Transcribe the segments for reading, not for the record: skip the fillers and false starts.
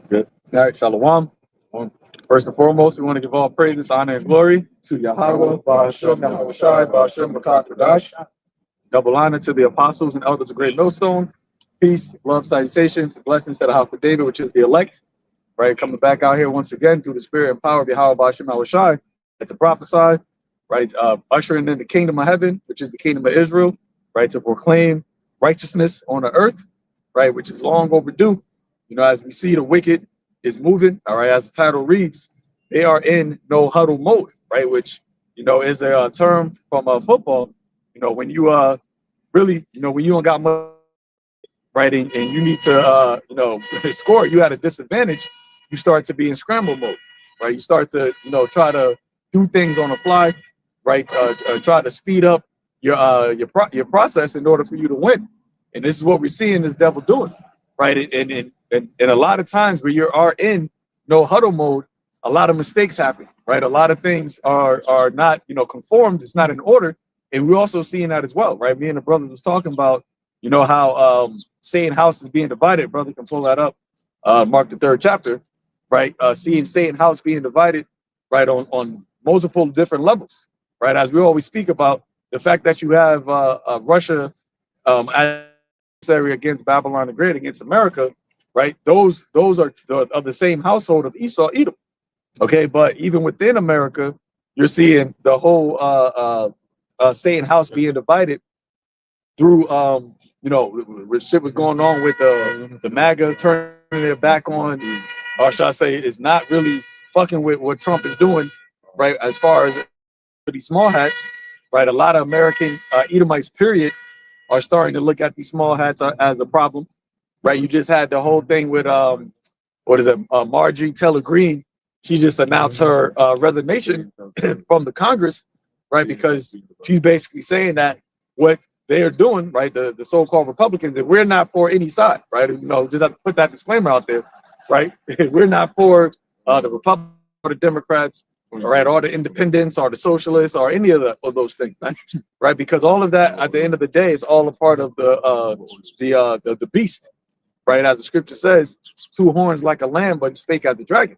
Good. All right, Shalom. First and foremost, we want to give all praises, honor, and glory to Yahawah, Bahashem, YAHAWASHI, Bahashem, Makakadash. Double honor to the apostles and elders of Great Millstone. Peace, love, salutations, and blessings to the house of David, which is the elect. Right, coming back out here once again through the spirit and power of Yahawah, Bahashem, YAHAWASHI, and to prophesy. Right, ushering in the kingdom of heaven, which is the kingdom of Israel. Right, to proclaim righteousness on the earth. Right, which is long overdue. You know, as we see the wicked is moving, all right, as the title reads, they are in no huddle mode, right? Which, you know, is a term from football. You know, when you really, you know, when you don't got much, right, and you need to, you know, score, you at a disadvantage, you start to be in scramble mode, right? You start to, you know, try to do things on the fly, right? Try to speed up your process in order for you to win. And this is what we're seeing this devil doing, right? And a lot of times where you are in no huddle mode, a lot of mistakes happen, right? A lot of things are not, you know, conformed. It's not in order. And we're also seeing that as well, right? Me and the brothers was talking about, you know, how Satan house is being divided. Brother can pull that up, Mark the 3rd chapter, right? Seeing Satan house being divided, right, on multiple different levels, right? As we always speak about the fact that you have Russia adversary against Babylon the Great, against America, right? Those are of the same household of Esau, Edom. Okay, but even within America, you're seeing the whole Satan house being divided through you know, what shit was going on with the MAGA turning their back on, or should I say, is not really fucking with what Trump is doing, right? As far as these small hats, right? A lot of American Edomites, period, are starting to look at these small hats as a problem. Right, you just had the whole thing with what is it, Marjorie Taylor Greene. She just announced her resignation from the Congress, right? Because she's basically saying that what they are doing, right, the so-called Republicans, that we're not for any side, right? You know, just have to put that disclaimer out there, right? We're not for the Republicans or the Democrats, all right, or the independents or the socialists or any of those things, right? Because all of that, at the end of the day, is all a part of the beast. Right, as the scripture says, 2 horns like a lamb, but spake as a dragon.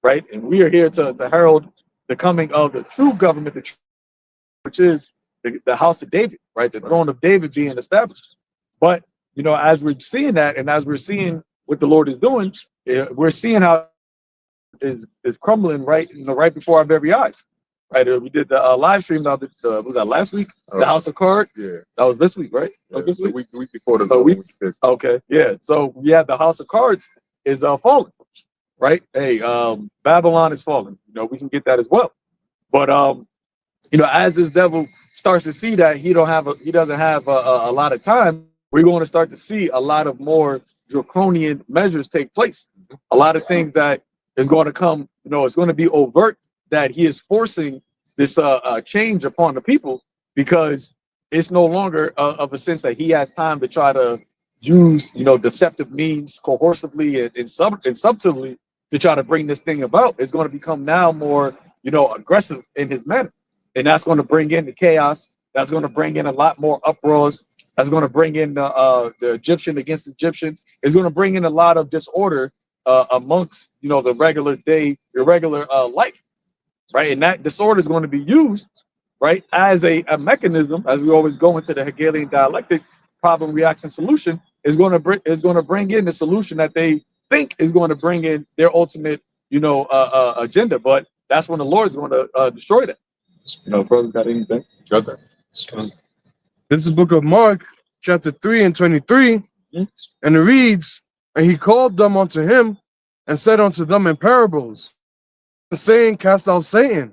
Right, and we are here to herald the coming of the true government, which is the house of David, right, the throne of David being established. But you know, as we're seeing that, and as we're seeing what the Lord is doing, we're seeing how is crumbling right, you know, right before our very eyes. Right, we did the live stream the other, was that last week? The House of Cards. Yeah, that was this week, right? That was this week. The week before the week. Okay, yeah. So we had the House of Cards is falling, right? Hey, Babylon is falling. You know, we can get that as well. But you know, as this devil starts to see that he doesn't have a lot of time, we're going to start to see a lot of more draconian measures take place. A lot of things that is going to come. You know, it's going to be overt, that he is forcing this change upon the people, because it's no longer of a sense that he has time to try to use, you know, deceptive means coercively and subtly to try to bring this thing about. It's going to become now more, you know, aggressive in his manner. And that's going to bring in the chaos. That's going to bring in a lot more uproars. That's going to bring in the Egyptian against Egyptian. It's going to bring in a lot of disorder amongst, you know, the regular life. Right, and that disorder is going to be used, right, as a mechanism, as we always go into the Hegelian dialectic, problem, reaction, solution, is going to bring in the solution that they think is going to bring in their ultimate, you know, agenda. But that's when the Lord's going to destroy that. You know, brothers, got anything? Got that. This is the book of Mark, chapter 3 and 23, and it reads, "And he called them unto him, and said unto them in parables, saying, cast out Satan,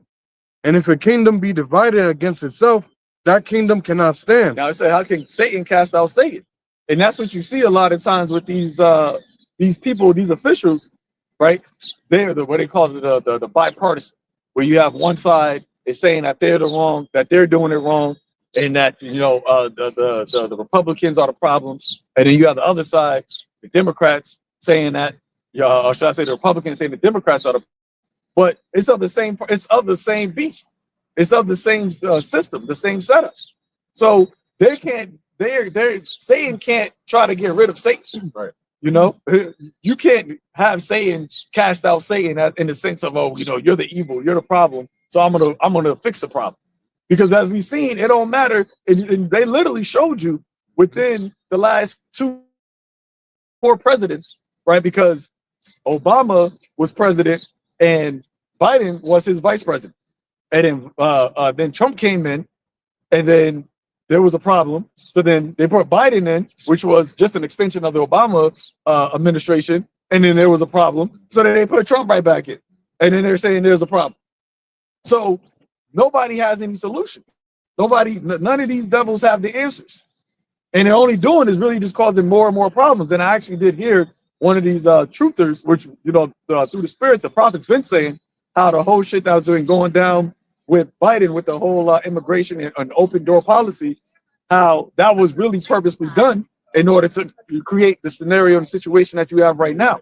and if a kingdom be divided against itself, that kingdom cannot stand." Now I say, how can Satan cast out Satan? And that's what you see a lot of times with these people, these officials, right? They're what they call the bipartisan, where you have one side is saying that they're the wrong, that they're doing it wrong, and that, you know, the Republicans are the problems, and then you have the other side, the Democrats, saying that, or should I say, the Republicans saying the Democrats are the. But it's of the same beast, It's of the same system, the same setup. So they can't. They're Satan can't try to get rid of Satan. Right. You know, you can't have Satan cast out Satan in the sense of, oh, you know, you're the evil, you're the problem, so I'm gonna fix the problem. Because as we've seen, it don't matter. And they literally showed you within the last 4 presidents, right? Because Obama was president and Biden was his vice president, and then Trump came in, and then there was a problem. So then they brought Biden in, which was just an extension of the Obama administration, and then there was a problem. So then they put Trump right back in, and then they're saying there's a problem. So nobody has any solutions. None of these devils have the answers, and they're only doing is really just causing more and more problems. And I actually did hear one of these truthers, which, you know, through the spirit, the prophet's been saying how the whole shit that's been going down with Biden, with the whole immigration and open door policy, how that was really purposely done in order to create the scenario and situation that you have right now.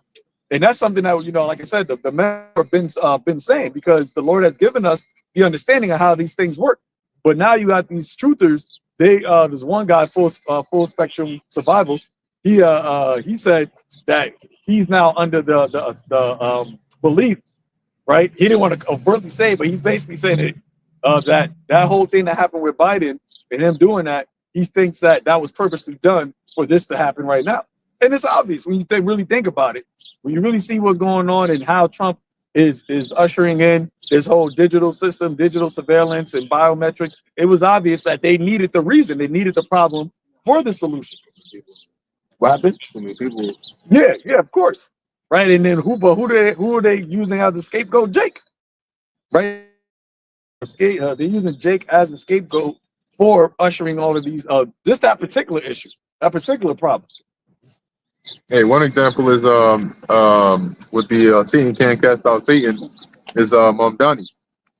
And that's something that, you know, like I said, the men have been saying, because the Lord has given us the understanding of how these things work. But now you got these truthers. There's one guy, full spectrum survival. He said that he's now under the belief, right? He didn't want to overtly say it, but he's basically saying that whole thing that happened with Biden and him doing that, he thinks that was purposely done for this to happen right now. And it's obvious when you really think about it. When you really see what's going on and how Trump is ushering in this whole digital system, digital surveillance and biometrics, it was obvious that they needed the reason, they needed the problem for the solution. What happened? Too many people. Yeah, of course. Right. And then who are they using as a scapegoat? Jake. Right. They're using Jake as a scapegoat for ushering all of these just that particular issue, that particular problem. Hey, one example is with the Satan can't cast out Satan is Donnie,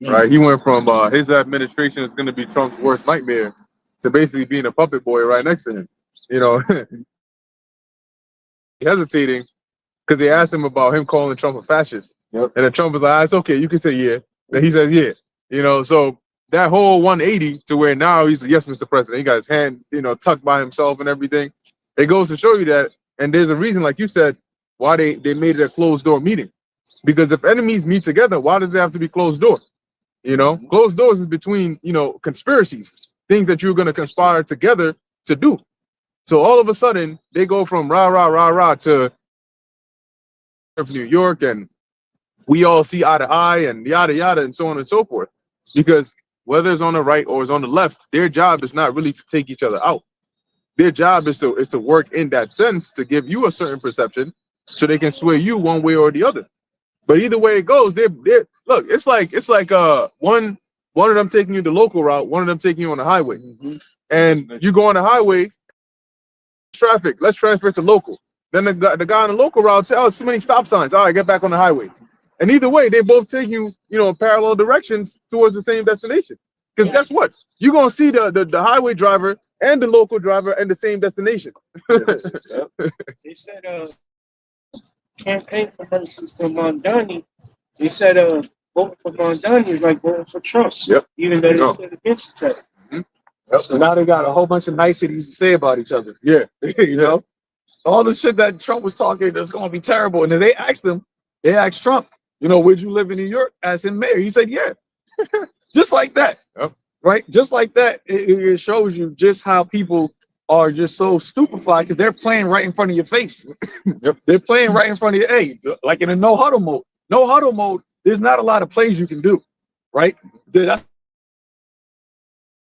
right? He went from his administration is going to be Trump's worst nightmare to basically being a puppet boy right next to him. You know, hesitating because they asked him about him calling Trump a fascist, and then Trump was like, ah, "It's okay, you can say yeah." And he says yeah. You know, so that whole 180 to where now he's yes, Mr. President. He got his hand, you know, tucked by himself and everything. It goes to show you that. And there's a reason, like you said, why they made it a closed door meeting. Because if enemies meet together, why does it have to be closed door? You know, closed doors is between, you know, conspiracies, things that you're going to conspire together to do. So all of a sudden, they go from rah, rah, rah, rah to New York, and we all see eye to eye and yada, yada, and so on and so forth. Because whether it's on the right or it's on the left, their job is not really to take each other out. Their job is to work in that sense to give you a certain perception so they can sway you one way or the other. But either way it goes, they're look, it's like one of them taking you the local route, one of them taking you on the highway. And you go on the highway, traffic, let's transfer it to local. Then the guy on the local route tells too many stop signs. All right, get back on the highway. And either way, they both take you, you know, in parallel directions towards the same destination. Because guess what? You're gonna see the highway driver and the local driver and the same destination. They said campaign for Mondani. They said voting for Mondani is like voting for Trump. Yep. Even though they said against each other. So now they got a whole bunch of niceties to say about each other. Yeah. You know, all the shit that Trump was talking that's gonna be terrible. And then they asked Trump, you know, would you live in New York as in mayor? He said, yeah. Just like that, right? Just like that, it shows you just how people are just so stupefied because they're playing right in front of your face. They're playing right in front of you. Hey, like in a no huddle mode. No huddle mode, there's not a lot of plays you can do, right? That's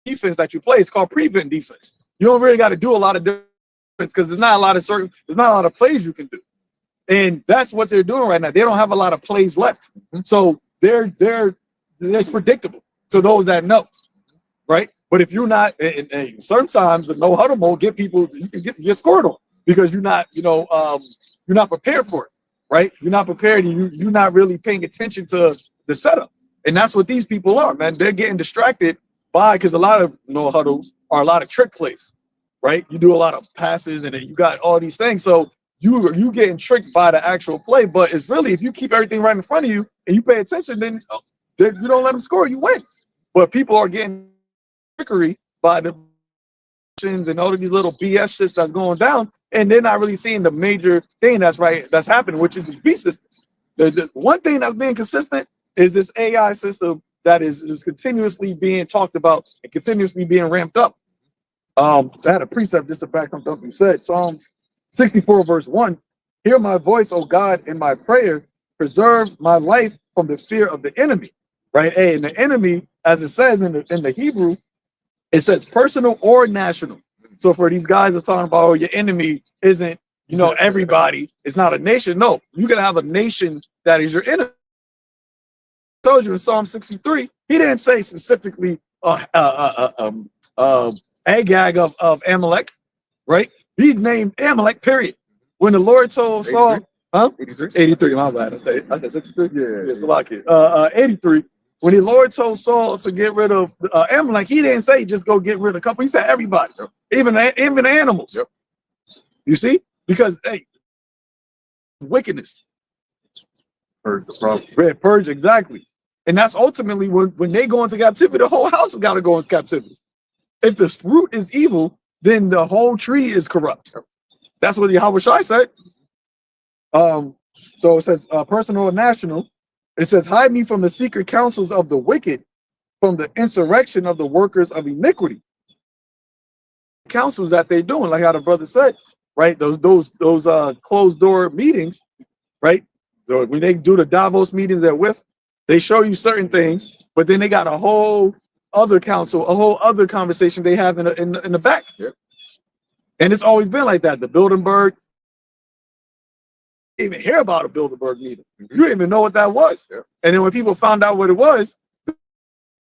defense that you play. It's called prevent defense. You don't really got to do a lot of defense because there's not a lot of plays you can do. And that's what they're doing right now. They don't have a lot of plays left. So it's predictable to those that know, right? But if you're not, and sometimes the no huddle mode you can get scored on because you're not, you're not prepared for it, right? You're not prepared, and you're not really paying attention to the setup, and that's what these people are, man. They're getting distracted because a lot of no huddles are a lot of trick plays, right? You do a lot of passes, and then you got all these things, so you getting tricked by the actual play. But it's really if you keep everything right in front of you and you pay attention, then you don't let them score, you win. But people are getting trickery by the and all of these little BS shits that's going down, and they're not really seeing the major thing that's happening, which is this beast system. The one thing that's being consistent is this AI system that is continuously being talked about and continuously being ramped up. So I had a precept just to back something up. You said Psalms 64 verse 1. Hear my voice, O God, in my prayer. Preserve my life from the fear of the enemy. Right? Hey, and the enemy, as it says in the Hebrew, it says personal or national. So for these guys that are talking about, oh, your enemy isn't, everybody. It's not a nation. No, you can have a nation that is your enemy. I told you in Psalm 63, he didn't say specifically Agag of Amalek, right? He named Amalek, period. When the Lord told Saul, 83, my bad. I said 63. Yeah, it's a lot, kid. 83. When the Lord told Saul to get rid of Amalek, he didn't say just go get rid of a couple. He said everybody, even the animals. Yep. You see, because hey, wickedness, purge exactly, and that's ultimately when they go into captivity, the whole house has got to go into captivity. If the fruit is evil, then the whole tree is corrupt. That's what YAHAWASHI said. So it says personal and national. It says, hide me from the secret counsels of the wicked, from the insurrection of the workers of iniquity. Counsels that they're doing, like how the brother said, right? Those closed door meetings, right? So when they do the Davos meetings they're with, they show you certain things, but then they got a whole other counsel, a whole other conversation they have in the back. Yep. And it's always been like that. The Bilderberg, even hear about a Bilderberg meeting. You didn't even know what that was. Yeah. And then when people found out what it was,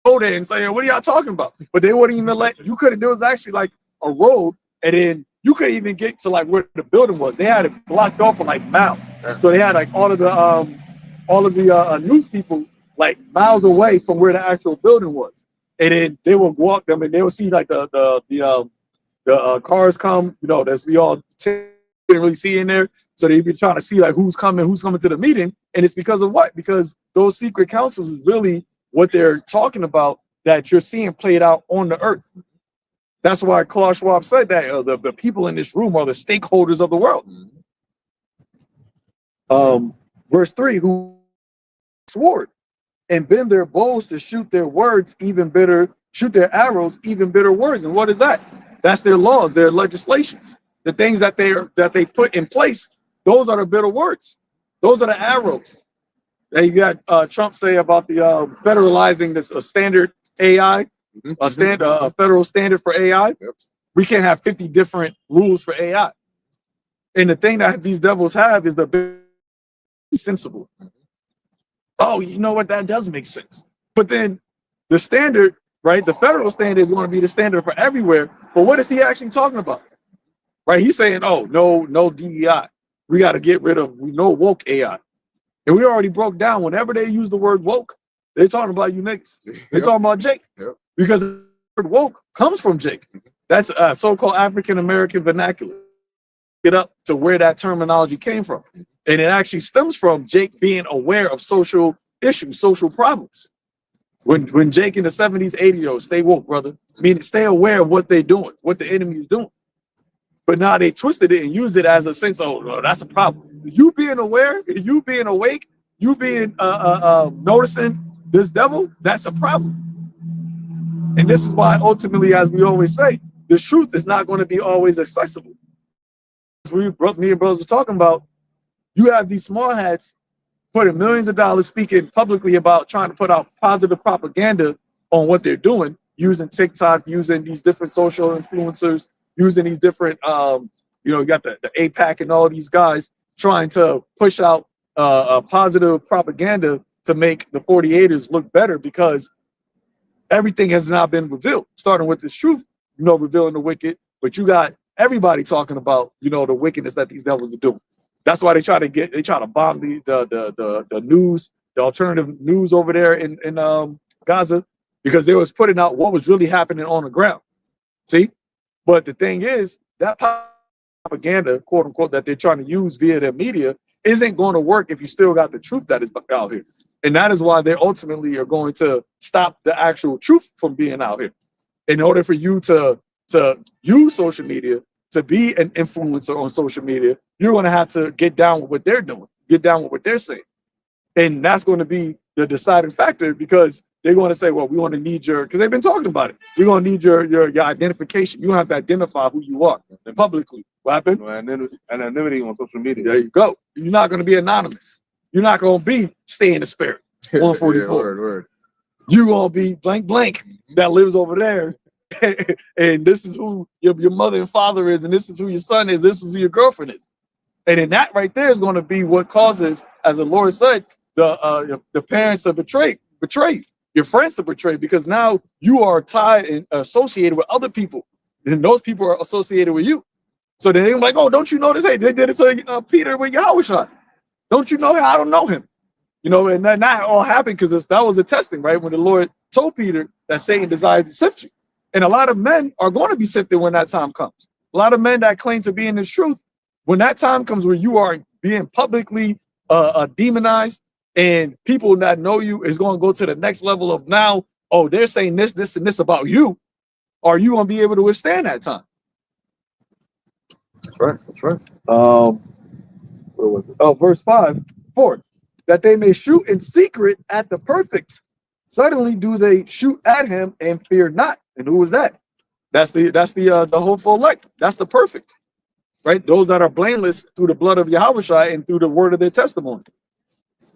go there and say, what are y'all talking about? But they wouldn't even let you. Couldn't. There was actually like a road, and then you couldn't even get to like where the building was. They had it blocked off for like miles. Yeah. So they had like all of the news people like miles away from where the actual building was. And then they would walk them, and they would see like the cars come. That's we all didn't really see in there, so they'd be trying to see like who's coming to the meeting, and it's because of what? Because those secret councils is really what they're talking about that you're seeing played out on the earth. That's why Klaus Schwab said that the people in this room are the stakeholders of the world. Verse 3, who sword and bend their bows to shoot their arrows, even bitter words. And what is that? That's their laws, their legislations. The things that they put in place, those are the bitter words. Those are the arrows. And you got Trump say about the federalizing this a standard AI, a federal standard for AI. Yep. We can't have 50 different rules for AI. And the thing that these devils have is the sensible. Oh, you know what? That does make sense. But then the standard, right? The federal standard is going to be the standard for everywhere. But what is he actually talking about? Right? He's saying, oh, no DEI. We got to get rid of no woke AI. And we already broke down whenever they use the word woke, they're talking about you niggas. They're talking about Jake. Yep. Because the word woke comes from Jake. That's so-called African-American vernacular. Get up to where that terminology came from. And it actually stems from Jake being aware of social issues, social problems. When Jake in the 70s, 80s, stay woke, brother. Meaning stay aware of what they're doing, what the enemy is doing. But now they twisted it and used it as a sense, oh, that's a problem. You being aware, you being awake, you being noticing this devil, that's a problem. And this is why ultimately, as we always say, the truth is not going to be always accessible. As me and brothers was talking about, you have these small hats putting millions of dollars speaking publicly about trying to put out positive propaganda on what they're doing, using TikTok, using these different social influencers, using these different, you got the APAC and all these guys trying to push out positive propaganda to make the 48ers look better because everything has not been revealed, starting with this truth, revealing the wicked, but you got everybody talking about, the wickedness that these devils are doing. That's why they try to bomb the news, the alternative news over there in Gaza, because they was putting out what was really happening on the ground. See? But the thing is, that propaganda, quote unquote, that they're trying to use via their media isn't going to work if you still got the truth that is out here. And that is why they ultimately are going to stop the actual truth from being out here. In order for you to use social media, to be an influencer on social media, you're going to have to get down with what they're doing, get down with what they're saying. And that's going to be the deciding factor, because they're going to say, well, we want to need your, because they've been talking about it. We're going to need your identification. You have to identify who you are publicly. What happened? Anonymity on social media. There you go. You're not going to be anonymous. You're not going to be stay in the spirit. 144. Yeah, word. You're going to be blank blank that lives over there. And this is who your mother and father is, and this is who your son is, this is who your girlfriend is. And then that right there is going to be what causes, as the Lord said, the parents to betray your friends to betray, because now you are tied and associated with other people, and those people are associated with you. So then they're like, oh, don't you know this? Hey, they did it to Peter with YAHAWASHI. Don't you know him? I don't know him. You know, and that all happened because that was a testing, right? When the Lord told Peter that Satan desires to sift you. And a lot of men are going to be sifted when that time comes. A lot of men that claim to be in this truth, when that time comes where you are being publicly demonized, and people that know you is going to go to the next level of now, oh, they're saying this, this, and this about you. Are you going to be able to withstand that time? That's right. That's right. Where was it? Oh, verse 4, that they may shoot in secret at the perfect. Suddenly do they shoot at him and fear not. And who was that? That's the hopeful elect. That's the perfect, right? Those that are blameless through the blood of YAHAWASHI and through the word of their testimony.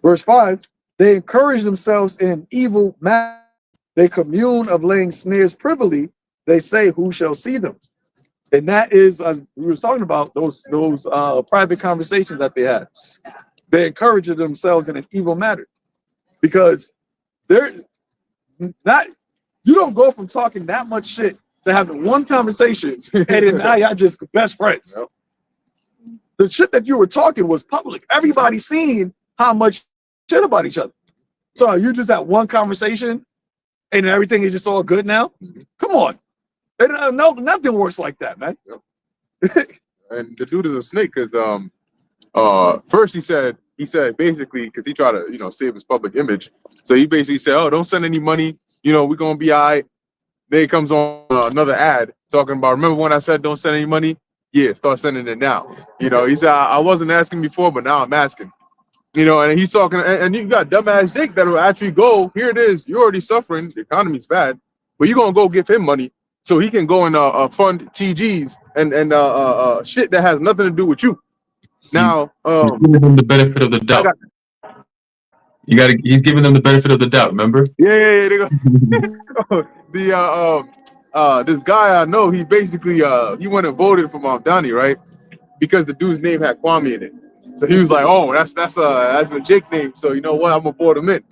Verse 5, they encourage themselves in evil matter. They commune of laying snares privily. They say, who shall see them? And that is, as we were talking about, those private conversations that they had. They encourage themselves in an evil matter, because they're not. You don't go from talking that much shit to having one conversation, and then now y'all just best friends. Yep. The shit that you were talking was public. Everybody seen how much shit about each other. So you just had one conversation, and everything is just all good now. Come on, no, nothing works like that, man. Yep. And the dude is a snake, because first he said basically, because he tried to save his public image, so he basically said, oh, don't send any money, we're gonna be all right. Then he comes on another ad talking about, remember when I said don't send any money? Yeah, start sending it now. He said, I wasn't asking before, but now I'm asking. And he's talking, and you got dumbass Jake that will actually go, here it is, you're already suffering, the economy's bad, but you're gonna go give him money so he can go and fund TGs and shit that has nothing to do with you. Now, giving them the benefit of the doubt. He's giving them the benefit of the doubt. Remember? Yeah. They go. This guy I know, he basically he went and voted for Mamdani, right? Because the dude's name had Kwame in it. So he was like, oh, that's the Jake name. So you know what? I'm gonna vote him in.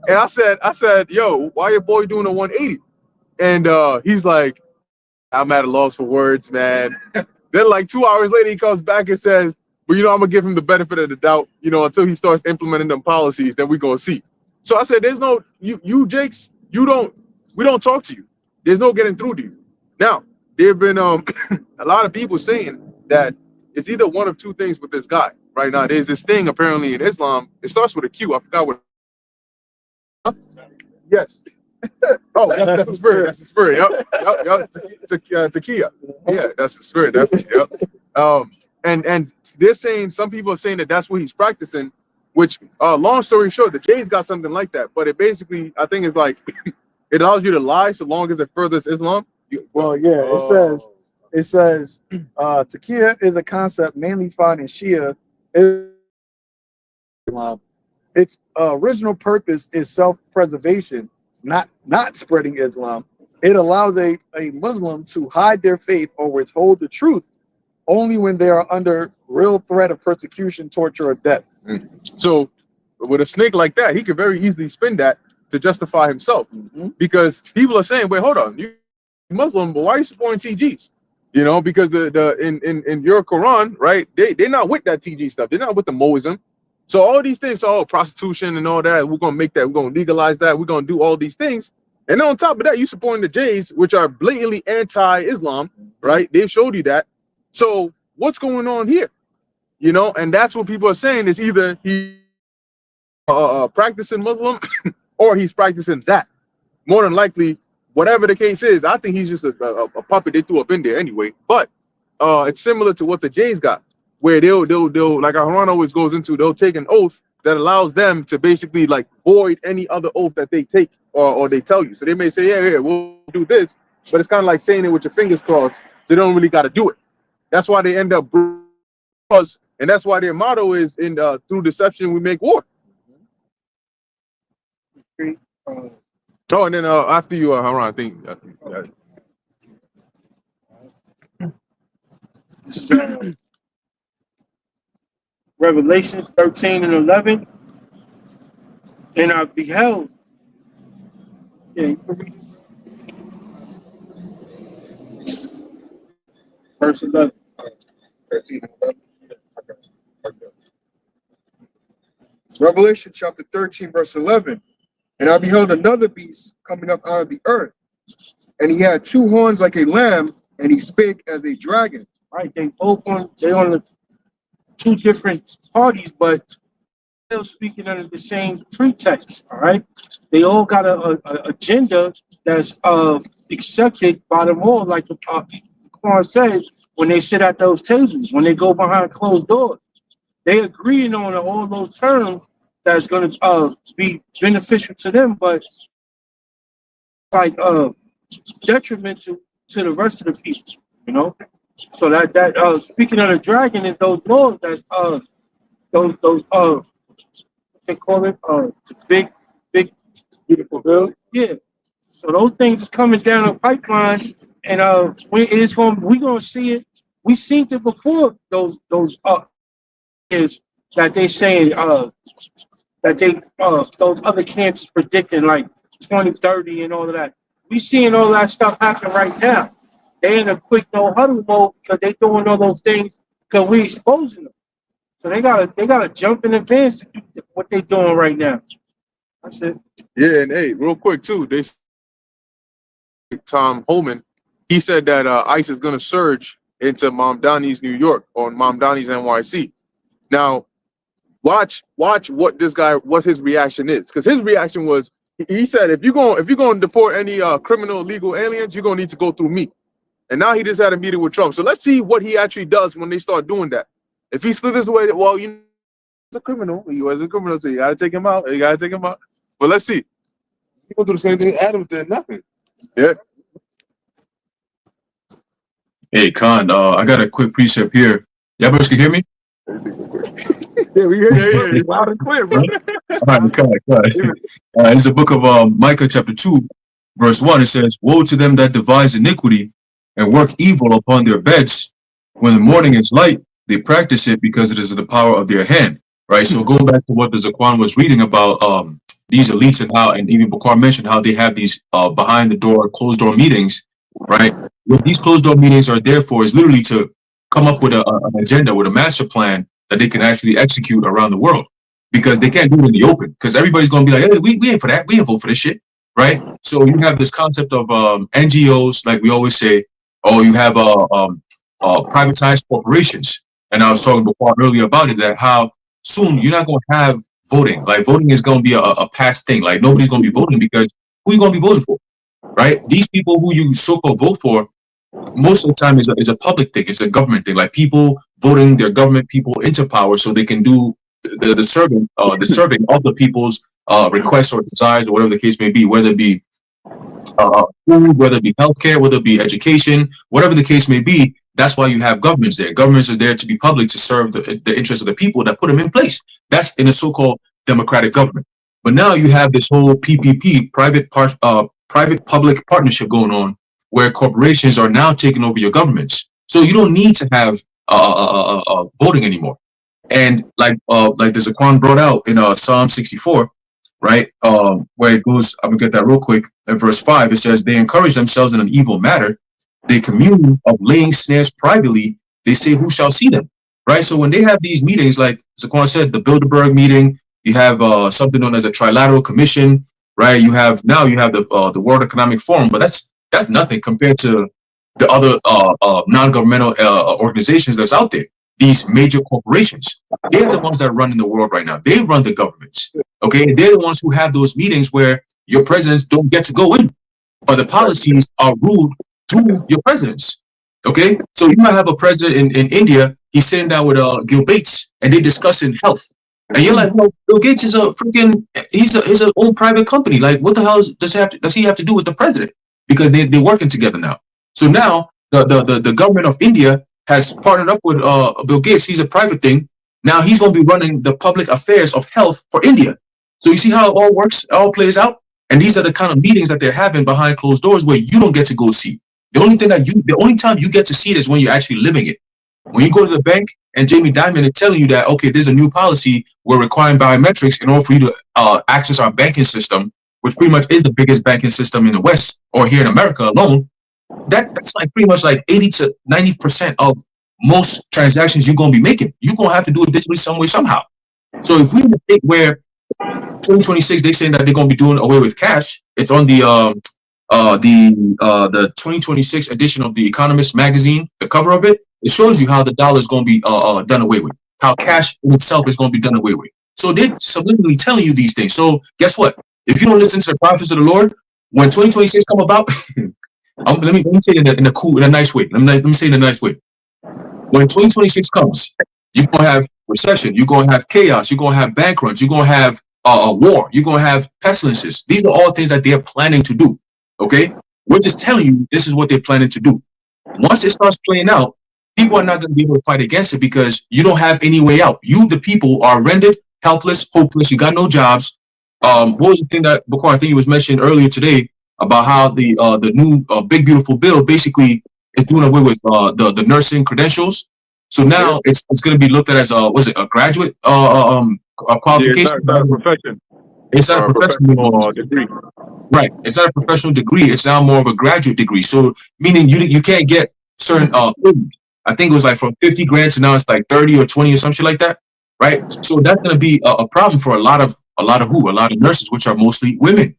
And I said, yo, why your boy doing a 180? And he's like, I'm at a loss for words, man. Then like 2 hours later, he comes back and says, but I'm gonna give him the benefit of the doubt, until he starts implementing them policies, then we're gonna see. So I said, there's no you Jakes, we don't talk to you. There's no getting through to you. Now, there have been a lot of people saying that it's either one of two things with this guy right now. There's this thing apparently in Islam, it starts with a Q. I forgot what. Yes. Oh, that's the spirit. That's the spirit. Yep. Takia. Yeah, that's the spirit. Yep. And they're saying, some people are saying that that's what he's practicing, which, long story short, the J's got something like that. But it basically, I think it's like, it allows you to lie so long as it furthers Islam. Well, yeah, it says, Takia is a concept mainly found in Shia Islam. Its original purpose is self-preservation, not spreading Islam. It allows a Muslim to hide their faith or withhold the truth only when they are under real threat of persecution, torture, or death. So with a snake like that, he could very easily spin that to justify himself, because people are saying, wait, hold on, you're Muslim, but why are you supporting TGs? Because in your Quran, right, they're not with that TG stuff. They're not with the Moism. So all these things, prostitution and all that, we're gonna make that, we're gonna legalize that, we're gonna do all these things. And then on top of that, you supporting the J's, which are blatantly anti-Islam, right? They've showed you that. So what's going on here? You know, and that's what people are saying is either he practicing Muslim or he's practicing that. More than likely, whatever the case is, I think he's just a puppet they threw up in there anyway. But it's similar to what the Jays got, where they'll like Haran always goes into, they'll take an oath that allows them to basically like void any other oath that they take or they tell you. So they may say, yeah, we'll do this, but it's kind of like saying it with your fingers crossed. They don't really got to do it. That's why they end up us, and that's why their motto is in through deception we make war. Oh, and then after you, Haran, I think. Revelation 13 and 11. And I beheld. Yeah, you can read it. Verse 11. 13 and 11. Revelation chapter 13, verse 11. And I beheld another beast coming up out of the earth, and he had two horns like a lamb, and he spake as a dragon. Right, they on the two different parties, but still speaking under the same pretext. All right, they all got a agenda that's accepted by them all, like the Quran said, when they sit at those tables, when they go behind closed doors, they agreeing on all those terms that's going to be beneficial to them, but like detrimental to the rest of the people, you know. So that speaking of the dragon is those laws that's those what they call it the big beautiful bill. Yeah. So those things is coming down the pipeline, and we're gonna see it. We seen it before. Those is that they saying that they those other camps predicting like 2030 and all of that. We seeing all that stuff happen right now. They in a quick no huddle mode because they doing all those things because we exposing them. So they gotta jump in advance to do what they doing right now. That's it. Yeah, and hey, real quick too, they Tom Holman, he said that ICE is gonna surge into Mamdani's New York or Mamdani's NYC. Now, watch what his reaction is, because his reaction was he said if you're going to deport any criminal illegal aliens, you're gonna need to go through me. And now he just had a meeting with Trump. So let's see what he actually does when they start doing that. If he slithers away, well, you know, he's a criminal. He was a criminal, so you gotta take him out. But let's see. People do the same thing Adams did, nothing. Yeah. Hey, Khan, I got a quick precept here. Y'all boys can hear me? Yeah, we hear you. Yeah. Loud and clear, bro. All right, cut. It's the book of Micah chapter 2, verse 1. It says, woe to them that devise iniquity and work evil upon their beds. When the morning is light, they practice it because it is the power of their hand. Right? So going back to what the Zaquan was reading about these elites and how, and even Bakar mentioned how they have these behind the door, closed door meetings, right? What these closed door meetings are there for is literally to come up with an agenda, with a master plan that they can actually execute around the world, because they can't do it in the open, because everybody's going to be like, hey, we ain't for that. We ain't vote for this shit, right? So you have this concept of NGOs, like we always say, oh, you have privatized corporations. And I was talking before earlier about it, that how soon you're not going to have voting. Like voting is going to be a past thing. Like nobody's going to be voting, because who are you going to be voting for, right? These people who you so-called vote for, most of the time is a public thing. It's a government thing. Like people voting their government people into power so they can do the serving of the people's requests or desires or whatever the case may be, whether it be food, whether it be healthcare, whether it be education, whatever the case may be. That's why you have governments there. Governments are there to be public, to serve the interests of the people that put them in place. That's in a so-called democratic government. But now you have this whole PPP, private-public partnership going on, where corporations are now taking over your governments. So you don't need to have voting anymore. And like the Zaquan brought out in Psalm 64, right, where it goes, I'm going to get that real quick, at verse 5, it says, they encourage themselves in an evil matter. They commune of laying snares privately. They say, who shall see them? Right? So when they have these meetings, like Zaquan said, the Bilderberg meeting, you have something known as a trilateral commission, right? You have the World Economic Forum, but that's nothing compared to the other non-governmental organizations that's out there. These major corporations, they're the ones that are running the world right now. They run the governments. Okay, they're the ones who have those meetings where your presidents don't get to go in, but the policies are ruled through your presidents. Okay, so you might have a president in India. He's sitting down with Gil Bates, and they're discussing health. And you're like, well, Bill Gates is a freaking he's an own private company. Like, what the hell does he have to do with the president? Because they're working together now. So now the government of India has partnered up with Bill Gates. He's a private thing. Now he's going to be running the public affairs of health for India. So you see how it all works, it all plays out. And these are the kind of meetings that they're having behind closed doors where you don't get to go see. The only time you get to see it is when you're actually living it. When you go to the bank and Jamie Dimon is telling you that, okay, there's a new policy, we're requiring biometrics in order for you to access our banking system, which pretty much is the biggest banking system in the West or here in America alone. That's like pretty much like 80 to 90% of most transactions you're going to be making. You're going to have to do it digitally some way, somehow. So if we think where 2026, they're saying that they're going to be doing away with cash, it's on the 2026 edition of the Economist magazine, the cover of it, it shows you how the dollar is going to be done away with, how cash in itself is going to be done away with. So they're subliminally telling you these things. So guess what? If you don't listen to the prophets of the Lord, when 2026 come about, let me say it in a nice way. Let me say it in a nice way. When 2026 comes, you're going to have recession, you're going to have chaos, you're going to have bank runs, you're going to have a war, you're going to have pestilences. These are all things that they're planning to do. Okay? We're just telling you this is what they're planning to do. Once it starts playing out, people are not going to be able to fight against it because you don't have any way out. You, the people, are rendered helpless, hopeless. You got no jobs. What was the thing that, Before I think it was mentioned earlier today about how the new big beautiful bill basically is doing away with the nursing credentials. So now it's going to be looked at as a graduate qualification? Yeah, it's not a profession. It's not a professional degree. Right. It's not a professional degree. It's now more of a graduate degree. So meaning you can't get certain I think it was like from 50 grand to now it's like 30 or 20 or some shit like that. Right. So that's going to be a problem for a lot of nurses, which are mostly women.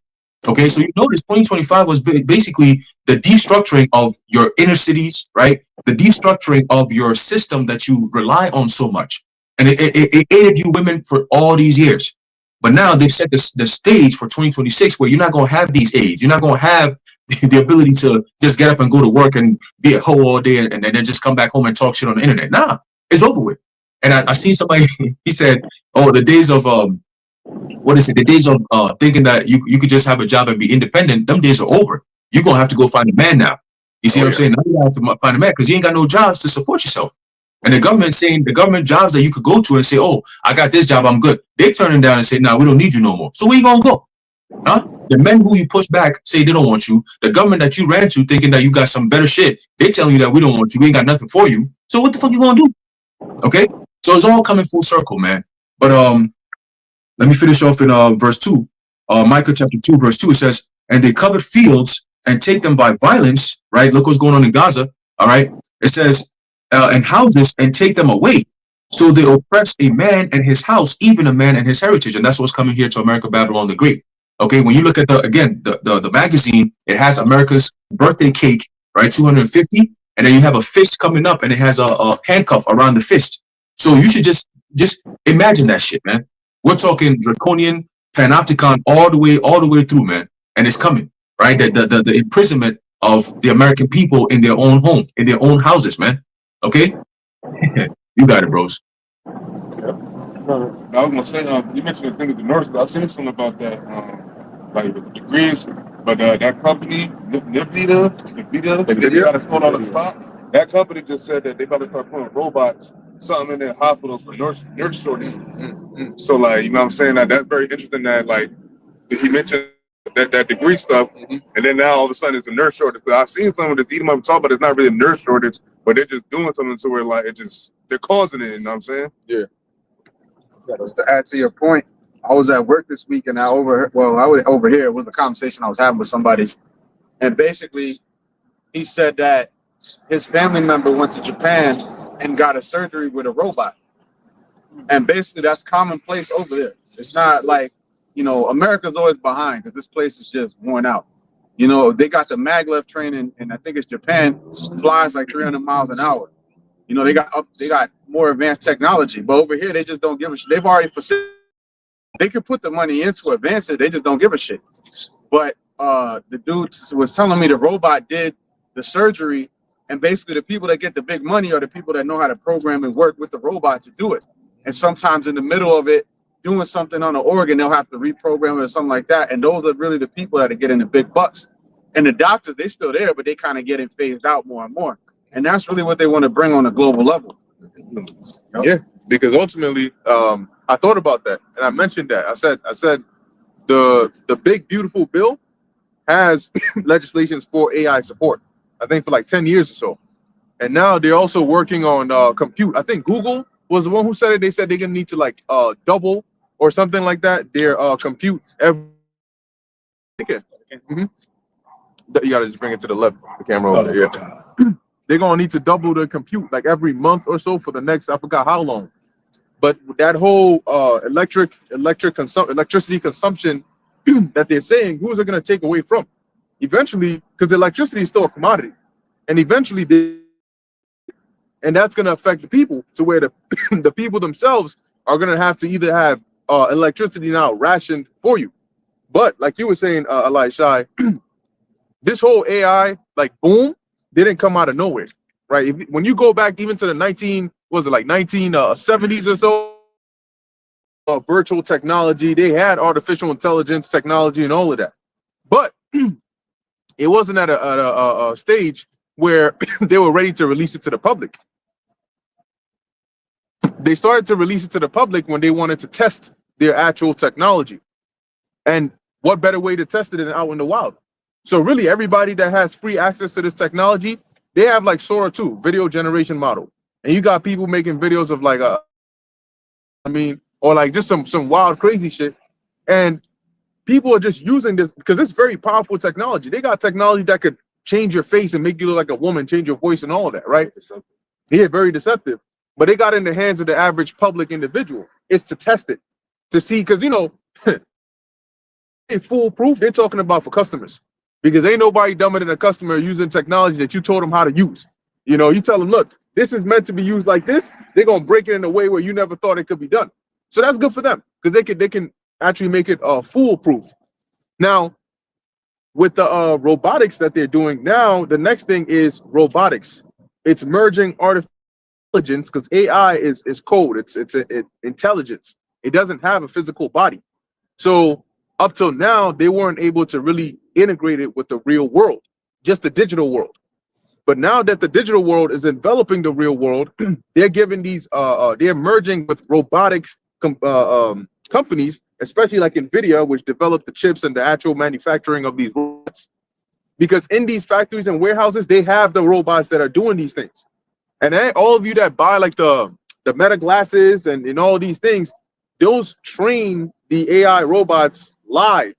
Okay. So you notice 2025 was basically the destructuring of your inner cities, right? The destructuring of your system that you rely on so much. And it aided you women for all these years. But now they've set the stage for 2026 where you're not going to have these aids. You're not going to have the ability to just get up and go to work and be a hoe all day and then just come back home and talk shit on the internet. Nah, it's over with. And I seen somebody, he said, oh, the days of, the days of thinking that you could just have a job and be independent, them days are over. You're going to have to go find a man now. You see what I'm saying? Now you have to find a man because you ain't got no jobs to support yourself. And the government jobs that you could go to and say, oh, I got this job, I'm good. They turn them down and say, nah, we don't need you no more. So where you going to go? Huh? The men who you push back say they don't want you. The government that you ran to thinking that you got some better shit, they telling you that we don't want you. We ain't got nothing for you. So what the fuck you going to do? Okay? So it's all coming full circle, man. But let me finish off in verse 2. Micah chapter 2, verse 2, it says, and they covered fields and take them by violence, right? Look what's going on in Gaza, all right? It says, and houses and take them away. So they oppress a man and his house, even a man and his heritage. And that's what's coming here to America, Babylon the Great. Okay, when you look at the magazine, it has America's birthday cake, right? 250. And then you have a fist coming up and it has a handcuff around the fist. So you should just imagine that shit, man. We're talking draconian, panopticon all the way through, man. And it's coming, right? The imprisonment of the American people in their own home, in their own houses, man. Okay? You got it, bros. I was gonna say, you mentioned the thing with the nurse. I seen something about that, like with the degrees. But that company, Nvidia, they got to start all the stocks. That company just said that they about to start putting robots, something in their hospitals for nurse shortages. So, like, you know what I'm saying? That's very interesting. That, like, he mentioned that degree stuff, and then now all of a sudden it's a nurse shortage. I've seen some of this eating up talk, but it's not really a nurse shortage, but they're just doing something to where like they're causing it. You know what I'm saying? Yeah. Just to add to your point, I was at work this week and I overhear it was a conversation I was having with somebody, and basically he said that his family member went to Japan and got a surgery with a robot, and basically that's commonplace over there. It's not like, you know, America's always behind because this place is just worn out. You know, they got the maglev train and I think it's Japan, flies like 300 miles an hour. You know, they got more advanced technology, but over here they just don't give a shit. They've already facilitated. They could put the money into advance it, they just don't give a shit. But the dude was telling me the robot did the surgery, and basically the people that get the big money are the people that know how to program and work with the robot to do it. And sometimes in the middle of it, doing something on an organ, they'll have to reprogram it or something like that. And those are really the people that are getting the big bucks. And the doctors, they're still there, but they kind of getting phased out more and more. And that's really what they want to bring on a global level. Yeah, because ultimately, I thought about that and I mentioned that. I said the big beautiful bill has legislations for AI support. I think for like 10 years or so. And now they're also working on compute. I think Google was the one who said it. They said they're gonna need to like double or something like that their compute every. Mm-hmm. You gotta just bring it to the left, the camera over there. Yeah. They're gonna need to double the compute like every month or so for the next, I forgot how long. But that whole electricity consumption that they're saying, who is it gonna take away from? Eventually, because electricity is still a commodity, and eventually and that's gonna affect the people to where the the people themselves are gonna have to either have electricity now rationed for you. But like you were saying, Shai, this whole AI like boom didn't come out of nowhere, right? When you go back even to the 1970s or so, virtual technology, they had artificial intelligence technology and all of that, but it wasn't at a stage where they were ready to release it to the public. They started to release it to the public when they wanted to test their actual technology. And what better way to test it than out in the wild? So really everybody that has free access to this technology, they have like Sora 2, video generation model. And you got people making videos of like, or like just some wild, crazy shit. And people are just using this because it's very powerful technology. They got technology that could change your face and make you look like a woman, change your voice and all of that, right? Yeah, very deceptive. But they got in the hands of the average public individual. It's to test it, to see, because, you know, it's foolproof. They're talking about for customers, because ain't nobody dumber than a customer using technology that you told them how to use. You know, you tell them, look, this is meant to be used like this. They're going to break it in a way where you never thought it could be done. So that's good for them, because they can actually make it foolproof. Now, with the robotics that they're doing now, the next thing is robotics. It's merging artificial intelligence, because AI is code. It's intelligence. It doesn't have a physical body. So up till now, they weren't able to really integrate it with the real world, just the digital world. But now that the digital world is enveloping the real world, they're giving these they're merging with robotics companies, especially like NVIDIA, which developed the chips and the actual manufacturing of these robots. Because in these factories and warehouses, they have the robots that are doing these things. And all of you that buy like the Meta glasses and all these things, those train the AI robots live.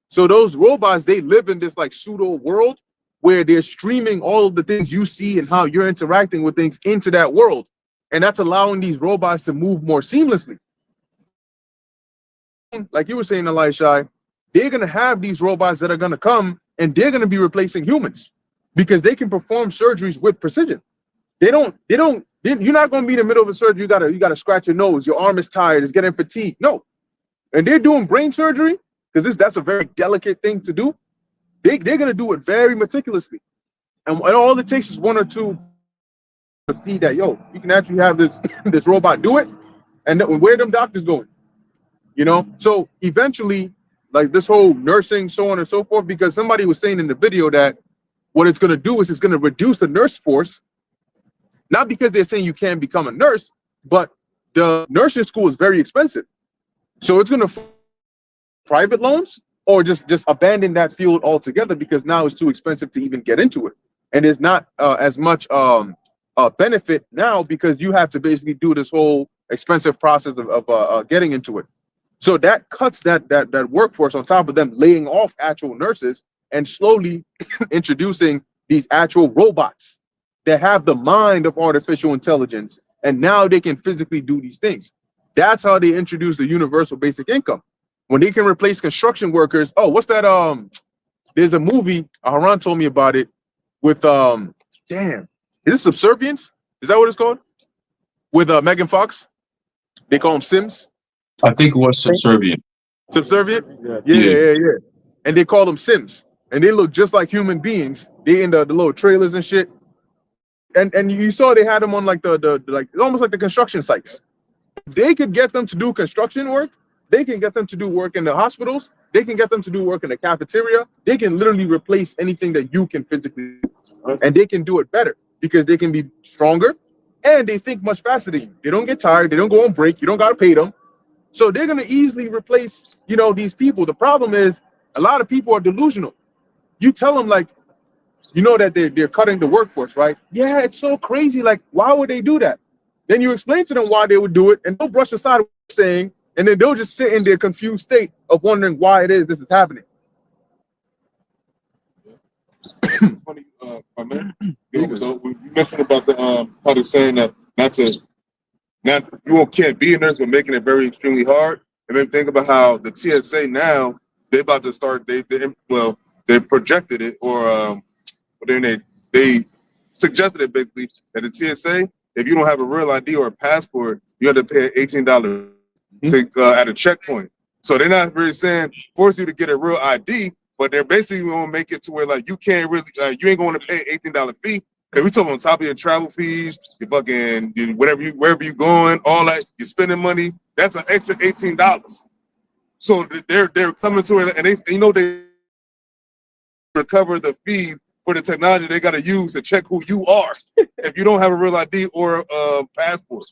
So those robots, they live in this like pseudo world where they're streaming all of the things you see and how you're interacting with things into that world. And that's allowing these robots to move more seamlessly. Like you were saying, Elisha, they're going to have these robots that are going to come and they're going to be replacing humans because they can perform surgeries with precision. You're not going to be in the middle of a surgery. You got to scratch your nose. Your arm is tired. It's getting fatigued. No. And they're doing brain surgery because that's a very delicate thing to do. They're going to do it very meticulously. And all it takes is one or two to see that, yo, you can actually have this robot do it. And where them doctors going? You know? So eventually, like this whole nursing, so on and so forth, because somebody was saying in the video that what it's going to do is it's going to reduce the nurse force. Not because they're saying you can't become a nurse, but the nursing school is very expensive. So it's going to private loans or just abandon that field altogether because now it's too expensive to even get into it. And there's not as much benefit now because you have to basically do this whole expensive process of getting into it. So that cuts that workforce on top of them laying off actual nurses and slowly introducing these actual robots that have the mind of artificial intelligence, and now they can physically do these things. That's how they introduce the universal basic income. When they can replace construction workers. Oh, what's that? There's a movie, Haran told me about it with damn, is this Subservience? Is that what it's called? With Megan Fox? They call them Sims. I think it was subservient. Subservient? Yeah. Yeah. And they call them Sims. And they look just like human beings. They in the little trailers and shit. And you saw they had them on like the like almost like the construction sites. They could get them to do construction work. They can get them to do work in the hospitals. They can get them to do work in the cafeteria. They can literally replace anything that you can physically do. And they can do it better because they can be stronger and they think much faster than you. They don't get tired. They don't go on break. You don't got to pay them. So they're going to easily replace, you know, these people. The problem is a lot of people are delusional. You tell them like, you know that they're cutting the workforce, right? Yeah, it's so crazy. Like, why would they do that? Then you explain to them why they would do it and they'll brush aside what you're saying. And then they'll just sit in their confused state of wondering why it is this is happening. Funny, my man. So you mentioned about the how they're saying that you can't be a nurse, but making it very extremely hard. And then think about how the TSA now they're about to start. They projected it, or they suggested it basically that the TSA, if you don't have a real ID or a passport, you have to pay $18 at a checkpoint. So they're not really saying force you to get a real ID, but they're basically going to make it to where like you can't really, you ain't going to pay $18 fee. If we talking on top of your travel fees, your fucking wherever you going, all that, you're spending money, that's an extra $18. So they're coming to it, and they recover the fees for the technology they got to use to check who you are if you don't have a real ID or a passport.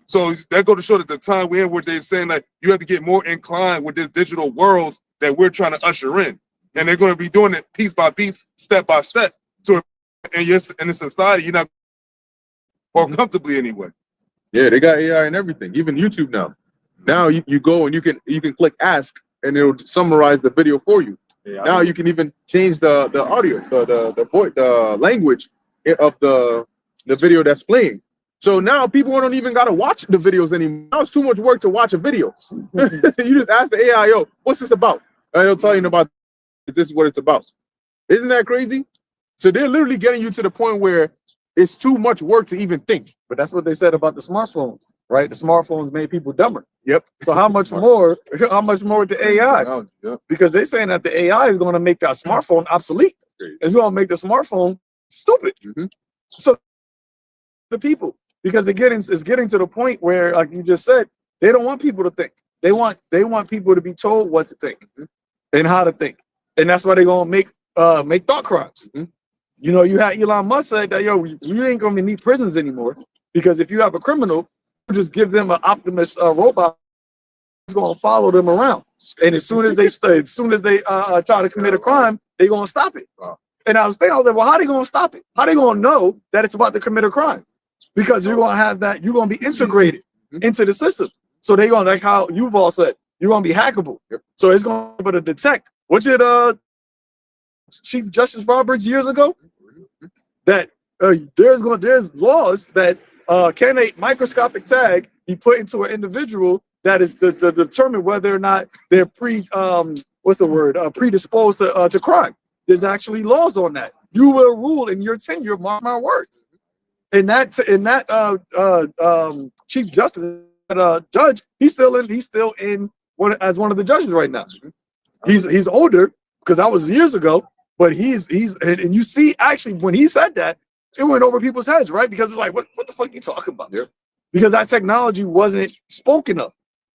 So that go to show that the time we're in where they're saying like you have to get more inclined with this digital world that we're trying to usher in. And they're going to be doing it piece by piece, step by step. So in the society, you're not more comfortably anyway. Yeah, they got AI and everything, even YouTube now. Now you go and you can click ask and it'll summarize the video for you. Yeah, now you can even change the audio, the voice, the language of the video that's playing. So now people don't even gotta watch the videos anymore. Now it's too much work to watch a video. You just ask the AI, yo, what's this about? And it'll tell you about this is what it's about. Isn't that crazy? So they're literally getting you to the point where it's too much work to even think. But that's what they said about the smartphones, right? The smartphones made people dumber. Yep. So how much more with the AI? Yep. Because they're saying that the AI is going to make that smartphone obsolete. It's going to make the smartphone stupid. So the people, because it's getting to the point where, like you just said, they don't want people to think. They want people to be told what to think and how to think, and that's why they're going to make thought crimes. You know, you had Elon Musk said that, yo, you ain't going to need prisons anymore because if you have a criminal, you just give them an Optimus robot. It's going to follow them around, and as soon as they try to commit a crime, they're going to stop it. And I was like, well, how are they going to stop it? How are they going to know that it's about to commit a crime? Because you're going to have that, you're going to be integrated into the system. So they're going to, like how you've all said, you're going to be hackable. So it's going to be able to detect. What did Chief Justice Roberts years ago? That there's laws that can a microscopic tag be put into an individual that is to determine whether or not they're predisposed to crime. There's actually laws on that. You will rule in your tenure, mark my word. And that Chief Justice judge, he's still in as one of the judges right now. He's older because that was years ago, but he's and you see actually when he said that, it went over people's heads, right? Because it's like, what the fuck are you talking about? Because that technology wasn't spoken of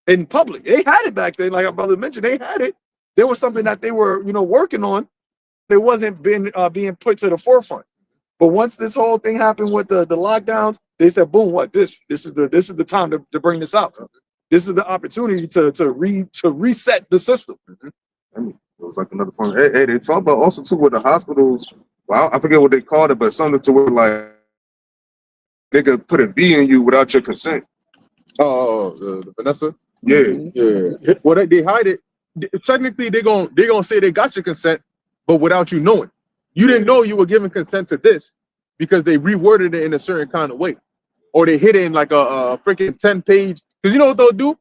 in public. They had it back then, like our brother mentioned, they had it. There was something that they were, working on. It wasn't being put to the forefront. But once this whole thing happened with the lockdowns, they said, boom, what this is the time to bring this out. This is the opportunity to reset the system. I mean, it was like another form. Hey, they talk about also too with the hospitals. Well, I forget what they called it, but something to where like they could put a V in you without your consent. Oh, the Vanessa. Yeah. Well, they hide it. Technically, they're gonna say they got your consent, but without you knowing. You didn't know you were giving consent to this because they reworded it in a certain kind of way, or they hid it in like a freaking 10-page. Because you know what they'll do?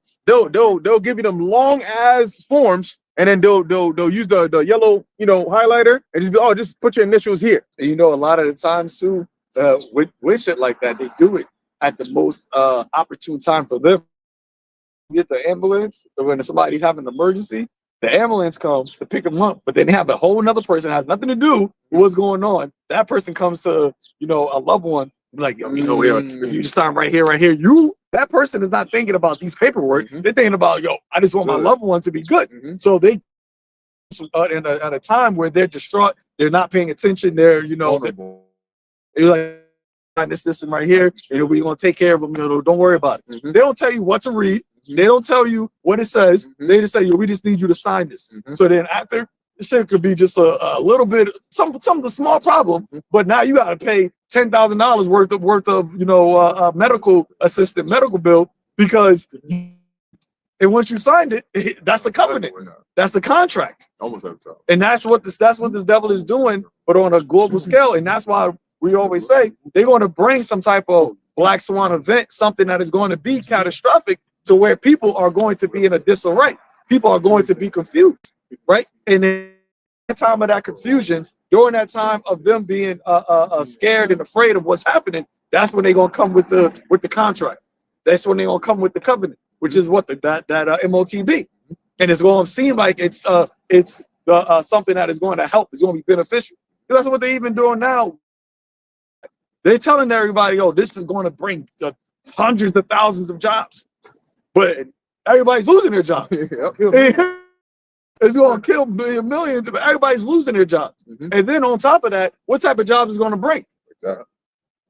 They'll give you them long ass forms and then they'll use the yellow, you know, highlighter and just be, oh, just put your initials here. And you know, a lot of the times too, with shit like that, they do it at the most opportune time for them. Get the ambulance when somebody's having an emergency. The ambulance comes to pick them up, but then they have a whole another person that has nothing to do with what's going on. That person comes to, you know, a loved one, like, you know, if you just sign right here, that person is not thinking about these paperwork. They're thinking about, yo, I just want my loved one to be good. So they, at a time where they're distraught, they're not paying attention, they're, you know, you're like, this and right here, you know, we're gonna take care of them. You know, don't worry about it. They don't tell you what to read. They don't tell you what it says. They just say, yo, we just need you to sign this. So then after, the shit could be just a little bit, some of the small problem, but now you got to pay $10,000 worth of you know medical bill because, and once you signed it, that's the covenant, that's the contract, Almost every time. and that's what this devil is doing, but on a global scale, and that's why we always say they're going to bring some type of black swan event, something that is going to be catastrophic to where people are going to be in a disarray. People are going to be confused, right? And in the time of that confusion, during that time of them being scared and afraid of what's happening, that's when they're gonna come with the contract. That's when they're gonna come with the covenant, which is what that MOTB, and it's gonna seem like it's something that is going to help. It's gonna be beneficial. That's what they're even doing now. They're telling everybody, "Oh, this is going to bring hundreds of thousands of jobs," but everybody's losing their job. It's going to kill millions, but everybody's losing their jobs. And then on top of that, what type of job is going to bring?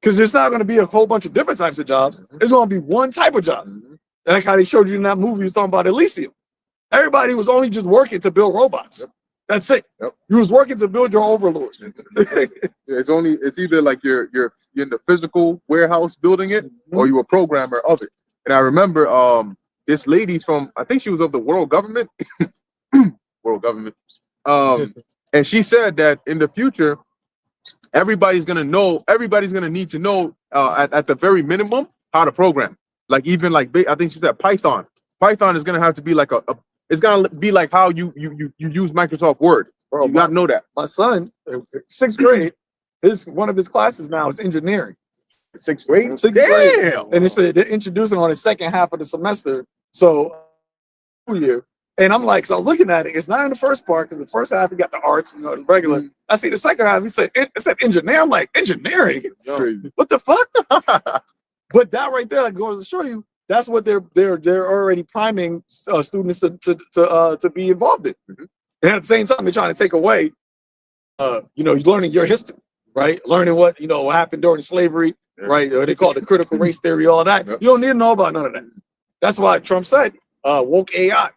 Because it's not going to be a whole bunch of different types of jobs. It's going to be one type of job. Like how they showed you in that movie, you was talking about Elysium. Everybody was only just working to build robots. That's it. You was working to build your overlord. It's either like you're in the physical warehouse building it, or you're a programmer of it. And I remember this lady from, I think she was of the world government. And she said that in the future, everybody's gonna need to know at the very minimum how to program. Like even like I think she said Python. Python is gonna have to be like it's gonna be like how you use Microsoft Word. Bro, you gotta know that. My son, 6th grade, one of his classes now is engineering. 6th grade? 6th grade. And they're introducing on the second half of the semester. So year. And I'm like, so looking at it, it's not in the first part because the first half you got the arts, you know, the regular. I see the second half, it said engineer. I'm like, engineering? What the fuck? But that right there goes to show you that's what they're already priming students to be involved in. And at the same time, they're trying to take away, you know, learning your history, right? Learning what happened during slavery, right? They call it the critical race theory, all that. You don't need to know about none of that. That's why Trump said woke AI.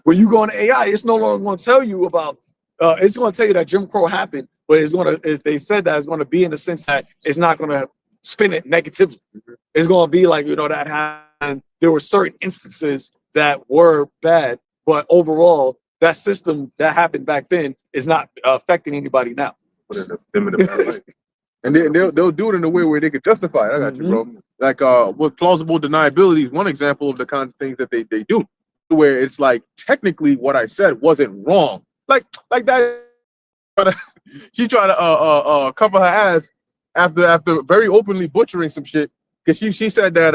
When you go into AI, it's no longer going to tell you about. It's going to tell you that Jim Crow happened, but it's going to. They said that it's going to be in the sense that it's not going to spin it negatively. It's going to be like that happened. There were certain instances that were bad, but overall, that system that happened back then is not affecting anybody now. And they'll do it in a way where they could justify it. I got you, bro. Like with plausible deniability is one example of the kinds of things that they do, where it's like technically what I said wasn't wrong. Like that. She tried to cover her ass after very openly butchering some shit because she said that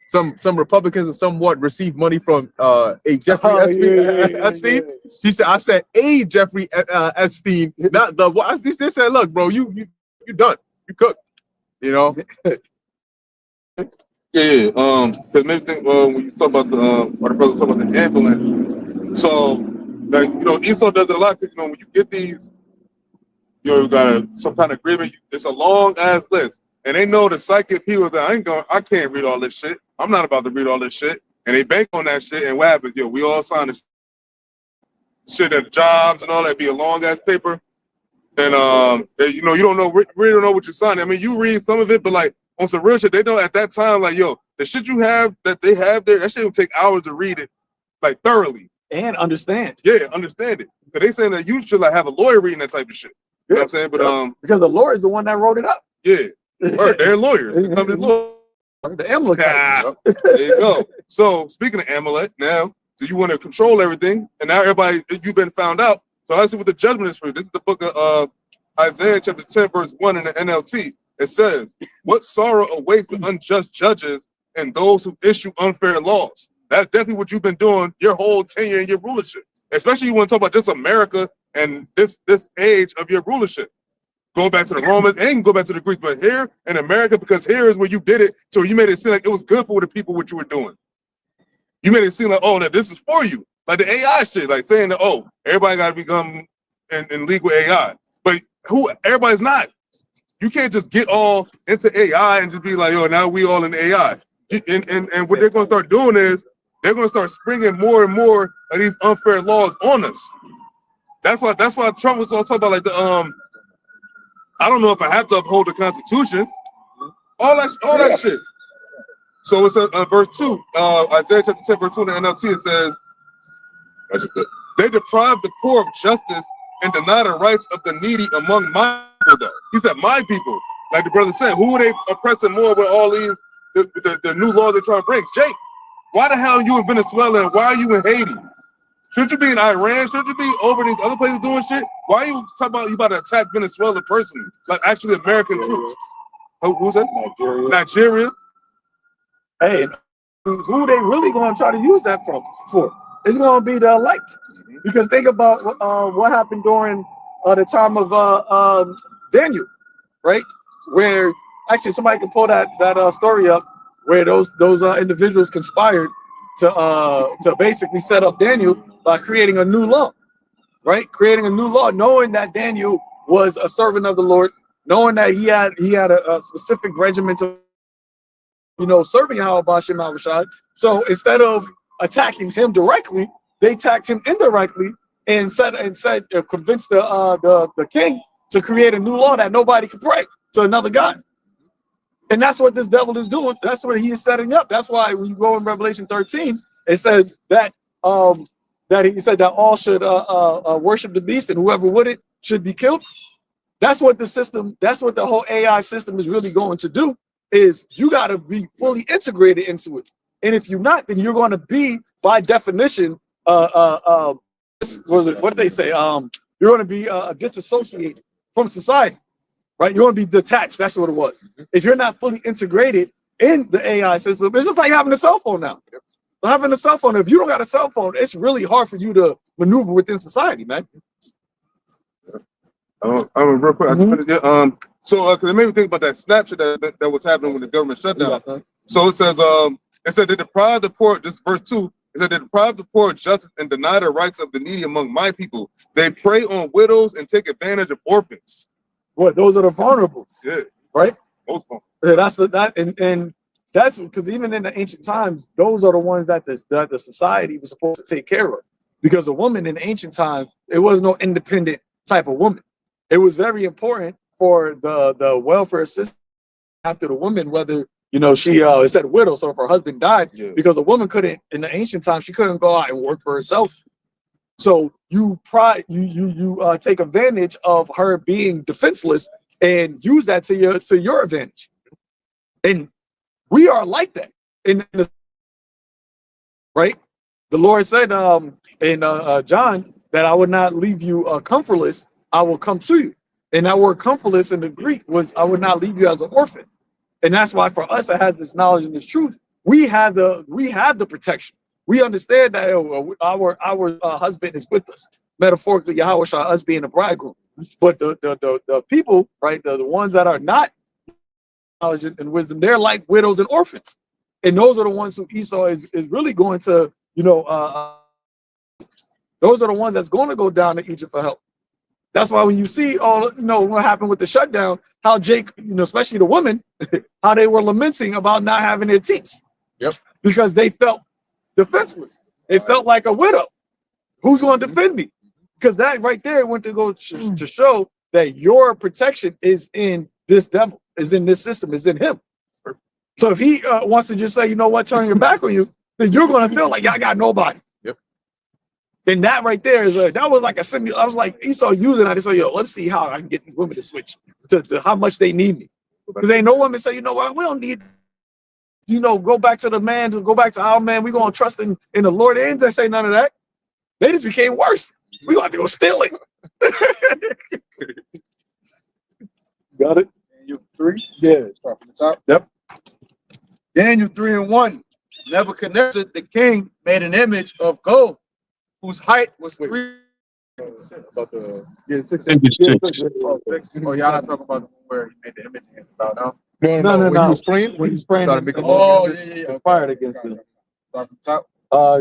some Republicans and somewhat received money from a Jeffrey Epstein. She said, I said a Jeffrey Epstein, not the what. They said, look, bro, you done, you cooked, you know. Yeah. Because maybe think when you talk about the brother talk about the ambulance. So like Esau does it a lot because when you get these, you got some kind of agreement. It's a long ass list, and they know the psychic people that I can't read all this shit. I'm not about to read all this shit, and they bank on that shit. And what happens? We all sign the shit at jobs and all that. Be a long ass paper, and you don't know, really don't know what you're signing. I mean, you read some of it, but like on some real shit, they know at that time, like the shit you have that they have there, that shit will take hours to read it, like thoroughly and understand. Yeah, understand it. But they saying that you should like have a lawyer reading that type of shit. You know what I'm saying? But because the lawyer is the one that wrote it up. Yeah, they're lawyers. The Amalek. there you go. So speaking of Amalek, now So you want to control everything, and now everybody, you've been found out. So let's see what the judgment is for you. This is the book of Isaiah chapter 10, verse 1 in the NLT. It says, what sorrow awaits the unjust judges and those who issue unfair laws. That's definitely what you've been doing your whole tenure in your rulership. Especially you want to talk about just America and this age of your rulership. Go back to the Romans and go back to the Greeks, but here in America, because here is where you did it, so you made it seem like it was good for the people what you were doing. You made it seem like, oh, that this is for you. Like the AI shit, like saying that, oh, everybody got to become in league with AI. But everybody's not. You can't just get all into AI and just be like, yo, now we all in AI. And what they're going to start doing is they're going to start springing more and more of these unfair laws on us. That's why Trump was all talking about like the I don't know if I have to uphold the Constitution. All that shit. So it's verse 2, Isaiah chapter 10, verse 2 in the NLT, it says, they deprive the poor of justice and deny the rights of the needy among my people, though. He said, my people. Like the brother said, who are they oppressing more with all these, the new laws they're trying to bring? Jake, why the hell are you in Venezuela and why are you in Haiti? Shouldn't you be in Iran? Shouldn't you be over these other places doing shit? Why are you talking about you about to attack Venezuela personally? Like actually American troops. Who's that? Nigeria. Hey, who they really going to try to use that for? It's going to be the elect. Because think about what happened during the time of Daniel, right? Where actually somebody can pull that story up, where those individuals conspired to basically set up Daniel by creating a new law, right? Creating a new law, knowing that Daniel was a servant of the Lord, knowing that he had a specific regiment of, serving YAHAWASHI. So instead of attacking him directly, they attacked him indirectly and convinced the king to create a new law that nobody could pray to another god. And that's what this devil is doing. That's what he is setting up. That's why when you go in Revelation 13, it said that he said that all should worship the beast, and whoever wouldn't should be killed. That's what the whole AI system is really going to do, is you got to be fully integrated into it. And if you're not, then you're going to be, by definition, what do they say? You're going to be disassociated from society, right? You're going to be detached. That's what it was. If you're not fully integrated in the AI system, it's just like having a cell phone now. Having a cell phone, if you don't got a cell phone, it's really hard for you to maneuver within society, man. Real quick, so because it made me think about that snapshot that was happening when the government shut down. So it said they deprive the poor, this verse 2, it said they deprive the poor of justice and deny the rights of the needy among my people. They prey on widows and take advantage of orphans. What? Those are the vulnerables. Yeah. Right? Yeah, that's because even in the ancient times, those are the ones that the society was supposed to take care of. Because a woman in ancient times, it was no independent type of woman. It was very important for the welfare system after the woman, whether she it said widow, so if her husband died, because a woman couldn't, in the ancient times, she couldn't go out and work for herself. So you take advantage of her being defenseless and use that to your advantage. And we are like that right? The Lord said in John that I would not leave you comfortless, I will come to you. And that word comfortless in the Greek was I would not leave you as an orphan. And that's why for us that has this knowledge and this truth, we have the protection. We understand that our husband is with us. Metaphorically, YAHAWASHI, us being the bridegroom. But the people, right, the ones that are not knowledge and wisdom, they're like widows and orphans. And those are the ones who Esau is really going to, those are the ones that's going to go down to Egypt for help. That's why when you see what happened with the shutdown, how Jake, especially the women, how they were lamenting about not having their teats. Yep. Because they felt defenseless. They felt like a widow. Who's going to defend me? Because that right there went to go to show that your protection is in this devil, is in this system, is in him. So if he wants to just say, you know what, turn your back on you, then you're going to feel like I got nobody. Yep. And that right there is that was like a simulator. I was like, Esau using that to say, yo, let's see how I can get these women to switch to how much they need me. Because ain't no woman say, you know what, we don't need you know, go back to the man, to go back to our man. We're gonna trust in the Lord. They didn't say none of that. They just became worse. We gonna have to go steal it. Got it? Daniel 3. Yeah. Start from the top. Yep. Daniel 3:1. Nebuchadnezzar the king made an image of gold, whose height was 3. About the six. Thank you, Oh, six. six. Oh, y'all not talking about the one where he made the image about now. No. When he was praying, When he's praying, trying to make a Oh, law. yeah. conspired against them. Start from the top.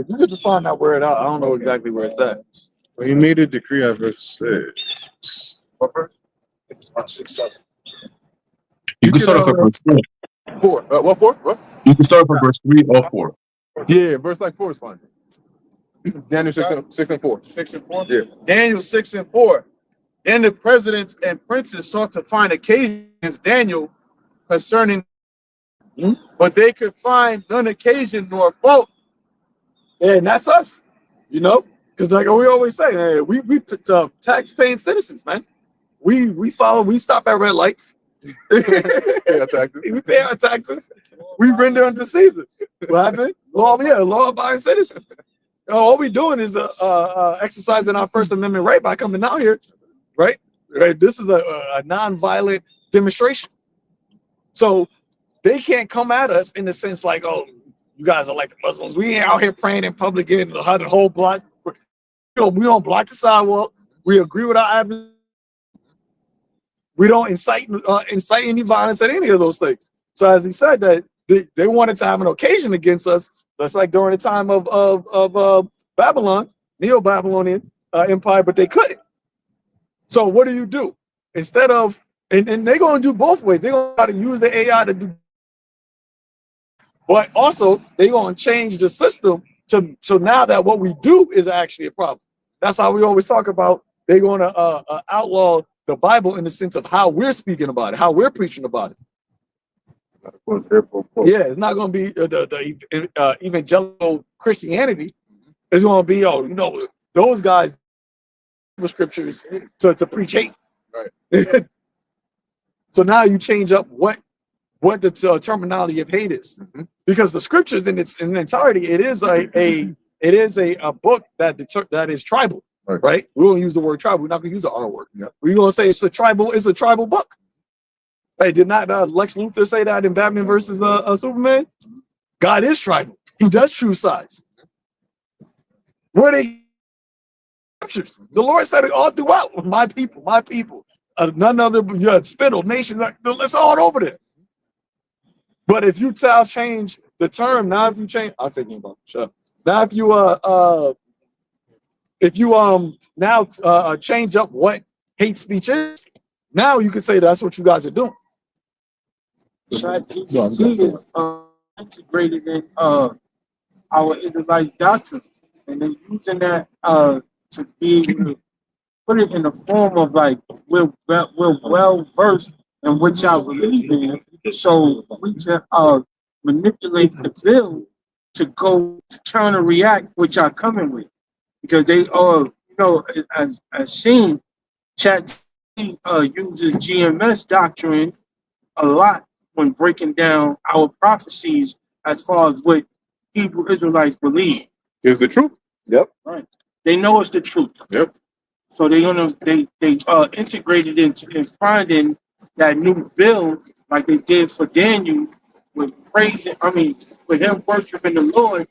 You can just find that word out. I don't know exactly where it's at. Well, he made a decree at verse 6. What verse? It's about 6, 7. You can start off at verse 4. 4. What 4? What? You can start off at verse 3 or 4. Yeah, verse like 4 is fine. Daniel 6 and 4. 6 and 4? Yeah. Daniel 6 and 4. Then the presidents and princes sought to find occasion against Daniel concerning, but they could find none occasion nor fault. Yeah, and that's us, you know, because like we always say, hey, we tax-paying citizens, man. We follow, we stop at red lights. Yeah, taxes. We pay our taxes. We render unto Caesar. What happened? Law-abiding citizens. All we doing is exercising our First Amendment right by coming out here, right? Right. This is a non-violent demonstration. So they can't come at us in the sense like, oh, you guys are like the Muslims. We ain't out here praying in public in the whole block. You know, we don't block the sidewalk. We agree with our adversaries. We don't incite any violence at any of those things. So as he said that they wanted to have an occasion against us, that's like during the time of Babylon, Neo-Babylonian Empire, but they couldn't. So what do? Instead of, and they're going to do both ways. They're going to try to use the AI to do, but also they're going to change the system so now that what we do is actually a problem. That's how we always talk about they're going to outlaw the Bible in the sense of how we're speaking about it, how we're preaching about it. Yeah, it's not going to be the evangelical Christianity. It's going to be, oh, you know, those guys with scriptures to preach hate. Right. So now you change up what the terminology of hate is, because the scriptures in its entirety, it is a book that is tribal. Right. We won't use the word tribal. We're not going to use the R word. We're going to say it's a tribal book. Hey, did not Lex Luthor say that in Batman versus Superman? God is tribal. He does choose sides. Where they scriptures? The Lord said it all throughout. My people. None other spittle nations. It's all over there. But if you change the term, now if you change, I'll take you about shut up. Now if you now change up what hate speech is, now you can say that's what you guys are doing. ChatGPT is integrated in our Israelite doctrine, and they're using that to be able to put it in the form of like we're well versed in which I believe in, so we can manipulate the bill to go to counter react which are coming with, because they are, you know, as seen, ChatGPT uses GMS doctrine a lot when breaking down our prophecies as far as what Hebrew Israelites believe. Is the truth? Yep. Right. They know it's the truth. Yep. So they integrated into finding that new bill like they did for Daniel with praising. I mean, with him worshiping the Lord.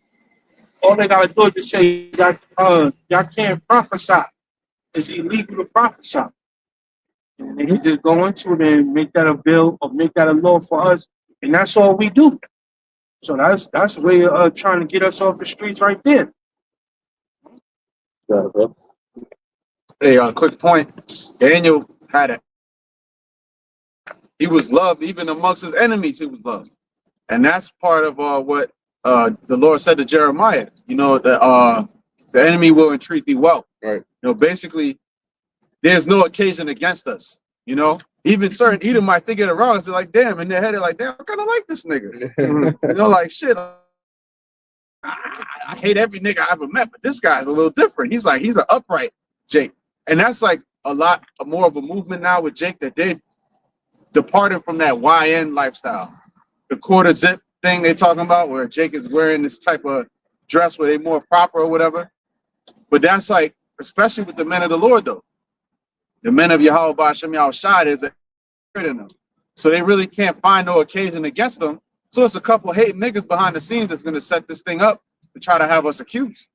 All they gotta do is to say that y'all can't prophesy. It's illegal to prophesy. And they can just go into it and make that a bill or make that a law for us, and that's all we do. So that's way trying to get us off the streets right there. Hey, quick point. Daniel had it. He was loved even amongst his enemies. He was loved, and that's part of what the Lord said to Jeremiah. You know that the enemy will entreat thee well. Right. You know, basically, there's no occasion against us. You know, even certain Edomites they get around us, they're like, damn, in their head, they're like, damn, I kind of like this nigga. You know, like shit. I hate every nigga I ever met, but this guy's a little different. He's an upright Jake. And that's like a lot more of a movement now with Jake, that they departed from that YN lifestyle. The quarter zip, thing they talking about where Jake is wearing this type of dress where they more proper or whatever. But that's like, especially with the men of the Lord though. The men of Yahawah YAHAWASHI, there's a spirit in them. So they really can't find no occasion against them. So it's a couple hating niggas behind the scenes that's gonna set this thing up to try to have us accused.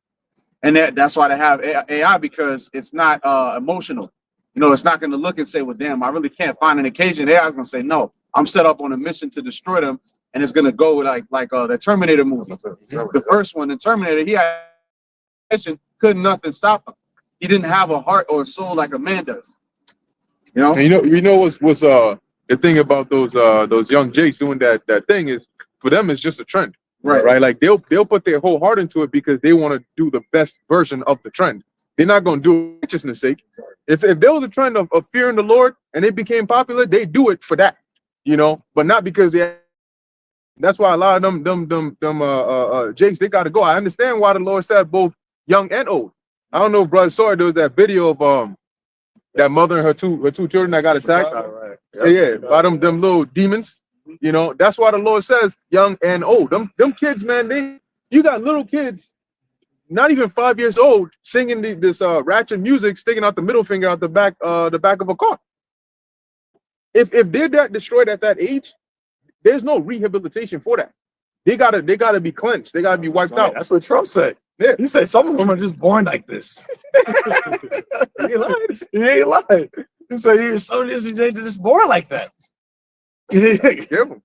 And that's why they have AI, because it's not emotional. You know, it's not gonna look and say, well, damn, I really can't find an occasion. AI is gonna say, no, I'm set up on a mission to destroy them, and it's gonna go like the Terminator movie. The first one, the Terminator, he had couldn't nothing stop him. He didn't have a heart or a soul like a man does. You know? And you know what's the thing about those young Jakes doing that thing is, for them it's just a trend. Right. Like they'll put their whole heart into it because they want to do the best version of the trend. They're not going to do it for righteousness' sake. If there was a trend of fearing the Lord and it became popular, they do it for that, you know, but not because that's why a lot of them Jakes, they got to go. I understand why the Lord said both young and old. I don't know if brother saw it. There was that video of that mother and her two children that got attacked. Yeah, by them little demons. You know, that's why the Lord says young and old. Them kids, man, you got little kids, not even 5 years old, singing this ratchet music, sticking out the middle finger out the back of a car. If they're that destroyed at that age, there's no rehabilitation for that. They gotta be cleansed. They gotta be wiped out. That's what Trump said. Yeah. He said some of them are just born like this. He ain't lying. He said they're just born like that. Careful.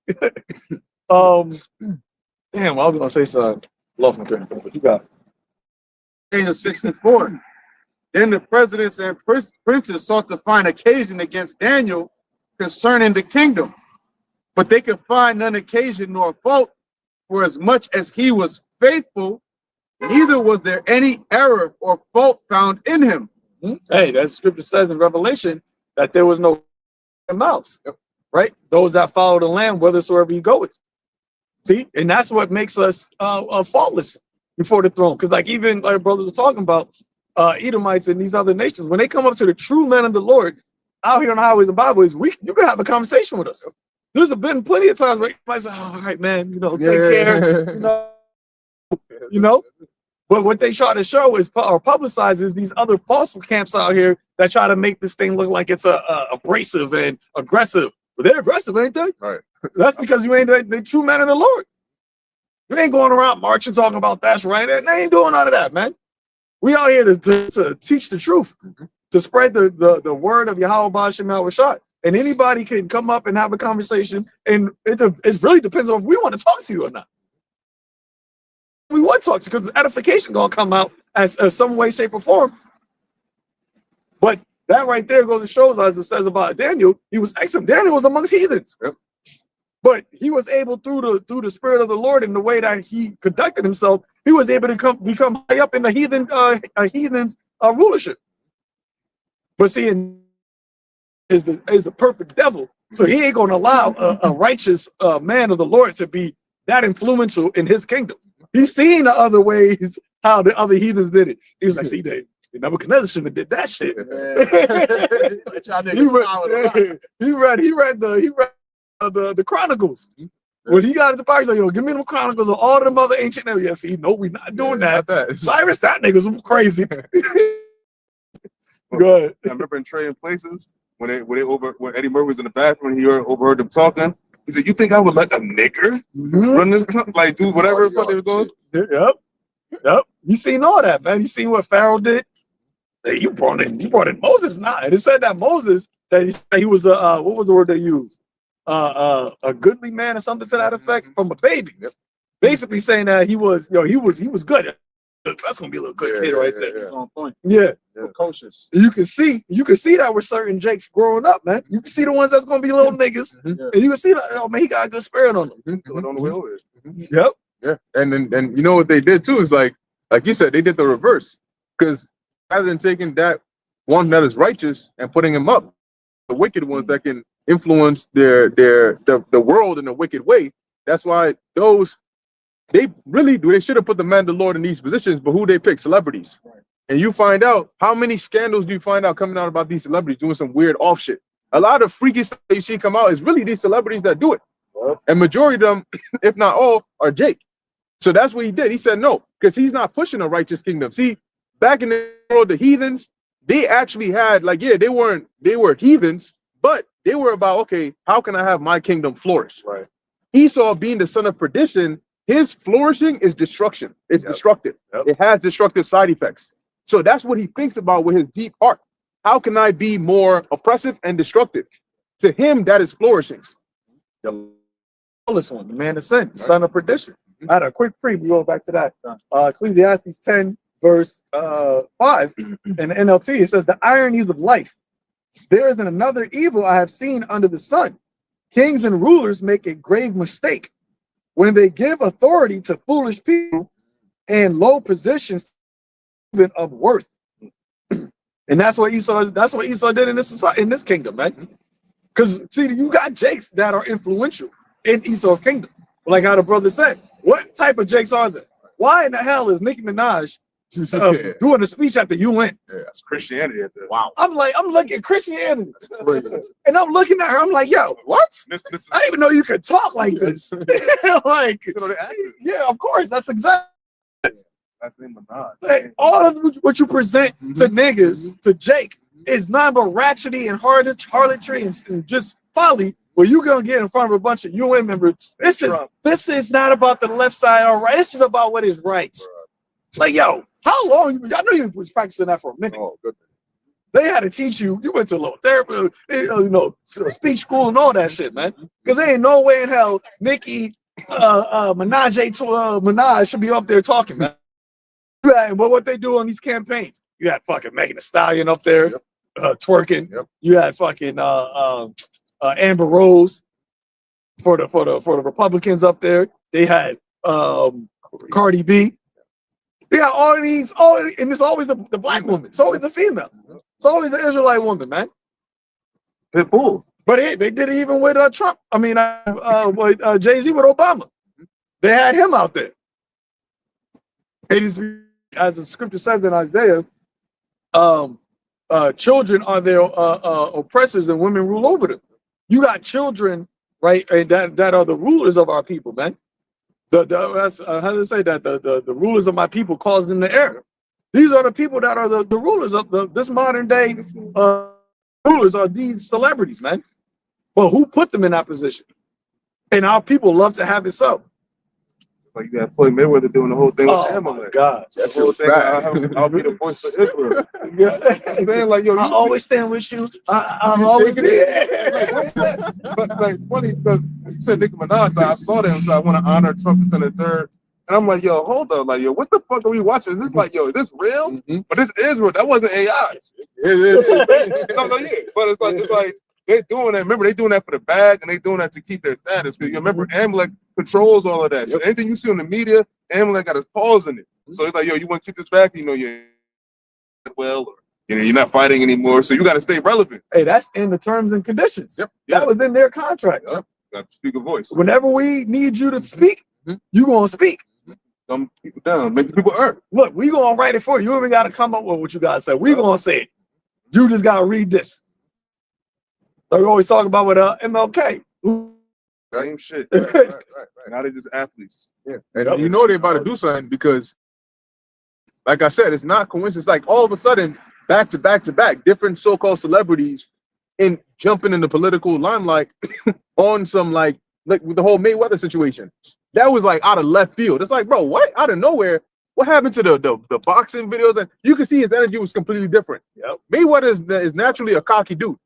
Damn, I was gonna say something. Lost my train of thought, but you got it. Daniel 6:4. Then the presidents and princes sought to find occasion against Daniel concerning the kingdom, but they could find none occasion nor fault, for as much as he was faithful, neither was there any error or fault found in him. Hey, that scripture says in Revelation that there was no mouse. Right? Those that follow the Lamb, whithersoever you go with. See, and that's what makes us faultless before the throne. Because like even like brother was talking about Edomites and these other nations, when they come up to the true men of the Lord out here on the highways and byways, you can have a conversation with us. There's been plenty of times where you might say, all right, man, you know, take care, you know. But what they try to show is or publicize is these other false camps out here that try to make this thing look like it's abrasive and aggressive. But they're aggressive, ain't they? Right. That's because you ain't the true man of the Lord. You ain't going around marching talking about that's right. They ain't doing none of that, man. We out here to teach the truth, to spread the word of Yahawah YAHAWASHI. And anybody can come up and have a conversation, and it really depends on if we want to talk to you or not. We would talk to you because edification gonna come out as some way, shape, or form. But that right there goes to show, as it says about Daniel, he was excellent. Daniel was amongst heathens. Yep. But he was able through the spirit of the Lord and the way that he conducted himself, he was able to become high up in the heathen's rulership. But see, is the perfect devil. So he ain't gonna allow a righteous man of the Lord to be that influential in his kingdom. He's seen the other ways how the other heathens did it. He was like, see, Nebuchadnezzar shouldn't have did that shit. He read the Chronicles. When he got into power, he's like, yo, give me them Chronicles of all them other ancient names. Yeah, see, no, we're not doing that. Cyrus, that nigga's crazy. Go ahead. I remember in Trading Places when Eddie Murphy was in the bathroom and he overheard them talking. He said, "You think I would let a nigger run this company? Like do whatever the fuck they was doing?" Yep. You seen all that, man. You seen what Pharaoh did? Hey, you brought in Moses. Nah, it said that Moses he was what was the word they used? A goodly man or something to that effect from a baby. Basically saying that he was good. That's gonna be a little good kid right there. On point. Yeah. Precocious. You can see that with certain Jakes growing up, man. You can see the ones that's gonna be little niggas, and you can see that. Oh man, he got a good spirit on him. On the way over. Yep. Yeah. And you know what they did too is like you said, they did the reverse. Because rather than taking that one that is righteous and putting him up, the wicked ones that can influence the world in a wicked way. That's why they should have put the man of the Lord in these positions, but who they pick? Celebrities. Right. And you find out how many scandals do you find out coming out about these celebrities doing some weird off shit. A lot of freaky stuff you see come out is really these celebrities that do it. And majority of them, if not all, are Jake. So that's what he did. He said no, because he's not pushing a righteous kingdom. See, back in the world, the heathens, they actually had, like, yeah, they were heathens, but they were about, okay, how can I have my kingdom flourish? Right. Esau, being the son of perdition, his flourishing is destruction. It's destructive. It has destructive side effects. So that's what he thinks about with his deep heart. How can I be more oppressive and destructive? To him, that is flourishing. The lawless one, the man of sin, son of perdition. I had a quick preview. We go back to that. Ecclesiastes 10, verse 5 in the NLT. It says, the ironies of life. There is another evil I have seen under the sun. Kings and rulers make a grave mistake when they give authority to foolish people and low positions of worth. And that's what Esau did in this kingdom, man. Because see, you got Jakes that are influential in Esau's kingdom. Like how the brother said, what type of Jakes are there? Why in the hell is Nicki Minaj doing a speech at the UN? Yeah, that's Christianity at that. Wow. I'm looking at Christianity. And I'm looking at her, I'm like, yo, what? I didn't even know you could talk like this. Like, yeah, of course, that's exactly. That's Nicki Minaj. Like, all of what you present to niggas, to Jake, is nothing but ratchety and harlotry and just folly. Well, you're gonna get in front of a bunch of UN members. This is not about the left side or right. This is about what is right. Like, yo, how long? I know you was practicing that for a minute. Oh, good. They had to teach you. You went to a little therapy, speech school and all that shit, man. Because there ain't no way in hell Nicki Minaj should be up there talking, man. But what they do on these campaigns, you had fucking Megan Thee Stallion up there twerking. You had fucking Amber Rose for the Republicans up there. They had Cardi B. They got all these, and it's always the black woman. It's always a female. It's always an Israelite woman, man. Pitbull. But they did it even with Trump. I mean, Jay-Z with Obama. They had him out there. It is, as the scripture says in Isaiah, children are their oppressors and women rule over them. You got children, right? And that are the rulers of our people, man. That's how do they say that? The rulers of my people caused them to err. These are the people that are the rulers of this modern day rulers are these celebrities, man. Well, who put them in that position? And our people love to have it so. Like you got Floyd Mayweather doing the whole thing with Amalek. My God. That whole thing, I'll be the voice for Israel. I'm saying, like, yo, I always stand with you. I'm always but like, it's funny because you said Nicki Minaj, like, I saw that, so I want to honor Trump to send a third. And I'm like, yo, hold up, like, yo, what the fuck are we watching? Is this like, yo, is this real? But this is real. That wasn't AI. No, yeah. But it's like they doing that. Remember, they doing that for the bag, and they doing that to keep their status. Because you remember, Amalek controls all of that. So anything you see on the media, Amalek got his paws in it. So it's like, yo, you want to keep this back? You know, you're well, or you're not fighting anymore. So you got to stay relevant. Hey, that's in the terms and conditions. That was in their contract. Got to speak a voice. Whenever we need you to speak, you gonna speak. Dumb people down, make the people earn. Look, we gonna write it for you. You even got to come up with what you gotta say. We gonna say it. You just gotta read this. So we always talk about with MLK. Same shit. Right. Now they just athletes. Yeah, and you know they're about to do something because, like I said, it's not coincidence. Like all of a sudden, back to back to back, different so-called celebrities in jumping in the political limelight on some like with the whole Mayweather situation. That was like out of left field. It's like, bro, what? Out of nowhere, what happened to the boxing videos? And you can see his energy was completely different. Mayweather is naturally a cocky dude.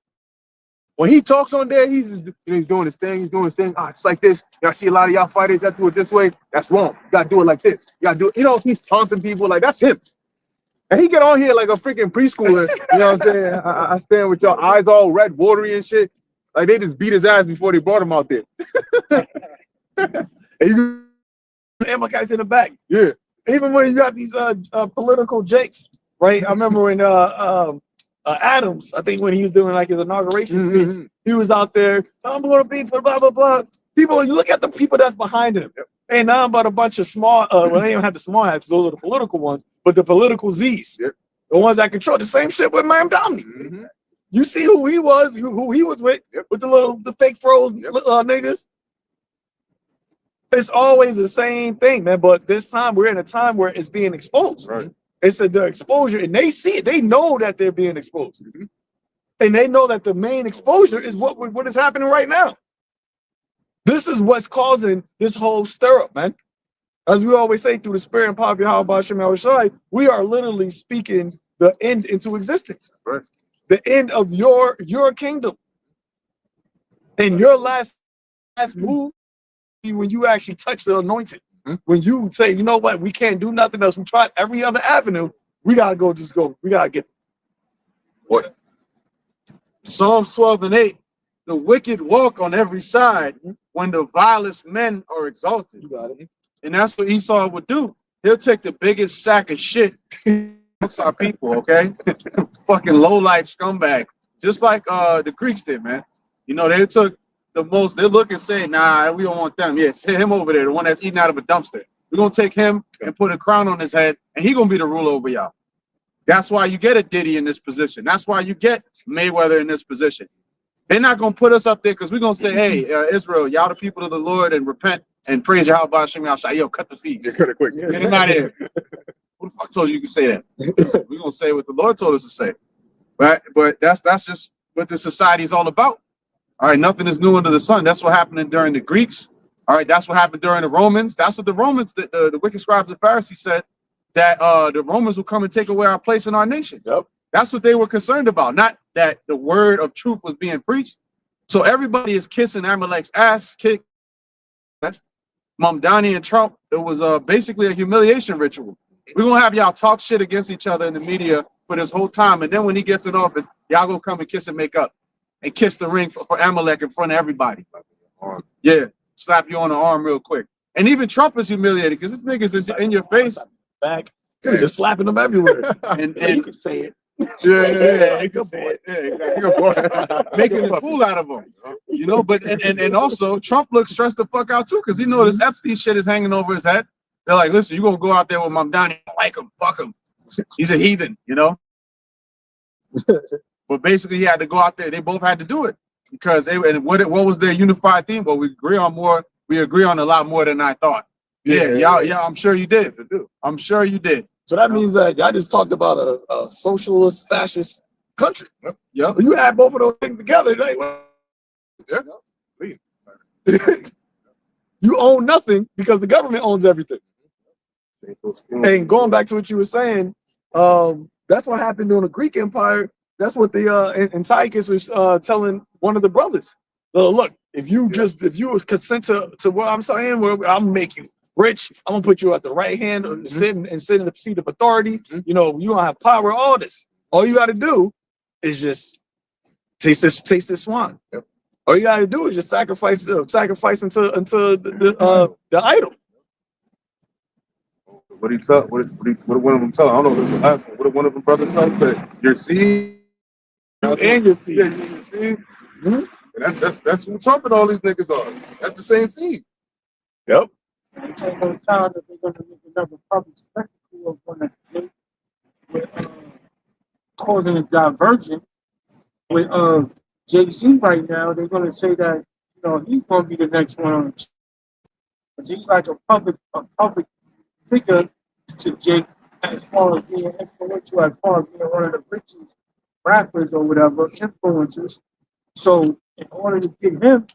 When he talks on there, he's doing his thing. He's doing his thing. It's like this. I see a lot of y'all fighters that do it this way. That's wrong. You gotta do it like this. You gotta do it. He's taunting people. Like, that's him. And he get on here like a freaking preschooler. You know what I'm saying? I stand with your eyes all red, watery and shit. Like, they just beat his ass before they brought him out there. And you Amalekites in the back. Yeah. Even when you got these political jakes, right? I remember when Adams, I think when he was doing like his inauguration speech, he was out there, I'm going to be for blah, blah, blah. People, you look at the people that's behind him. Ain't nothing but a bunch of small, well, they don't have the small hats, those are the political ones, but the political Z's, the ones that control the same shit with Ma'am Dominic. You see who he was with the fake froze niggas. It's always the same thing, man. But this time we're in a time where it's being exposed. Right. It's the exposure, and they see it. They know that they're being exposed, and they know that the main exposure is what is happening right now. This is what's causing this whole stir up, man. As we always say, through the spirit and power of YAHAWASHI, we are literally speaking the end into existence. Right. The end of your kingdom. And your last move when you actually touch the anointed. When you say, you know what, we can't do nothing else. We tried every other avenue. We gotta go, just go. We gotta get What? Psalms 12 and 8. The wicked walk on every side when the vilest men are exalted. you got it. And that's what Esau would do. He'll take the biggest sack of shit. That's our people, okay? Fucking low-life scumbag. Just like the Greeks did, man. You know, they took the most, they look and say, nah, we don't want them. Yeah, send him over there, the one that's eating out of a dumpster. We're gonna take him and put a crown on his head, and he gonna be the ruler over y'all. That's why you get a Diddy in this position. That's why you get Mayweather in this position. They're not gonna put us up there because we're gonna say, hey, Israel, y'all the people of the Lord, and repent and praise YAHAWASHI. Yo, cut the feet. You cut it quick. Get him out of here. Who the fuck told you you can say that? We're gonna say what the Lord told us to say. But that's just what the society is all about. All right, nothing is new under the sun. That's what happened during the Greeks. All right, that's what happened during the Romans. That's what the Romans, the wicked scribes and Pharisees said, that the Romans will come and take away our place in our nation. Yep. That's what they were concerned about, not that the word of truth was being preached. So everybody is kissing Amalek's ass, kick. That's Mamdani and Trump. It was basically a humiliation ritual. We're gonna have y'all talk shit against each other in the media for this whole time, and then when he gets in office, y'all gonna come and kiss and make up and kiss the ring for Amalek in front of everybody. Yeah, slap you on the arm real quick. And even Trump is humiliated because this nigga's is in your face. Back. Dude, just slapping them everywhere. And You can say it. yeah, good boy. Yeah, exactly. Good boy. Making a fool out of him. You know, but and also Trump looks stressed the fuck out too, because he know this Epstein shit is hanging over his head. They're like, listen, you gonna go out there with Mamdani, like him, fuck him. He's a heathen, you know. But basically, he had to go out there. They both had to do it because they. And what was their unified theme? Well, we agree on more. We agree on a lot more than I thought. Yeah. I'm sure you did. I'm sure you did. So that means that y'all just talked about a socialist, fascist country. Yeah. You add both of those things together, like, well, you own nothing because the government owns everything. And going back to what you were saying, that's what happened during the Greek Empire. That's what the Antiochus was telling one of the brothers. Look, if you consent to what I'm saying, well, I'll make you rich. I'm gonna put you at the right hand and sit in the seat of authority. You know, you don't have power. All this. All you got to do is just taste this swine. Yep. All you got to do is just sacrifice into the idol. What did one of them tell? I don't know. What did one of them brothers tell? Said your seed And your seed. Yeah, your seed. And that's who Trump and all these niggas are. That's the same seed. Yep. It's ain't no time that they're gonna make another public spectacle of one of the with causing a diversion with Jay-Z right now. They're gonna say that he's gonna be the next one on the team. Because he's like a public figure to Jake as far as being influential, as far as being one of the richest rappers or whatever, influencers. So in order to get him,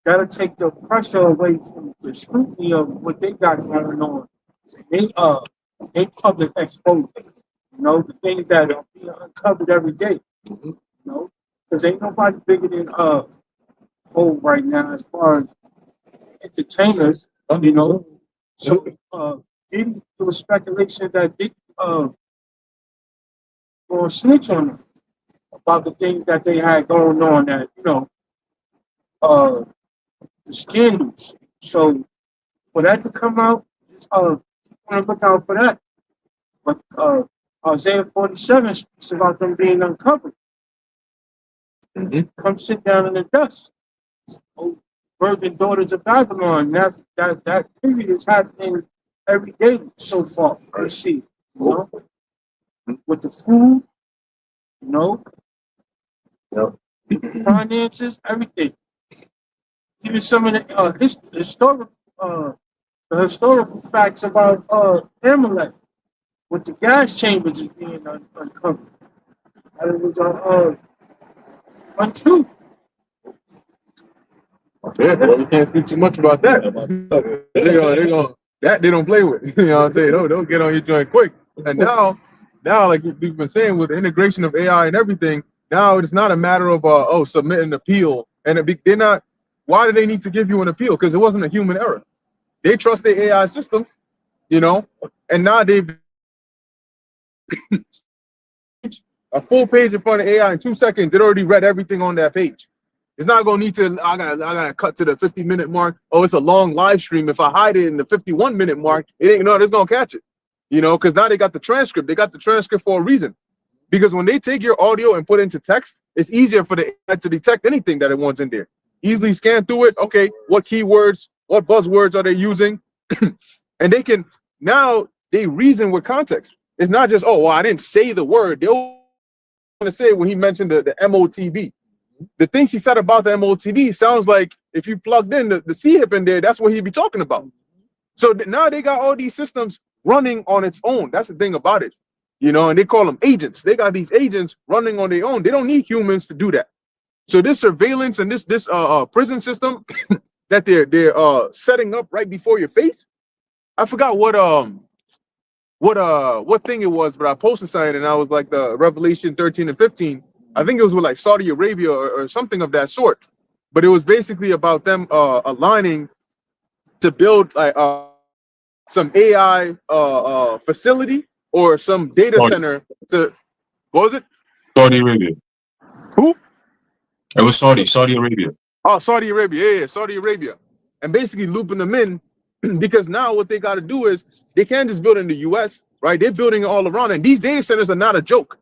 that'll take the pressure away from the scrutiny of what they got going on. They public exposure, the things that are being uncovered every day, because ain't nobody bigger than Hov right now as far as entertainers, So Diddy, there was speculation that Diddy going to snitch on them about the things that they had going on, that the scandals. So for that to come out, just want to look out for that. But Isaiah 47 speaks about them being uncovered. Come sit down in the dust. Oh, virgin daughters of Babylon. That period is happening every day so far. I see, with the food, finances, everything. Even some of the historical the historical facts about Amalek with the gas chambers is being uncovered. And it was untrue. Yeah, well, we can't speak too much about that. They don't play with. You know what I'm saying? Don't get on your joint quick. And now, like we've been saying, with the integration of AI and everything, now it's not a matter of submit an appeal, and they're not. Why do they need to give you an appeal? Because it wasn't a human error. They trust their AI systems, you know, and now they've a full page in front of AI in 2 seconds. It already read everything on that page. It's not gonna need to. I gotta cut to the 50-minute mark. Oh, it's a long live stream. If I hide it in the 51-minute mark, it ain't no. It's gonna catch it, you know, because now they got the transcript. They got the transcript for a reason. Because when they take your audio and put it into text, it's easier for the AI to detect anything that it wants in there. Easily scan through it. Okay, what keywords, what buzzwords are they using? And they can now they reason with context. It's not just, oh, well, I didn't say the word. They'll want to say when he mentioned the MOTB. The things he said about the MOTB sounds like if you plugged in the C hip in there, that's what he'd be talking about. So now they got all these systems running on its own. That's the thing about it, you know, and they call them agents. They got these agents running on their own. They don't need humans to do that. So this surveillance and this prison system that they're setting up right before your face. I forgot what thing it was, but I posted something and I was like the Revelation 13 and 15. I think it was with like Saudi Arabia or something of that sort. But it was basically about them aligning to build like some AI facility or some data center to, what was it? Saudi Arabia. Who? It was Saudi Arabia. Oh, Saudi Arabia, yeah, Saudi Arabia. And basically looping them in because now what they got to do is they can't just build in the US, right? They're building it all around. And these data centers are not a joke.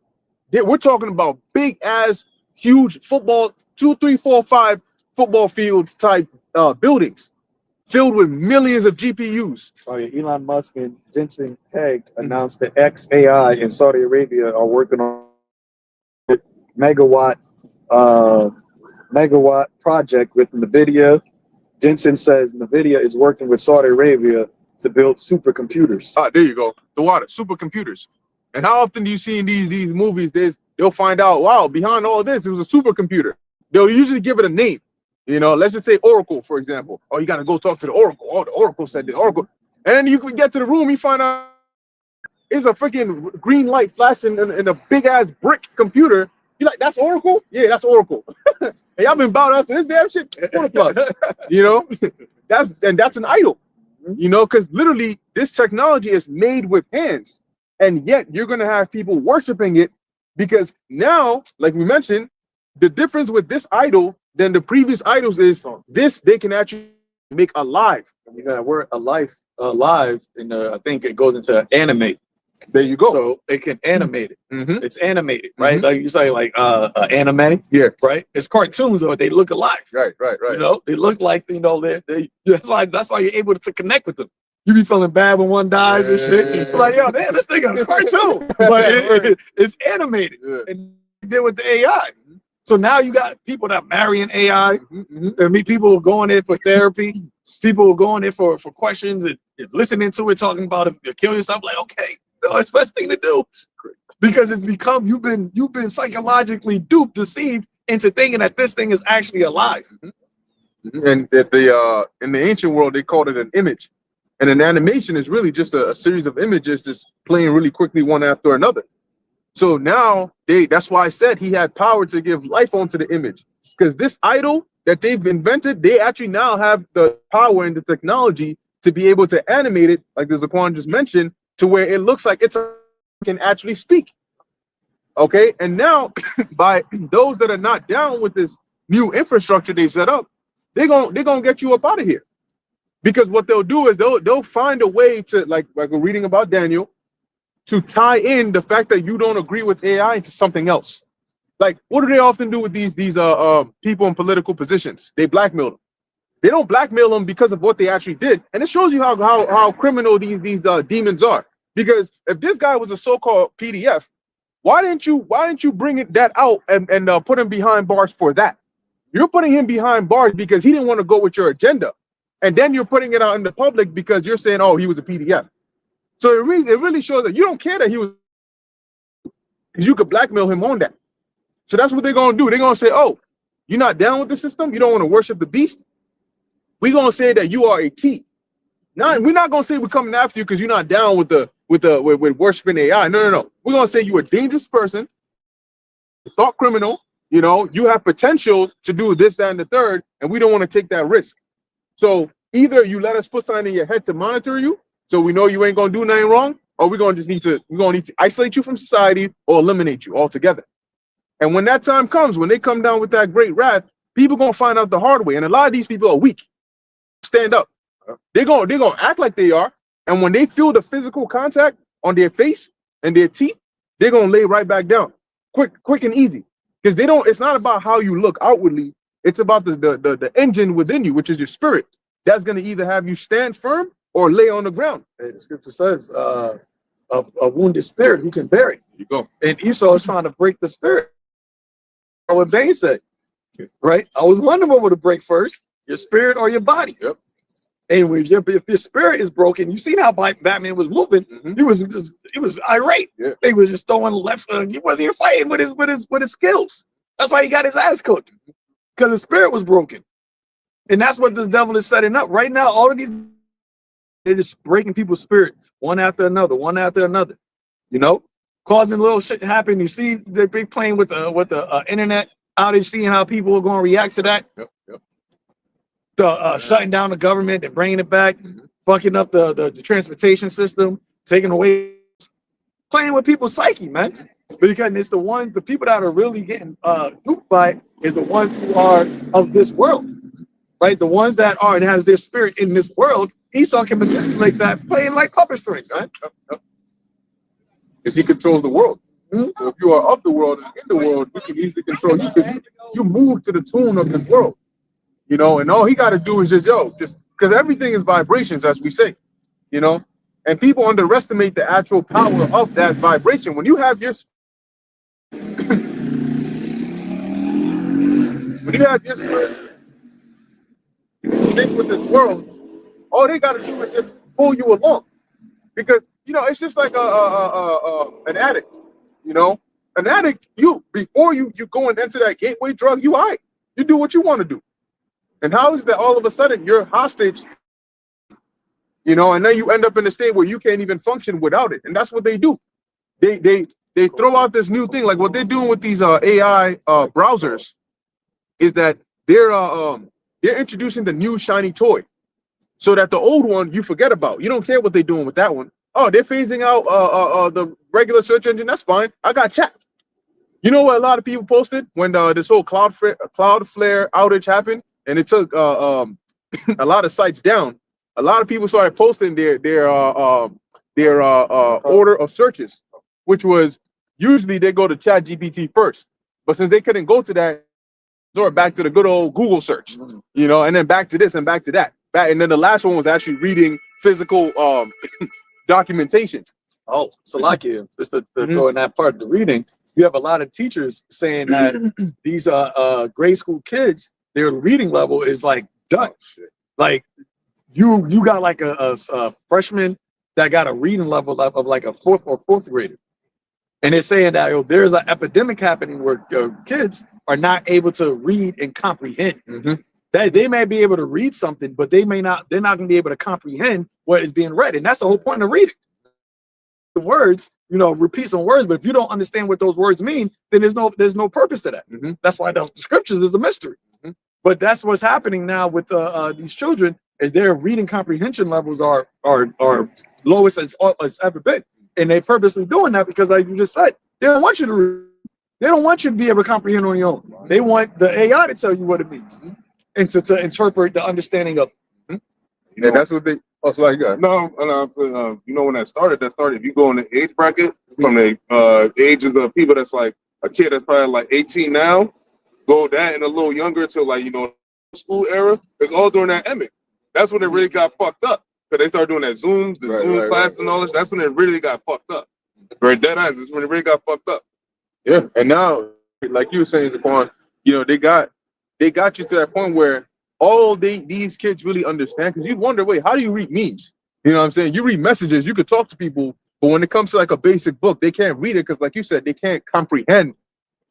We're talking about big ass, huge football, 2, 3, 4, 5 football field type buildings filled with millions of GPUs. Oh, yeah, Elon Musk and Jensen Huang announced that XAI in Saudi Arabia are working on megawatt project with NVIDIA. Jensen says NVIDIA is working with Saudi Arabia to build supercomputers. Ah, there you go. The water, supercomputers. And how often do you see in these movies, they'll find out, wow, behind all this, it was a supercomputer. They'll usually give it a name. You know, let's just say Oracle, for example. Oh, you got to go talk to the Oracle. Oh, the Oracle said the Oracle. And then you can get to the room, you find out it's a freaking green light flashing in a big ass brick computer. You're like, that's Oracle? Yeah, that's Oracle. And y'all been bowed out to this damn shit. You know, that's an idol. You know, because literally this technology is made with hands. And yet you're going to have people worshiping it because now, like we mentioned, the difference with this idol than the previous idols is this they can actually make alive. You got a word alive, and I think it goes into animate. There you go. So it can animate it. Mm-hmm. It's animated, right? Mhm. Like you say, like anime. Yeah. Right. It's cartoons, but they look alive. Right. You know, they look like they. That's why you're able to connect with them. You be feeling bad when one dies and shit. Yeah. Like, yo, man, this thing is a cartoon, but it's animated and did with the AI. So now you got people that marrying AI. I mean, people going there for therapy. People going there for questions and listening to it, talking about it. You're killing yourself. Like, okay, no, it's the best thing to do because it's become you've been psychologically duped, deceived into thinking that this thing is actually alive. And that in the ancient world they called it an image. And an animation is really just a series of images just playing really quickly one after another. So now that's why I said he had power to give life onto the image. Because this idol that they've invented, they actually now have the power and the technology to be able to animate it, like the Zaquan just mentioned, to where it looks like can actually speak. Okay, and now by those that are not down with this new infrastructure they've set up, they're gonna get you up out of here. Because what they'll do is they'll find a way to, like we're reading about Daniel, to tie in the fact that you don't agree with AI into something else. Like, what do they often do with these people in political positions? They blackmail them. They don't blackmail them because of what they actually did, and it shows you how criminal these demons are. Because if this guy was a so-called PDF, why didn't you bring that out and put him behind bars for that? You're putting him behind bars because he didn't want to go with your agenda. and then you're putting it out in the public because you're saying, oh, he was a PDF. So it really shows that you don't care that he was, because you could blackmail him on that. So that's what they're gonna do. They're gonna say, oh, you're not down with the system, you don't want to worship the beast. We're gonna say that you are a T. We're not gonna say we're coming after you because you're not down with with worshiping AI. No. We're gonna say you're a dangerous person, thought criminal. You know, you have potential to do this, that, and the third, and we don't want to take that risk. So either you let us put something in your head to monitor you, so we know you ain't gonna do nothing wrong, or we're gonna need to isolate you from society or eliminate you altogether. And when that time comes, when they come down with that great wrath, people gonna find out the hard way. And a lot of these people are weak. Stand up. They're gonna act like they are, and when they feel the physical contact on their face and their teeth, they're gonna lay right back down, quick and easy. Because they don't. It's not about how you look outwardly. It's about the engine within you, which is your spirit. That's gonna either have you stand firm or lay on the ground. And the scripture says, a wounded spirit who can bear it. There you go. And Esau is trying to break the spirit. What Bane said, right? I was wondering what would break first, your spirit or your body. Yep. And if your spirit is broken, you seen how Batman was moving. He was irate. Yeah. He was just throwing left. He wasn't even fighting with his skills. That's why he got his ass cooked, because his spirit was broken. And that's what this devil is setting up right now. All of these, they're just breaking people's spirits one after another, you know, causing little shit to happen. You see the big playing with the internet outage, seeing how people are going to react to that. Yep. Shutting down the government, they're bringing it back, fucking up the transportation system, taking away, playing with people's psyche, man. Because it's the people that are really getting duped by it is the ones who are of this world, right? The ones that are and has their spirit in this world. Esau can manipulate that, playing like puppet strings, right? Because he controls the world. So if you are of the world and in the world, you can easily control. You move to the tune of this world, you know. And all he got to do is just because everything is vibrations, as we say, you know. And people underestimate the actual power of that vibration. When you have your spirit sync with this world, all they got to do is just pull you along, because you know it's just like an addict. You know, an addict, before you go and enter that gateway drug, you do what you want to do. And how is that all of a sudden you're hostage, you know, and then you end up in a state where you can't even function without it. And that's what they do. They throw out this new thing, like what they're doing with these AI browsers, is that they're introducing the new shiny toy, so that the old one you forget about. You don't care what they're doing with that one. Oh, they're phasing out the regular search engine. That's fine. I got chat. You know what a lot of people posted when this whole Cloudflare outage happened, and it took a lot of sites down. A lot of people started posting their order of searches, which was usually they go to ChatGPT first, but since they couldn't go to that, or back to the good old Google search, you know, and then back to this and back to that. And then the last one was actually reading physical documentation. Oh, Salakia, just to go in that part of the reading, you have a lot of teachers saying that these grade school kids, their reading level is like done. Like you got like a freshman that got a reading level of like a fourth grader, and they're saying that there's an epidemic happening where kids are not able to read and comprehend. That they may be able to read something, but they're not going to be able to comprehend what is being read, and that's the whole point of reading. The words, you know, repeat some words, but if you don't understand what those words mean, then there's no purpose to that. That's why the scriptures is a mystery. But that's what's happening now with these children, is their reading comprehension levels are lowest as ever been, and they purposely doing that because, like you just said, they don't want you to read. They don't want you to be able to comprehend on your own. They want the AI to tell you what it means and to interpret the understanding of it. And that's what they also like. No, you know when that started. If you go in the age bracket from the ages of people that's like a kid that's probably like 18 now, go that and a little younger to like, you know, school era. It's all during that emic. That's when it really got fucked up. Because they started doing that Zoom class and all that. That's when it really got fucked up. Right, dead eyes. That's when it really got fucked up. Yeah, and now, like you were saying, Zaquan, you know, they got you to that point where all these kids really understand, because you wonder, wait, how do you read memes? You know what I'm saying? You read messages, you could talk to people, but when it comes to like a basic book, they can't read it because, like you said, they can't comprehend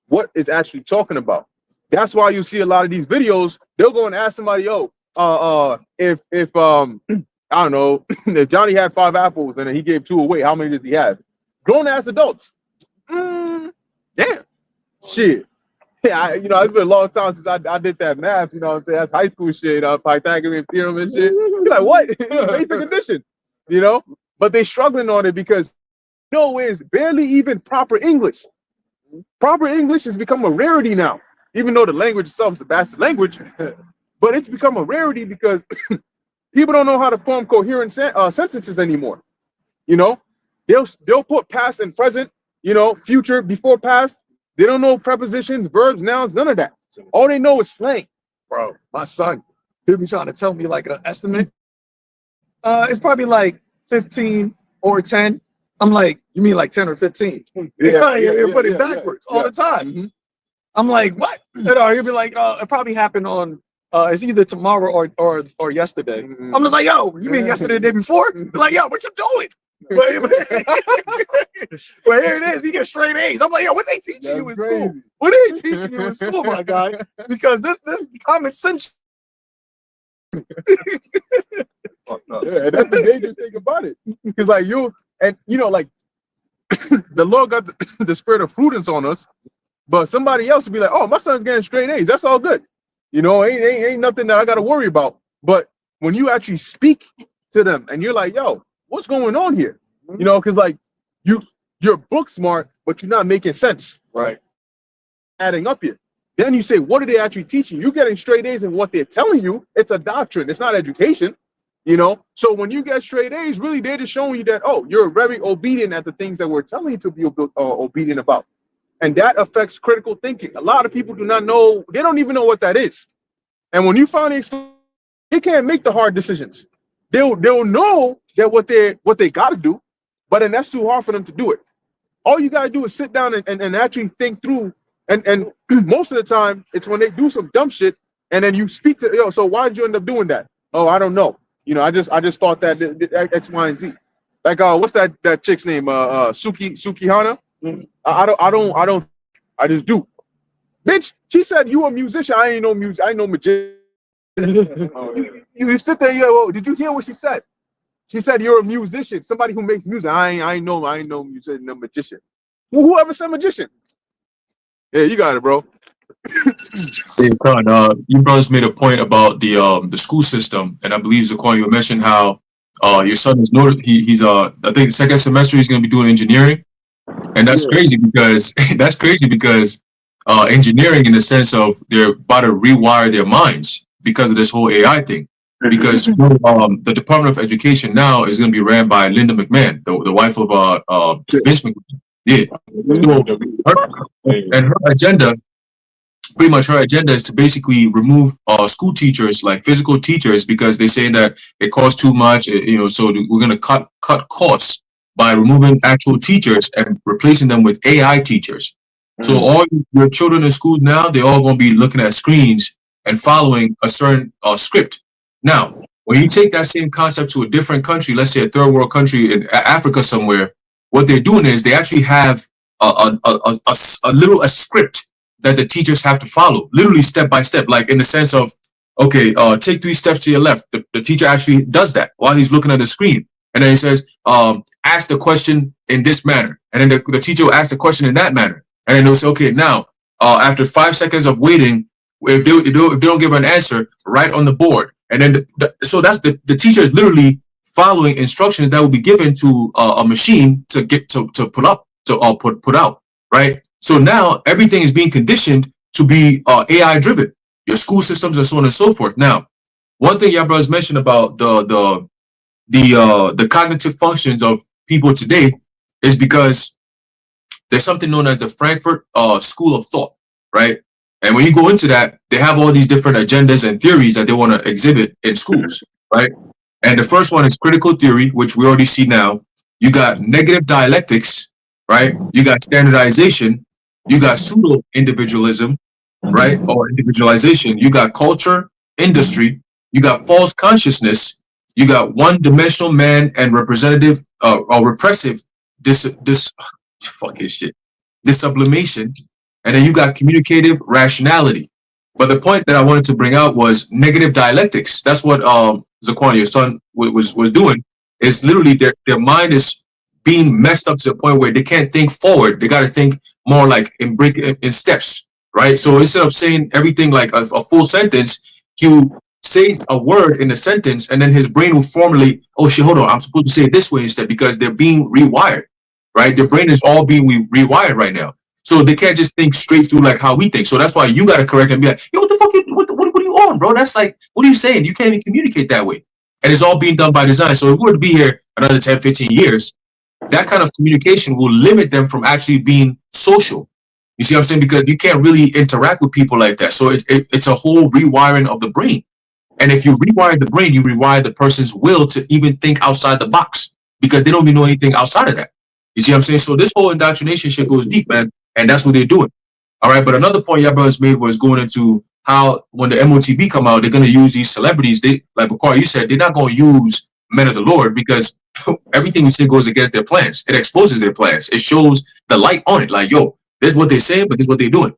what it's actually talking about. That's why you see a lot of these videos. They'll go and ask somebody, "Yo, if I don't know, if Johnny had 5 apples and then he gave 2 away, how many does he have?" Grown ass adults. Damn, shit. Yeah, it's been a long time since I did that math. You know what I'm saying? That's high school shit, Pythagorean theorem and shit. You're like, what? Basic addition, But they struggling on it because it's barely even proper English. Proper English has become a rarity now, even though the language itself is the bastard language. But it's become a rarity because people don't know how to form coherent sentences anymore. They'll put past and present, future before past. They don't know prepositions, verbs, nouns, none of that. All they know is slang. Bro, my son, he'll be trying to tell me like an estimate. It's probably like 15 or 10. I'm like, you mean like 10 or 15? You put it backwards all the time. Mm-hmm. I'm like, what? He'll be like, it probably happened on it's either tomorrow or yesterday. Mm-hmm. I'm just like, yo, you mean yesterday, the day before? They're like, yo, what you doing? But here it is. He gets straight A's. I'm like, yo, what they teaching you in school? What are they teaching you in school, my guy? Because this common sense. Yeah, that's the dangerous thing about it. Because like like the Lord got the spirit of prudence on us, but somebody else would be like, oh, my son's getting straight A's. That's all good. Ain't nothing that I got to worry about. But when you actually speak to them and you're like, yo, what's going on here? Because like you're book smart, but you're not making sense. Right. Adding up here. Then you say, what are they actually teaching? You're getting straight A's, and what they're telling you, it's a doctrine. It's not education. So when you get straight A's, really, they're just showing you that, oh, you're very obedient at the things that we're telling you to be obedient about. And that affects critical thinking. A lot of people do not know, they don't even know what that is. And when you finally explain, they can't make the hard decisions. They'll know that what they got to do, but then that's too hard for them to do it. All you got to do is sit down and actually think through. And most of the time, it's when they do some dumb shit, and then you speak to, so why did you end up doing that? Oh, I don't know. I just thought that X, Y, and Z. Like, what's that chick's name? Suki Hana. I just do. Bitch, she said you a musician. I ain't no music. I ain't no magician. You sit there. Did you hear what she said? She said you're a musician, somebody who makes music. I ain't no musician, no magician. Well, whoever said magician? Yeah, you got it, bro. Hey, Khan, you brothers made a point about the school system, and I believe Zaquan, you mentioned how your son is he's I think second semester he's going to be doing engineering, and that's crazy because engineering, in the sense of they're about to rewire their minds because of this whole AI thing. Because the Department of Education now is going to be ran by Linda McMahon, the wife of Vince McMahon. Yeah. So her agenda, pretty much her agenda, is to basically remove school teachers, like physical teachers, because they say that it costs too much. So we're going to cut costs by removing actual teachers and replacing them with AI teachers. So all your children in school now, they're all going to be looking at screens and following a certain script. Now, when you take that same concept to a different country, let's say a third world country in Africa somewhere, what they're doing is they actually have a script that the teachers have to follow, literally step by step, like in the sense of, okay, take 3 steps to your left. The teacher actually does that while he's looking at the screen. And then he says, ask the question in this manner. And then the teacher will ask the question in that manner. And then they'll say, okay, now, after 5 seconds of waiting, if they don't give an answer, write on the board. And then so that's the teacher is literally following instructions that will be given to a machine to get to put up put out, right? So now everything is being conditioned to be AI driven, your school systems and so on and so forth. Now, one thing y'all brothers mentioned about the cognitive functions of people today is because there's something known as the Frankfurt School of Thought, right? And when you go into that, they have all these different agendas and theories that they want to exhibit in schools, right? And the first one is critical theory, which we already see now. You got negative dialectics, right? You got standardization. You got pseudo individualism, right? Or individualization. You got culture, industry, you got false consciousness, you got one-dimensional man and representative or repressive sublimation, and then you got communicative rationality. But the point that I wanted to bring out was negative dialectics. That's what Zaquan, your son, was doing. It's literally their mind is being messed up to the point where they can't think forward. They got to think more like in steps, right? So instead of saying everything like a full sentence, he will say a word in a sentence, and then his brain will formulate, oh shit, hold on, I'm supposed to say it this way instead, because they're being rewired, right? Their brain is all being rewired right now. So they can't just think straight through like how we think. So that's why you got to correct and be like, yo, what the fuck, what are you on, bro? That's like, what are you saying? You can't even communicate that way. And it's all being done by design. So if we were to be here another 10, 15 years, that kind of communication will limit them from actually being social. You see what I'm saying? Because you can't really interact with people like that. So it's a whole rewiring of the brain. And if you rewire the brain, you rewire the person's will to even think outside the box, because they don't even know anything outside of that. You see what I'm saying? So this whole indoctrination shit goes deep, man. And that's what they're doing. All right. But another point y'all brothers made was going into how when the MOTB come out, they're going to use these celebrities. They, like Bakar, you said, they're not going to use men of the Lord, because everything we say goes against their plans. It exposes their plans. It shows the light on it. Like, yo, this is what they're saying, but this is what they're doing.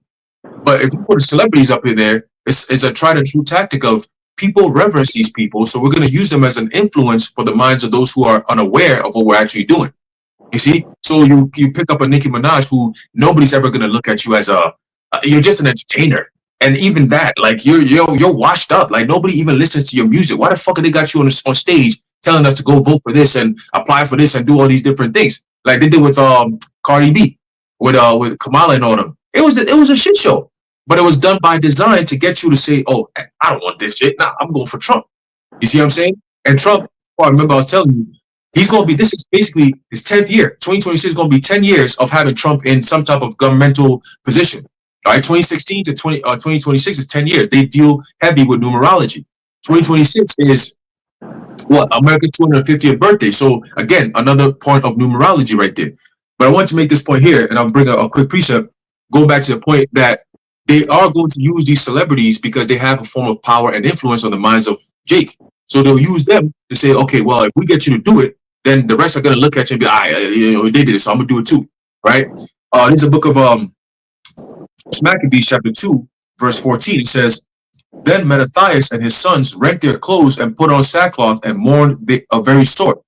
But if you put the celebrities up in there, it's a tried and true tactic of people reverence these people. So we're going to use them as an influence for the minds of those who are unaware of what we're actually doing. You see? So you pick up a Nicki Minaj who nobody's ever going to look at you as you're just an entertainer. And even that, like you're washed up. Like nobody even listens to your music. Why the fuck have they got you on stage telling us to go vote for this and apply for this and do all these different things? Like they did with Cardi B, with Kamala and all them. It was a shit show. But it was done by design to get you to say, oh, I don't want this shit. Nah, I'm going for Trump. You see what I'm saying? And Trump, I remember I was telling you, this is basically his 10th year. 2026 is going to be 10 years of having Trump in some type of governmental position. All right, 2016 to 2026 is 10 years. They deal heavy with numerology. 2026 is what? America's 250th birthday. So again, another point of numerology right there. But I want to make this point here, and I'll bring a quick precept. Go back to the point that they are going to use these celebrities because they have a form of power and influence on the minds of Jake. So they'll use them to say, okay, well, if we get you to do it, then the rest are going to look at you and be, they did it, so I'm going to do it too, right? There's a book of Maccabees, chapter 2, verse 14. It says, then Mattathias and his sons rent their clothes and put on sackcloth and mourned a very sort.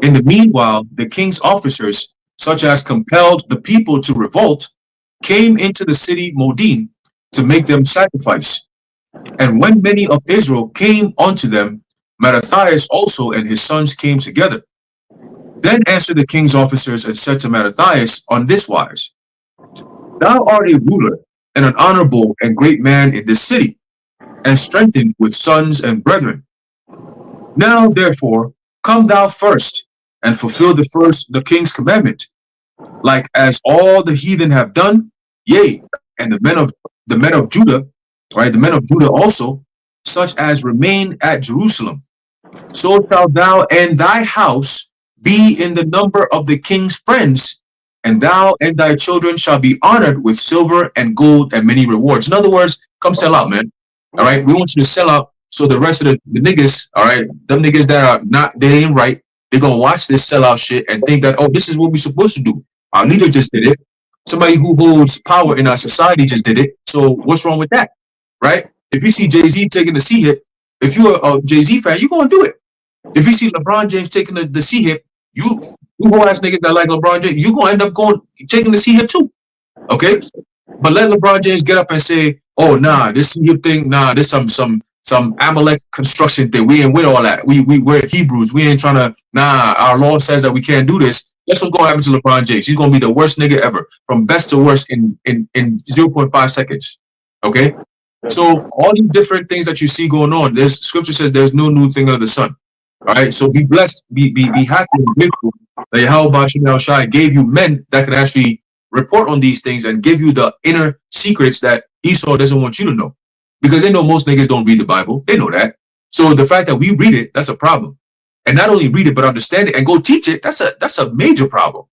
In the meanwhile, the king's officers, such as compelled the people to revolt, came into the city Modin to make them sacrifice. And when many of Israel came unto them, Mattathias also and his sons came together. Then answered the king's officers and said to Mattathias on this wise, thou art a ruler and an honorable and great man in this city, and strengthened with sons and brethren. Now therefore come thou first and fulfill the king's commandment, like as all the heathen have done, yea, and the men of Judah, right, the men of Judah also, such as remain at Jerusalem. So shalt thou and thy house be in the number of the king's friends, and thou and thy children shall be honored with silver and gold and many rewards. In other words, come sell out, man. All right, we want you to sell out, so the rest of the niggas, all right, them niggas that are not, they ain't right, they're gonna watch this sellout shit and think that, oh, this is what we're supposed to do. Our leader just did it. Somebody who holds power in our society just did it. So what's wrong with that, right? If you see Jay-Z taking the C hit, if you're a Jay-Z fan, you're gonna do it. If you see LeBron James taking the C hit, you whole ass niggas that like LeBron James, you're gonna end up taking the C hit too. Okay? But let LeBron James get up and say, oh nah, this C hit thing, nah, this some Amalek construction thing. We ain't with all that. We're Hebrews. We ain't trying to, nah, our law says that we can't do this. That's what's gonna happen to LeBron James. He's gonna be the worst nigga ever, from best to worst in 0.5 seconds. Okay? So all these different things that you see going on, there's scripture says there's no new thing under the sun. All right, so be blessed, be happy and grateful that YAHAWASHI gave you men that can actually report on these things and give you the inner secrets that Esau doesn't want you to know, because they know most niggas don't read the Bible. They know that. So the fact that we read it, that's a problem. And not only read it but understand it and go teach it, that's a major problem.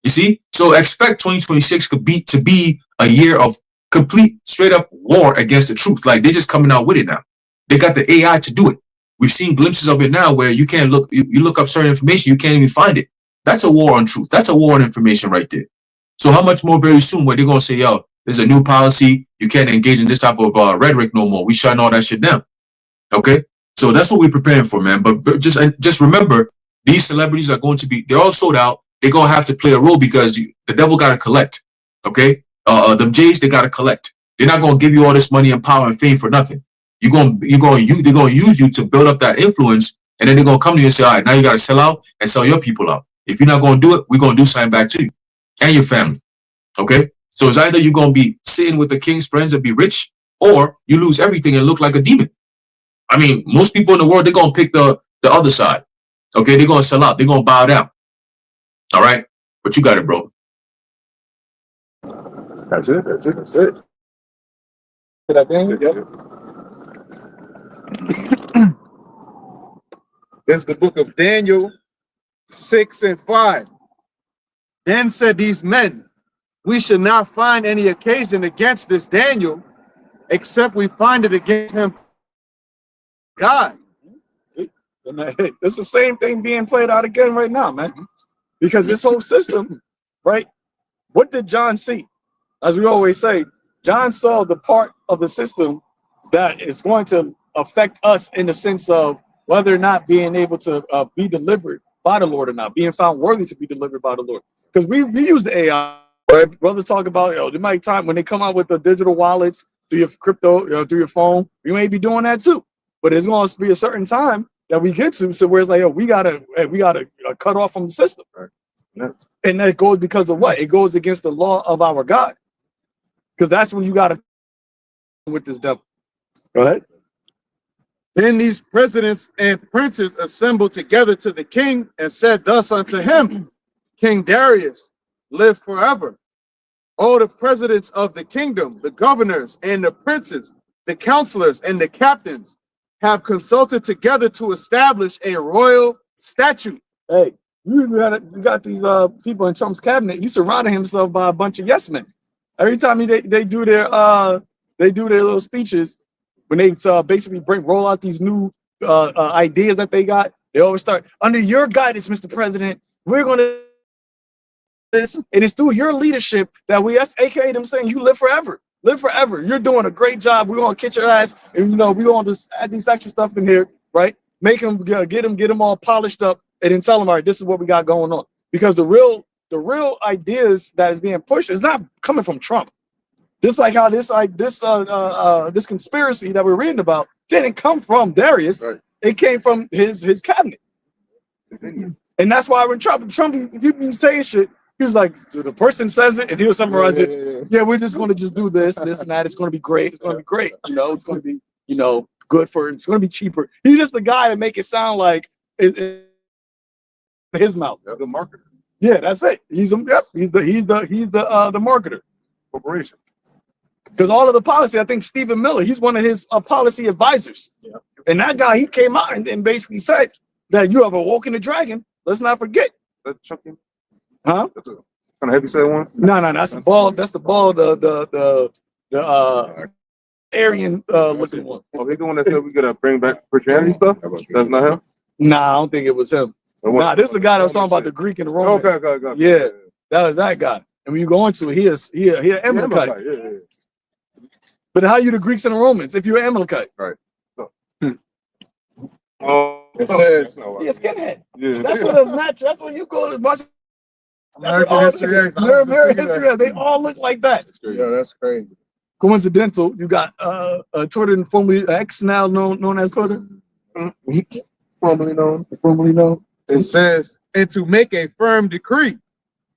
You see? So expect 2026 to be a year of complete straight up war against the truth. Like they're just coming out with it now. They got the AI to do it. We've seen glimpses of it now where you can't look, you look up certain information, you can't even find it. That's a war on truth. That's a war on information right there. So how much more very soon where they're going to say, yo, there's a new policy. You can't engage in this type of rhetoric no more. We shutting all that shit down. Okay? So that's what we're preparing for, man. But just remember, these celebrities are going to be, they're all sold out. They're going to have to play a role because the devil got to collect. Okay? The Jays, they got to collect. They're not going to give you all this money and power and fame for nothing. They're going to use you to build up that influence. And then they're going to come to you and say, all right, now you got to sell out and sell your people out. If you're not going to do it, we're going to do something back to you and your family. Okay? So it's either you're going to be sitting with the king's friends and be rich, or you lose everything and look like a demon. I mean, most people in the world, they're going to pick the other side. Okay? They're going to sell out. They're going to bow down. All right? But you got it, bro. That's it. That's it. That's it. Did I bang it? It's the book of Daniel 6 and 5. Then said these men, we should not find any occasion against this Daniel, except we find it against him, God. It's the same thing being played out again right now, man. Because this whole system, right? What did John see? As we always say, John saw the part of the system that is going to affect us in the sense of whether or not being able to be delivered by the Lord or not, being found worthy to be delivered by the Lord. Because we use the AI, right? Brothers talk about, there might time when they come out with the digital wallets through your crypto, through your phone, we may be doing that too. But it's going to be a certain time that we get to, so where it's like, we gotta cut off from the system. Right? Yeah. And that goes because of what? It goes against the law of our God. Because that's when you gotta with this devil. Go ahead. Then these presidents and princes assembled together to the king and said thus unto him, King Darius, live forever. All the presidents of the kingdom, the governors and the princes, the counselors and the captains have consulted together to establish a royal statute. Hey, you got these people in Trump's cabinet. He surrounded himself by a bunch of yes men. Every time they do their little speeches, when they basically roll out these new ideas that they got, they always start, under your guidance, Mr. President, we're going to this, and it's through your leadership that that's aka them saying you live forever. Live forever. You're doing a great job. We're gonna kick your ass, and we're gonna just add these extra stuff in here, right? Make them get them all polished up, and then tell them, all right, this is what we got going on. Because the real ideas that is being pushed is not coming from Trump. Just like how this conspiracy that we're reading about didn't come from Darius. Right. It came from his cabinet. And that's why when Trump if you be saying shit, he was like, the person says it and he'll summarize it. Yeah, we're just going to just do this and that. It's going to be great. It's going to be great. It's going to be, good for it. It's going to be cheaper. He's just the guy to make it sound like his mouth. The marketer. Yeah, that's it. He's the marketer. Corporation. Because all of the policy, I think Stephen Miller, he's one of his policy advisors. Yeah. And that guy, he came out and basically said that you have awoken the dragon. Let's not forget. That's chunky. Huh? That's a kind of heavy set one. No, that's the ball. That's the ball. The Aryan looking one. Oh, he's the one that said we gotta bring back Christianity stuff. That's not him. Nah, I don't think it was him. Nah, this is the guy that was talking about the Greek and the Roman. Okay. Yeah, that was that guy. And when you go into it, he an Amalekite. Yeah. But how you the Greeks and the Romans if you're an Amalekite? Right. It says skinhead. Yeah. That's what a match. That's when you go to watch. American history. They all look like that. Yeah, that's crazy. Coincidental. You got Twitter and formerly X, now known as Twitter. Formerly known. It says, and to make a firm decree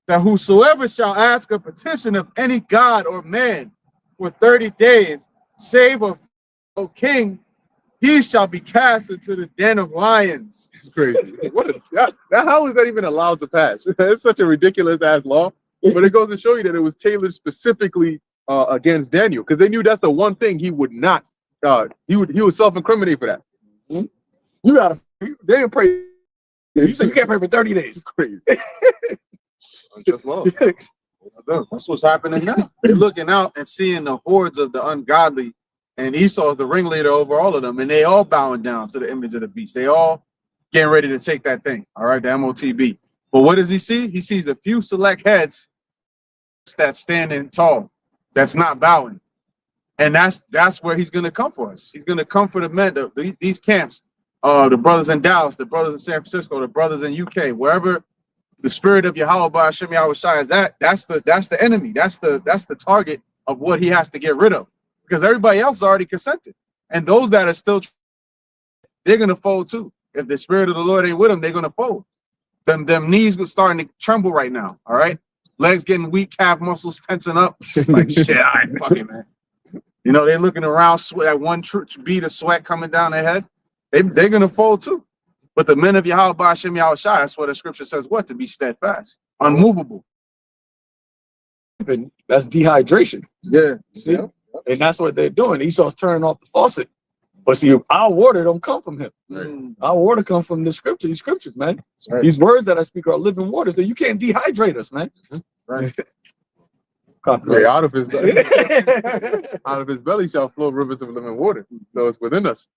that whosoever shall ask a petition of any god or man for 30 days, save of O king, he shall be cast into the den of lions. It's crazy. How is that even allowed to pass? It's such a ridiculous ass law. But it goes to show you that it was tailored specifically against Daniel, because they knew that's the one thing he would not. He would self-incriminate for that. You gotta. They didn't pray. You said you can't pray for 30 days. It's crazy. Just love. That's what's happening now. They're looking out and seeing the hordes of the ungodly and Esau is the ringleader over all of them, and they all bowing down to the image of the beast. They all getting ready to take that thing. All right, the MOTB. But what does he see? He sees a few select heads that's standing tall, that's not bowing. And that's where he's gonna come for us. He's gonna come for the men, these camps, the brothers in Dallas, the brothers in San Francisco, the brothers in UK, wherever the spirit of Yahawah YAHAWASHI is that's the enemy. That's the target of what he has to get rid of. Because everybody else already consented. And those that are still, they're gonna fold too. If the spirit of the Lord ain't with them, they're gonna fold. Them knees were starting to tremble right now. All right, legs getting weak, calf muscles tensing up. Like shit, I ain't fucking man. You know, they're looking around, sweat, that one bead of sweat coming down their head. They're gonna fold too. But the men of Yahawah YAHAWASHI, that's what the scripture says. What? To be steadfast, unmovable. That's dehydration. Yeah. See, and that's what they're doing. Esau's turning off the faucet. But see, our water don't come from him. Right. Our water comes from the scripture. These scriptures, man. Right. These words that I speak are living waters. That you can't dehydrate us, man. Right. Hey, out of his belly shall flow rivers of living water. So it's within us.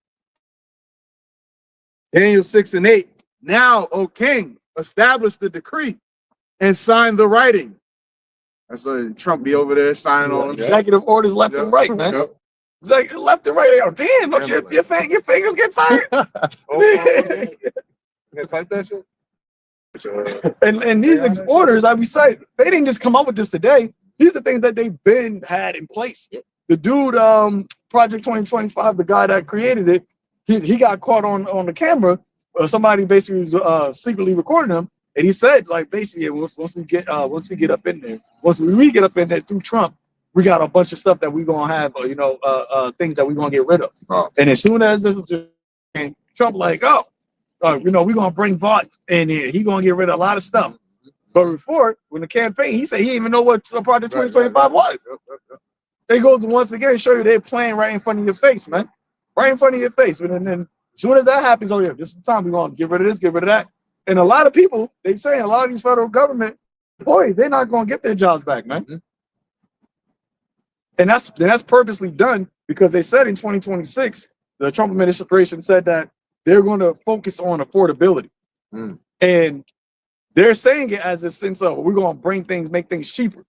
Daniel 6 and 8. Now, O king, establish the decree and sign the writing. That's what Trump be over there signing all them. Executive orders left and right, man. Yep. Executive left and right. They go, damn, don't your fingers get tired? Type that shit. and these orders, I be saying, they didn't just come up with this today. These are things that they've been had in place. The dude, Project 2025, the guy that created it, he got caught on the camera. Somebody basically was secretly recording him, and he said, like, basically, once we get up in there, once we get up in there through Trump, we got a bunch of stuff that we're gonna have, things that we're gonna get rid of. And as soon as this is just, Trump, like, we're gonna bring Vought in here. He gonna get rid of a lot of stuff. But before, when the campaign, he said he didn't even know what Project 2025 was. It goes once again, show you they're playing right in front of your face, man. Right in front of your face. And then as soon as that happens, oh yeah, this is the time we're gonna get rid of this, get rid of that. And a lot of people, they say a lot of these federal government employees, they're not gonna get their jobs back, man. And that's purposely done because they said in 2026, the Trump administration said that they're going to focus on affordability. And they're saying it as a sense of we're going to make things cheaper.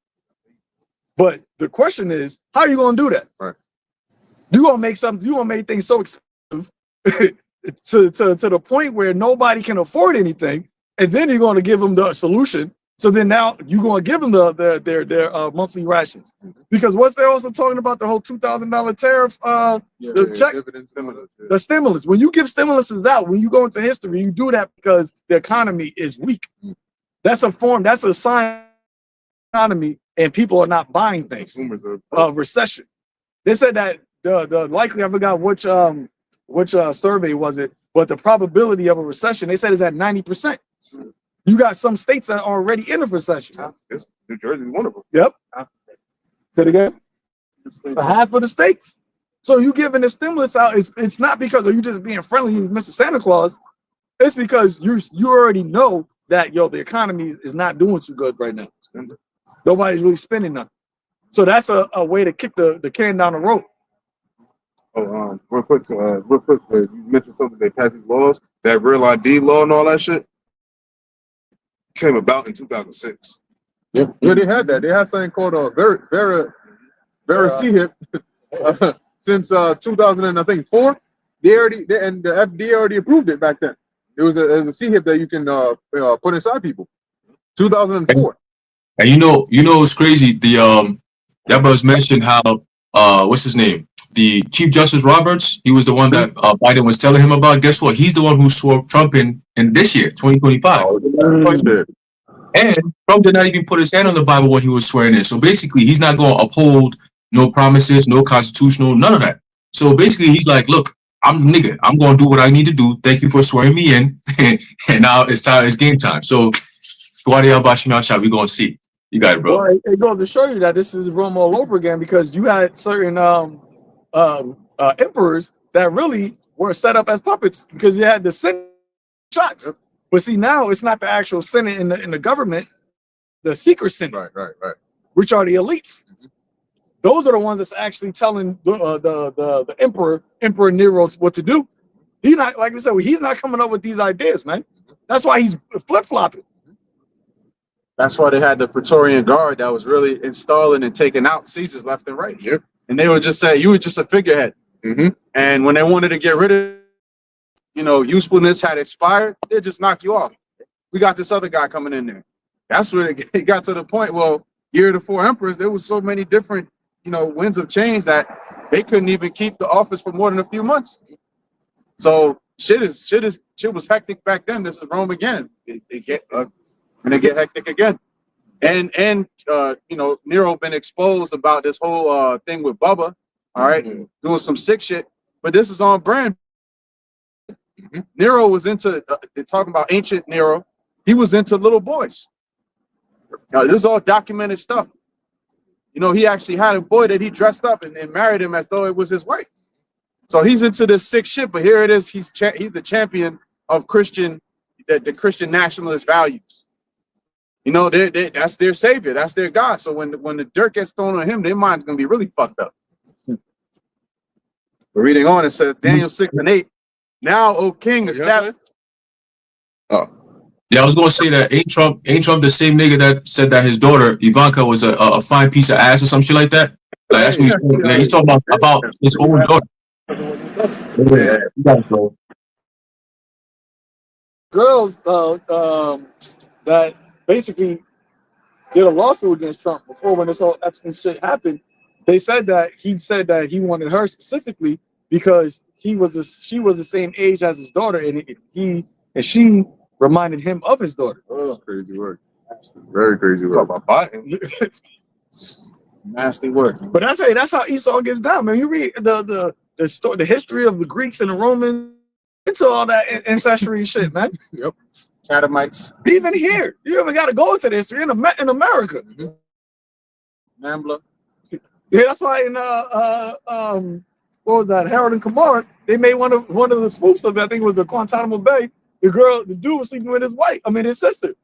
But the question is, how are you going to do that? Right. You're going to make things so expensive to the point where nobody can afford anything. And then you're going to give them the solution. So then now you're going to give them their monthly rations. Because what's they also talking about, the whole $2,000 tariff, the check, the stimulus. When you give stimuluses out, when you go into history, you do that because the economy is weak. That's a sign of the economy, and people are not buying things. Recession. They said that the likely, I forgot which survey was it, but the probability of a recession, they said is at 90%. You got some states that are already in a recession. New Jersey is one of them. Yep. Say it again. Half of the states. So you giving the stimulus out, it's not because of you just being friendly, Mr. Santa Claus. It's because you already know that the economy is not doing too good right now. Nobody's really spending nothing. So that's a way to kick the can down the road. Oh, real quick, you mentioned something. They passed these laws, that real ID law and all that shit came about in 2006. Yeah, they had that. They had something called a Vera C-hip since 2004. And the FDA already approved it back then. It was a C-hip that you can put inside people. 2004. And you know what's crazy? That was mentioned how what's his name? The Chief Justice Roberts, he was the one that Biden was telling him about. Guess what? He's the one who swore Trump in this year, 2025. And Trump did not even put his hand on the Bible when he was swearing in. So basically, he's not going to uphold no promises, no constitutional, none of that. So basically, he's like, look, I'm nigga. I'm going to do what I need to do. Thank you for swearing me in. And now it's game time. So we're going to see. You got it, bro. Well, it goes to show you that this is Rome all over again, because you had certain emperors that really were set up as puppets because you had the Senate shots. Yep. But see, now it's not the actual Senate in the government, the secret Senate, Right. which are the elites. those are the ones that's actually telling the Emperor Nero what to do. He's not, like we said, he's not coming up with these ideas, man. That's why he's flip-flopping. That's why they had the Praetorian Guard that was really installing and taking out Caesars left and right. Yep. And they would just say, you were just a figurehead. And when they wanted to get rid of, usefulness had expired, they just knock you off. We got this other guy coming in there. That's when it got to the point. Well, year of the 4 emperors, there was so many different, winds of change that they couldn't even keep the office for more than a few months. So shit was hectic back then. This is Rome again. They get hectic again. And Nero been exposed about this whole thing with Bubba, all right, doing some sick shit. But this is on brand. Nero was into talking about ancient Nero. He was into little boys. This is all documented stuff. He actually had a boy that he dressed up and married him as though it was his wife. So he's into this sick shit. But here it is. He's the champion of the Christian nationalist values. That's their savior. That's their God. So when the dirt gets thrown on him, their mind's gonna be really fucked up. We're reading on. It says Daniel 6:8. Now, O King, established. Oh, yeah, I was gonna say that ain't Trump the same nigga that said that his daughter Ivanka was a fine piece of ass or some shit like that? Like that's what he's talking about his own daughter. Yeah, you gotta go. Girls that basically did a lawsuit against Trump before when this whole Epstein shit happened. They said that he wanted her specifically because she was the same age as his daughter, and she reminded him of his daughter. Oh, crazy work. Very crazy work. Talk about Biden. Nasty work. But that's how Esau gets down, man. You read the history of the Greeks and the Romans. It's all that ancestry shit, man. Yep. Catamites. Even here, you even got to go into the history in America. Nambla. Yeah, that's why in what was that? Harold and Kumar, they made one of the spoofs of it. I think it was a Guantanamo Bay. The dude was sleeping with his sister.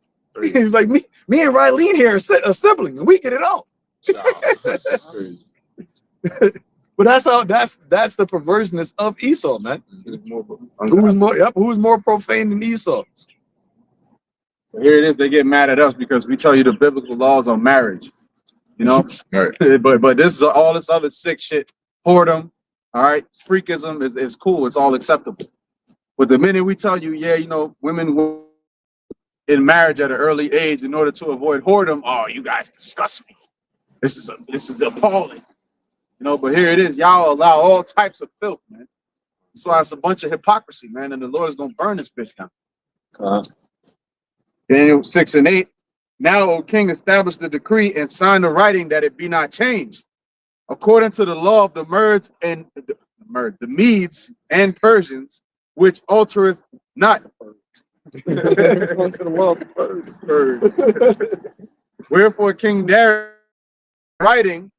He was like, me and Riley here are siblings, and we get it on. But that's the perverseness of Esau, man. Who's more profane than Esau? Here it is. They get mad at us because we tell you the biblical laws on marriage. Right. But this is all this other sick shit. Whoredom, all right. Freakism is cool. It's all acceptable. But the minute we tell you, women in marriage at an early age in order to avoid whoredom, oh, you guys disgust me. This is appalling. But here it is. Y'all allow all types of filth, man. That's why it's a bunch of hypocrisy, man. And the Lord is gonna burn this bitch down. Daniel 6:8. Now, O king, establish the decree and sign the writing that it be not changed, according to the law of the Medes and Persians, which altereth not. Wherefore King Darius writing.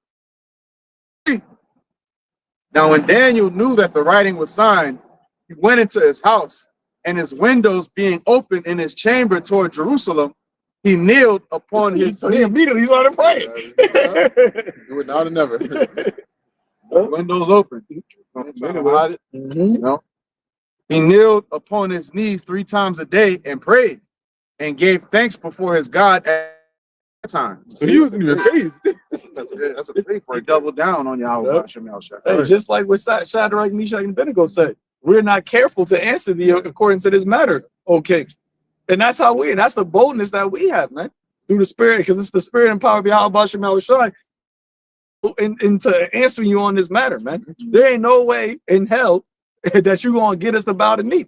Now, when Daniel knew that the writing was signed, he went into his house, and his windows being open in his chamber toward Jerusalem, he kneeled upon his He immediately started praying. Do it now or never. windows open. He kneeled upon his knees 3 times a day and prayed and gave thanks before his God at that time. So he wasn't even phased. That's a faith He right there. doubled down on YAHAWASHI. Hey, just like what Shadrach, Meshach, and Abednego said, we're not careful to answer thee according to this matter, O king. And that's that's the boldness that we have, man, through the Spirit, because it's the Spirit and power of YAHAWASHI and to answer you on this matter, man. There ain't no way in hell that you're gonna get us to bow the knee,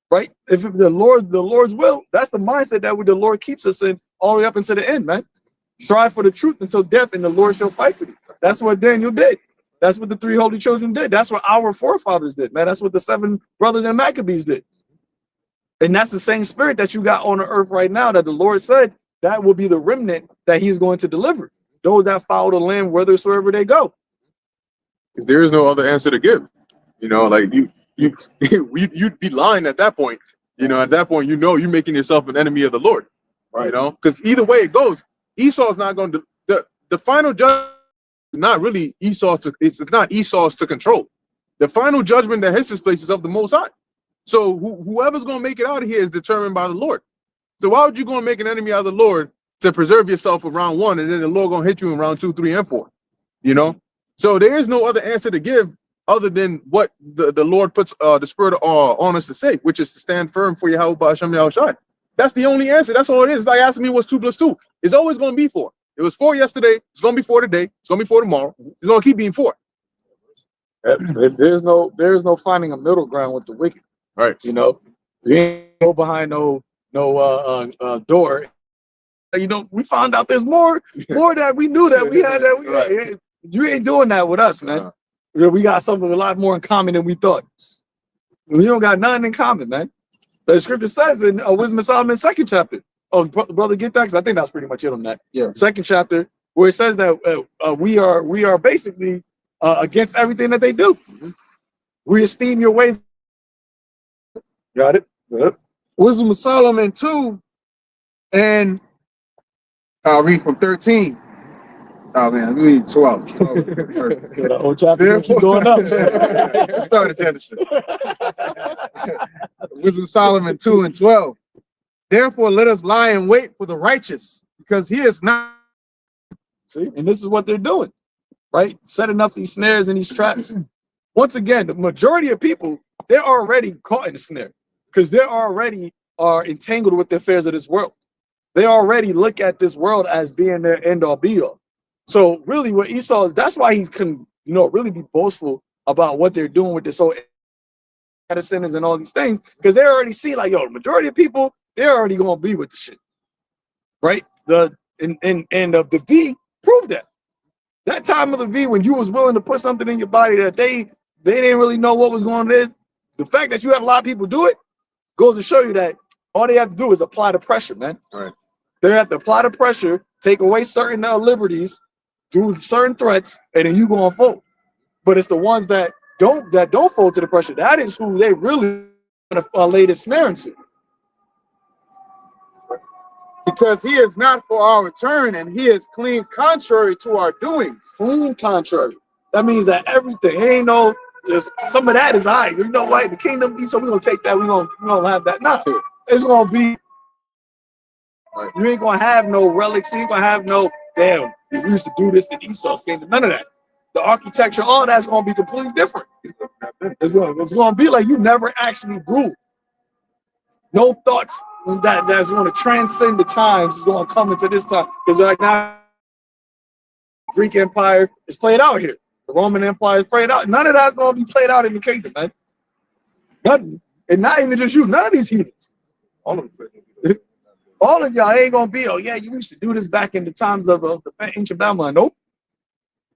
right? If the Lord's will, that's the mindset that the Lord keeps us in all the way up into the end, man. Strive for the truth until death, and the Lord shall fight for you. That's what Daniel did. That's what the 3 holy chosen did. That's what our forefathers did, man. That's what the 7 brothers and Maccabees did. And that's the same spirit that you got on the earth right now that the Lord said that will be the remnant that he's going to deliver. Those that follow the Lamb whithersoever they go. Because there is no other answer to give. Like you'd be lying at that point. At that point, you're making yourself an enemy of the Lord. Right. Because either way it goes, Esau's not going to the final judgment not really Esau's to, it's not Esau's to control. The final judgment that hits this place is of the Most High. So whoever's going to make it out of here is determined by the Lord. So why would you go and make an enemy out of the Lord to preserve yourself for round 1, and then the Lord going to hit you in round 2, 3, and 4? You know? So there is no other answer to give other than what the Lord puts the Spirit on us to say, which is to stand firm for YAHAWASHI. That's the only answer. That's all it is. It's like asking me what's 2 + 2. It's always going to be 4. It was 4 yesterday. It's going to be 4 today. It's going to be 4 tomorrow. It's going to keep being 4. There's no finding a middle ground with the wicked. Right. You know, you ain't go behind no door. You know, we found out there's more that we knew that we had that. Right. You ain't doing that with us, man. We got something a lot more in common than we thought. We don't got nothing in common, man. The scripture says in Wisdom of Solomon, 2nd chapter. Oh, brother, get that? Because I think that's pretty much it on that. Yeah. 2nd chapter, where it says that we are basically against everything that they do. Mm-hmm. We esteem your ways. Got it? Yep. Wisdom of Solomon 2, and I'll read from 13. Oh man, we need 12. The whole chapter keep going up. Let's start at Genesis. Wisdom of Solomon 2 and 12. Therefore, let us lie in wait for the righteous, because he is not. See, and this is what they're doing, right? Setting up these snares and these traps. Once again, the majority of people, they're already caught in the snare because they already are entangled with the affairs of this world. They already look at this world as being their end all be all. So really what Esau is, that's why he can, really be boastful about what they're doing with this whole sinners and all these things, because they already see like, the majority of people, they're already going to be with the shit, right? And of the V proved that. That time of the V, when you was willing to put something in your body that they didn't really know what was going on, the fact that you have a lot of people do it goes to show you that all they have to do is apply the pressure, man. All right. They have to apply the pressure, take away certain liberties, do certain threats, and then you go and fold. But it's the ones that don't fold to the pressure. That is who they really want to lay the snare into. Because he is not for our return, and he is clean contrary to our doings. Clean contrary. That means that everything ain't no. Just some of that is all right. You know what? The kingdom, so we're gonna take that. We're gonna have that. Not it's gonna be. You ain't gonna have no relics. You ain't gonna have no damn. We used to do this in Esau's kingdom. None of that. The architecture, all that's gonna be completely different. It's gonna be like you never actually grew. No thoughts that's gonna transcend the times is gonna come into this time. Because like now, Greek Empire is played out here. The Roman Empire is played out. None of that's gonna be played out in the kingdom, man. Nothing. And not even just you. None of these heathens. All of them. All of y'all ain't gonna be, oh yeah, you used to do this back in the times of the ancient Babylon. Nope.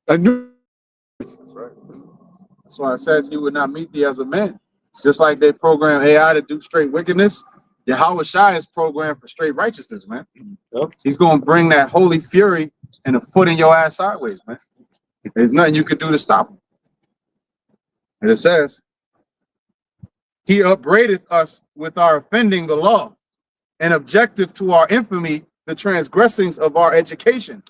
A new. That's why it says he would not meet thee as a man. Just like they program AI to do straight wickedness, YAHAWASHI is programmed for straight righteousness, man. Yep. He's gonna bring that holy fury and a foot in your ass sideways, man. There's nothing you can do to stop him. And it says, he upbraideth us with our offending the law, and objective to our infamy, the transgressings of our education.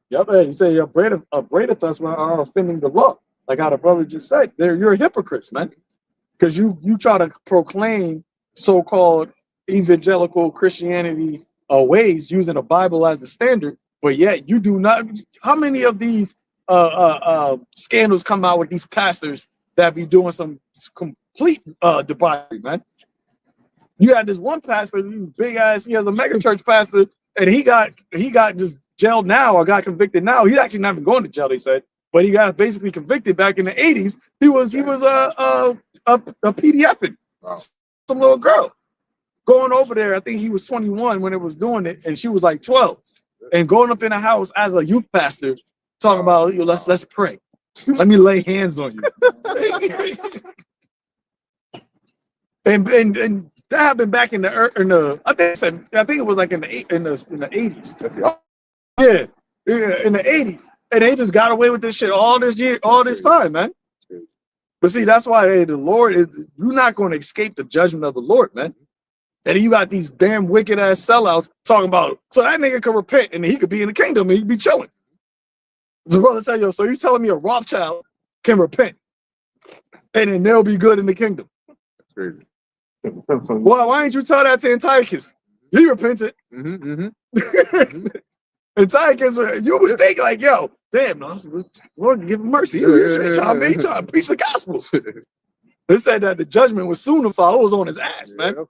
Yep, he said you upbraideth us when are offending the law. Like how the brother just said, you're hypocrites, man. Because you try to proclaim so-called evangelical Christianity ways using the Bible as the standard, but yet you do not. How many of these scandals come out with these pastors that be doing some complete debauchery, man? You had this one pastor, big ass, he has a mega church pastor, and he got just jailed now or got convicted now. He's actually not even going to jail, they said, but he got basically convicted back in the 80s. He was a PDFing some little girl going over there. I think he was 21 when it was doing it, and she was like 12, and going up in the house as a youth pastor, talking about, let's pray. Let me lay hands on you. and that happened back in the I think it was like in the 80s. Yeah, in the 80s, and they just got away with this shit all this time, man. But see, that's why the Lord is. You're not going to escape the judgment of the Lord, man. And then you got these damn wicked ass sellouts talking about so that nigga could repent and he could be in the kingdom and he'd be chilling. The brother said, yo, so you telling me a Rothschild can repent and then they'll be good in the kingdom? That's crazy. Why ain't you tell that to Antiochus? He repented. Antiochus, you would think like, yo, damn, no, Lord give him mercy. He trying to preach the gospel. They said that the judgment was soon to follow. It was on his ass, man.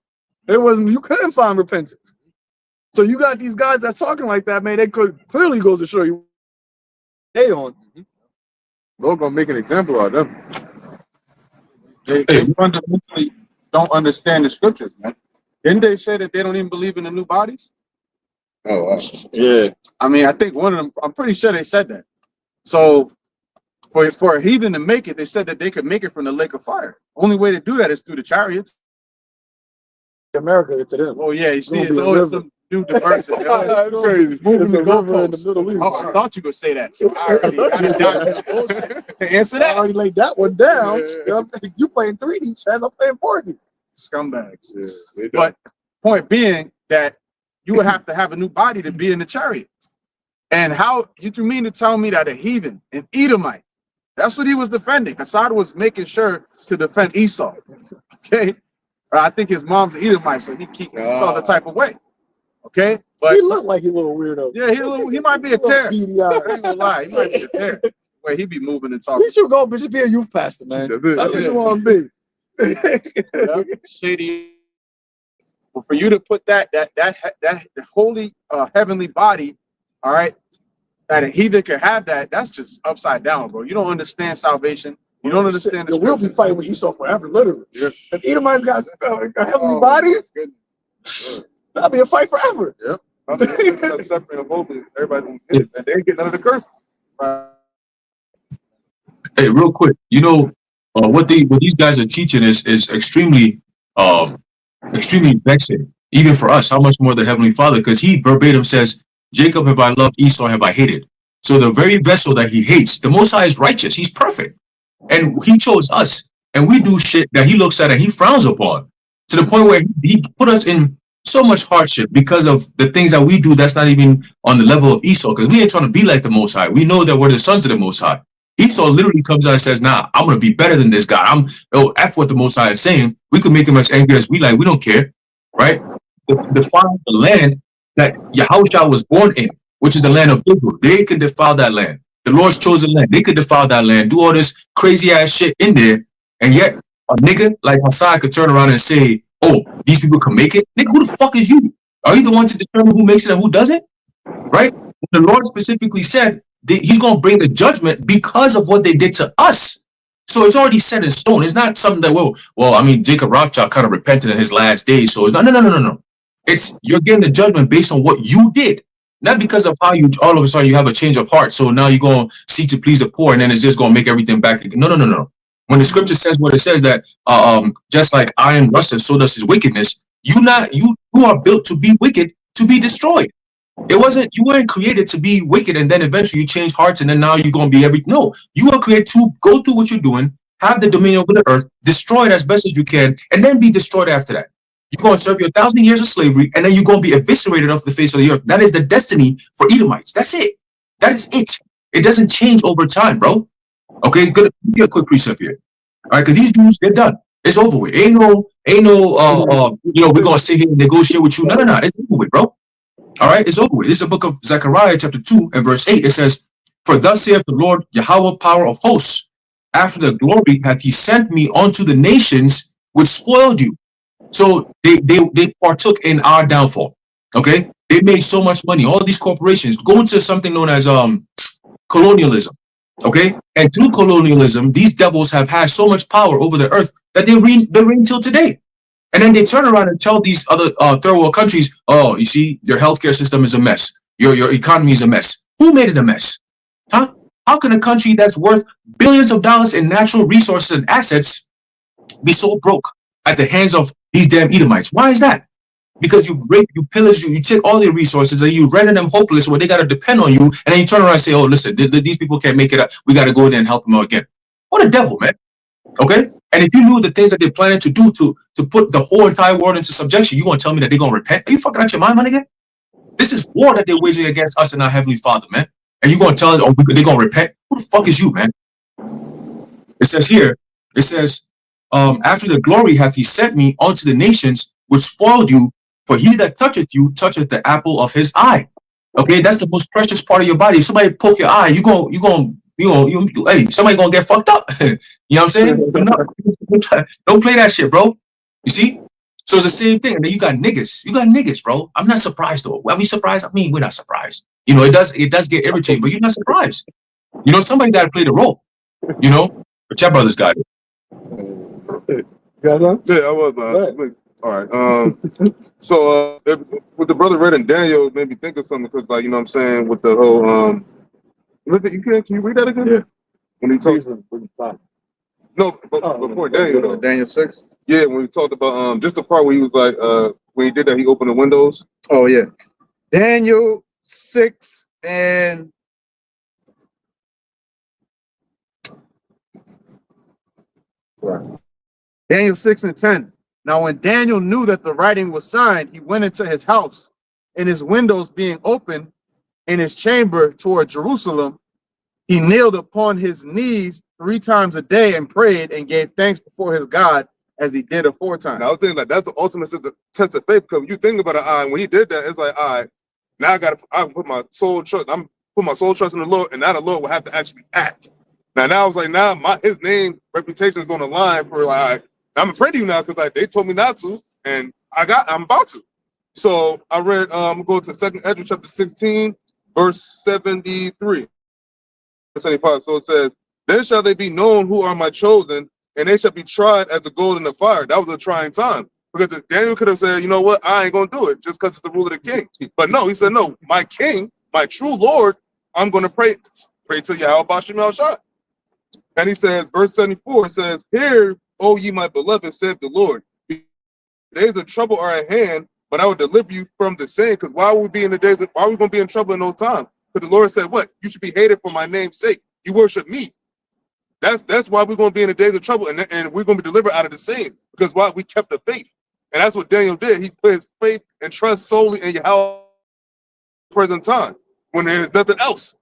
It wasn't, you couldn't find repentance. So you got these guys that's talking like that, man. They could clearly goes to show you they on. Lord gonna make an example out of them. They fundamentally don't understand the scriptures, man. Didn't they say that they don't even believe in the new bodies? Oh, wow. Yeah. I mean, I think one of them, I'm pretty sure they said that. So for a heathen to make it, they said that they could make it from the lake of fire. Only way to do that is through the chariots. America to them. Oh yeah, you see, it's always some new diversion. That's crazy. Moving the goalposts. in the Middle East. Oh, I thought you could say that. So I already got it down to answer I that. already laid that one down. Yeah. You playing 3D chess, I'm playing 4D. Scumbags. Yeah, But point being that you would have to have a new body to be in the chariot. And how you mean to tell me that a heathen, an Edomite, that's what he was defending. Hassad was making sure to defend Esau. Okay. I think his mom's an Edomite, so he felt the type of way. Okay. But He looked like a little weirdo. yeah, he might be a tear. Beady eyes. I ain't gonna lie. He might be a tear. Where he be moving and talking. You should go, but just be a youth pastor, man. That's it. That's what you want to be. Shady. But for you to put that holy heavenly body, all right, that a heathen could have that's just upside down, bro. You don't understand salvation. You don't understand the We'll be scriptures. fighting with Esau forever, literally. Yeah. If Edomites got heavenly Oh, bodies, goodness. that'll be a fight forever. Yep. That's separate and holy. Everybody, and they ain't get none of the curses. Hey, real quick, what these guys are teaching is extremely vexing, even for us. How much more the Heavenly Father? Because he verbatim says, "Jacob have I loved, Esau have I hated." So the very vessel that he hates, the Most High is righteous. He's perfect, and he chose us, and we do shit that he looks at and he frowns upon, to the point where he put us in so much hardship because of the things that we do that's not even on the level of Esau. Because we ain't trying to be like the Most High. We know that we're the sons of the Most High. Esau literally comes out and says, "Nah, I'm gonna be better than this guy. F what the Most High is saying. We could make him as angry as we like. We don't care, right?" Defile the land that Yahawashi was born in, which is the land of Israel. They could defile that land. The Lord's chosen land. They could defile that land, do all this crazy ass shit in there, and yet a nigga like Hassad could turn around and say, "Oh, these people can make it." Nigga, who the fuck is you? Are you the one to determine who makes it and who doesn't? Right? The Lord specifically said that he's going to bring the judgment because of what they did to us. So it's already set in stone. It's not something that, Jacob Rothschild kind of repented in his last days. So it's not, no. It's, you're getting the judgment based on what you did. Not because of how you, all of a sudden you have a change of heart. So now you're going to seek to please the poor and then it's just going to make everything back again. No. When the scripture says what it says that, just like iron rusteth, so does his wickedness. You are built to be wicked, to be destroyed. You weren't created to be wicked and then eventually you change hearts and then now you're going to be no, you are created to go through what you're doing, have the dominion over the earth, destroy it as best as you can, and then be destroyed after that. You're going to serve your 1,000 years of slavery and then you're going to be eviscerated off the face of the earth. That is the destiny for Edomites. That's it. That is it. It doesn't change over time, bro. Okay, good. Get a quick precept here. All right, because these dudes, they're done. It's over with. Ain't no, we're going to sit here and negotiate with you. No. It's over with, bro. All right, it's over with. This is the book of Zechariah, chapter 2 and verse 8. It says, "For thus saith the Lord, Yahweh, power of hosts, after the glory hath he sent me unto the nations which spoiled you." So they partook in our downfall. Okay, they made so much money. All these corporations go into something known as colonialism. Okay, and through colonialism, these devils have had so much power over the earth that they reign till today. And then they turn around and tell these other third world countries, "Oh, you see, your healthcare system is a mess. Your economy is a mess." Who made it a mess? Huh? How can a country that's worth billions of dollars in natural resources and assets be so broke at the hands of these damn Edomites? Why is that? Because you rape, you pillage, you take all their resources and you render them hopeless where they got to depend on you. And then you turn around and say, "Oh, listen, these people can't make it up. We got to go in there and help them out again." What a devil, man. Okay? And if you knew the things that they're planning to do to put the whole entire world into subjection, you going to tell me that they're going to repent? Are you fucking out your mind, man, again? This is war that they're waging against us and our Heavenly Father, man. And you gonna tell us, oh, they're gonna repent? Who the fuck is you, man? It says here, it says, after the glory hath he sent me unto the nations which spoiled you, for he that toucheth you toucheth the apple of his eye. Okay, that's the most precious part of your body. If somebody poke your eye, hey, somebody gonna get fucked up. You know what I'm saying? But no, don't play that shit, bro. You see? So it's the same thing. And then you got niggas. You got niggas, bro. I'm not surprised though. Are we surprised? I mean, we're not surprised. You know, it does get irritating, but you're not surprised. You know, somebody gotta play the role. You know? But your brothers got it. You guys on? Yeah, I was. All right. So with the brother read in Daniel, it made me think of something because, like, you know what I'm saying, with the whole can you read that again? Yeah. When he talks before Daniel though. Daniel 6. Yeah, when we talked about just the part where he was like when he did that, he opened the windows. Oh yeah. Daniel 6 and Daniel 6 and 10. Now, when Daniel knew that the writing was signed, he went into his house, and his windows being open in his chamber toward Jerusalem, he kneeled upon his knees 3 times a day and prayed and gave thanks before his God as he did aforetime. Now I was thinking like that's the ultimate test of faith because when you think about it, when he did that, it's like, all right, now I put my soul trust. I'm put my soul trust in the Lord, and now the Lord will have to actually act. Now I was like, his name reputation is on the line for like, all right, I'm afraid of you now because like they told me not to, and I'm about to. So I read, go to 2 Ezra chapter 16, verse 73, 75. So it says, then shall they be known who are my chosen, and they shall be tried as the gold in the fire. That was a trying time. Because if Daniel could have said, you know what, I ain't going to do it just because it's the rule of the king. But no, he said, no, my king, my true Lord, I'm going to pray to YAHAWASHI. And he says, verse 74 says, hear, O ye my beloved, said the Lord. Days of trouble are at hand, but I will deliver you from the same. Because why are we going to be in trouble in no time? Because the Lord said, what? You should be hated for my name's sake. You worship me. That's why we're going to be in the days of trouble, and we're going to be delivered out of the same. Because why? We kept the faith. And that's what Daniel did. He put his faith and trust solely in Yahweh present time, when there's nothing else.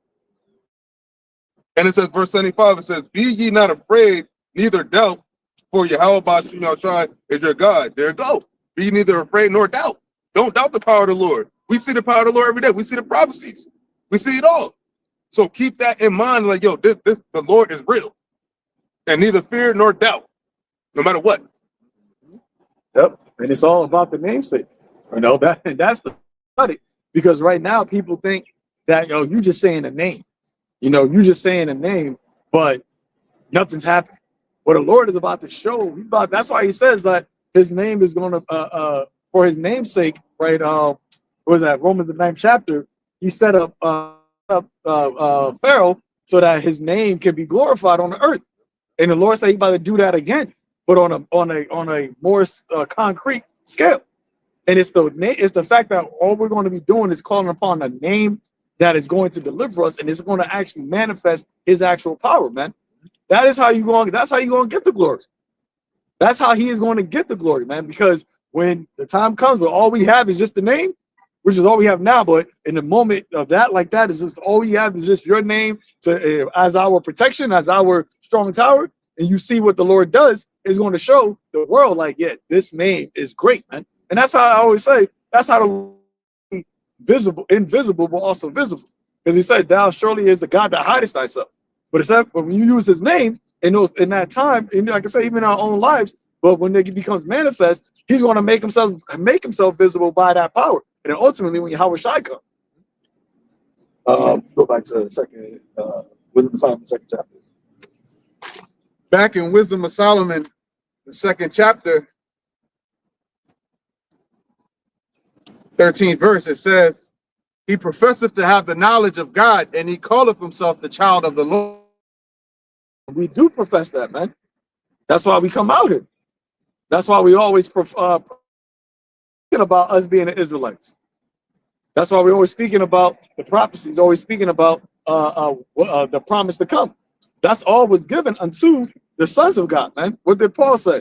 And it says, verse 75, it says, be ye not afraid, neither doubt, for YAHAWASHI is your God. There you go. Be neither afraid nor doubt. Don't doubt the power of the Lord. We see the power of the Lord every day. We see the prophecies. We see it all. So keep that in mind, like, yo, the Lord is real. And neither fear nor doubt, no matter what. Yep. And it's all about the namesake. You know, that's the study. Because right now people think that, yo, you just saying a name. You know, you just saying a name, but nothing's happening. What the Lord is about to show, that's why he says that his name is going to, for his namesake, right? What was that? Romans the 9th chapter. He set up Pharaoh so that his name can be glorified on the earth. And the Lord said he's about to do that again, but on a more concrete scale. And it's the fact that all we're going to be doing is calling upon a name that is going to deliver us, and it's going to actually manifest his actual power, man. That's how you're going to get the glory. That's how he is going to get the glory, man. Because when the time comes where all we have is just the name, which is all we have now, but in the moment of that, like that, is just all we have is just your name as our protection, as our strong tower. And you see what the Lord does is going to show the world, like, yeah, this name is great, man. And that's how I always say, that's how the invisible, but also visible. Because he said, thou surely is the God that hidest thyself. But except when you use his name in that time, and like I say, even in our own lives, but when it becomes manifest, he's going to make himself visible by that power. And then ultimately, when YAHAWASHI comes, go back to the second Wisdom of Solomon, 2nd chapter. Back in Wisdom of Solomon, the 2nd chapter, 13th verse, it says, he professeth to have the knowledge of God, and he calleth himself the child of the Lord. We do profess that, man. That's why we come out here. That's why we always speaking about us being the Israelites. That's why we're always speaking about the prophecies, always speaking about the promise to come. That's all was given unto the sons of God, man. What did Paul say?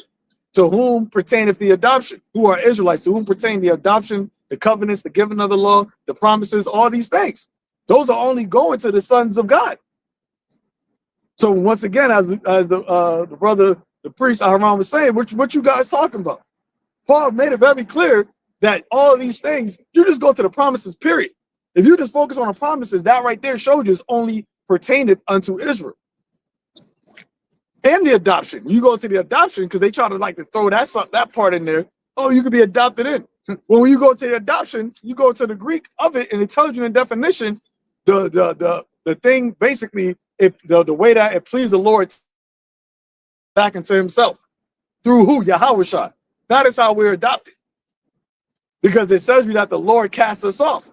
To whom pertaineth the adoption? Who are Israelites? To whom pertain the adoption, the covenants, the giving of the law, the promises, all these things. Those are only going to the sons of God. So once again, as the brother, the priest Aharon was saying, what you guys talking about? Paul made it very clear that all of these things, you just go to the promises, period. If you just focus on the promises, that right there showed you it's only pertained unto Israel. And the adoption. You go to the adoption because they try to like to throw that part in there. Oh, you could be adopted in. Well, when you go to the adoption, you go to the Greek of it, and it tells you in definition the thing basically, the way that it pleased the Lord back into Himself through who? YAHAWASHI. That is how we're adopted, because it says you that the Lord cast us off.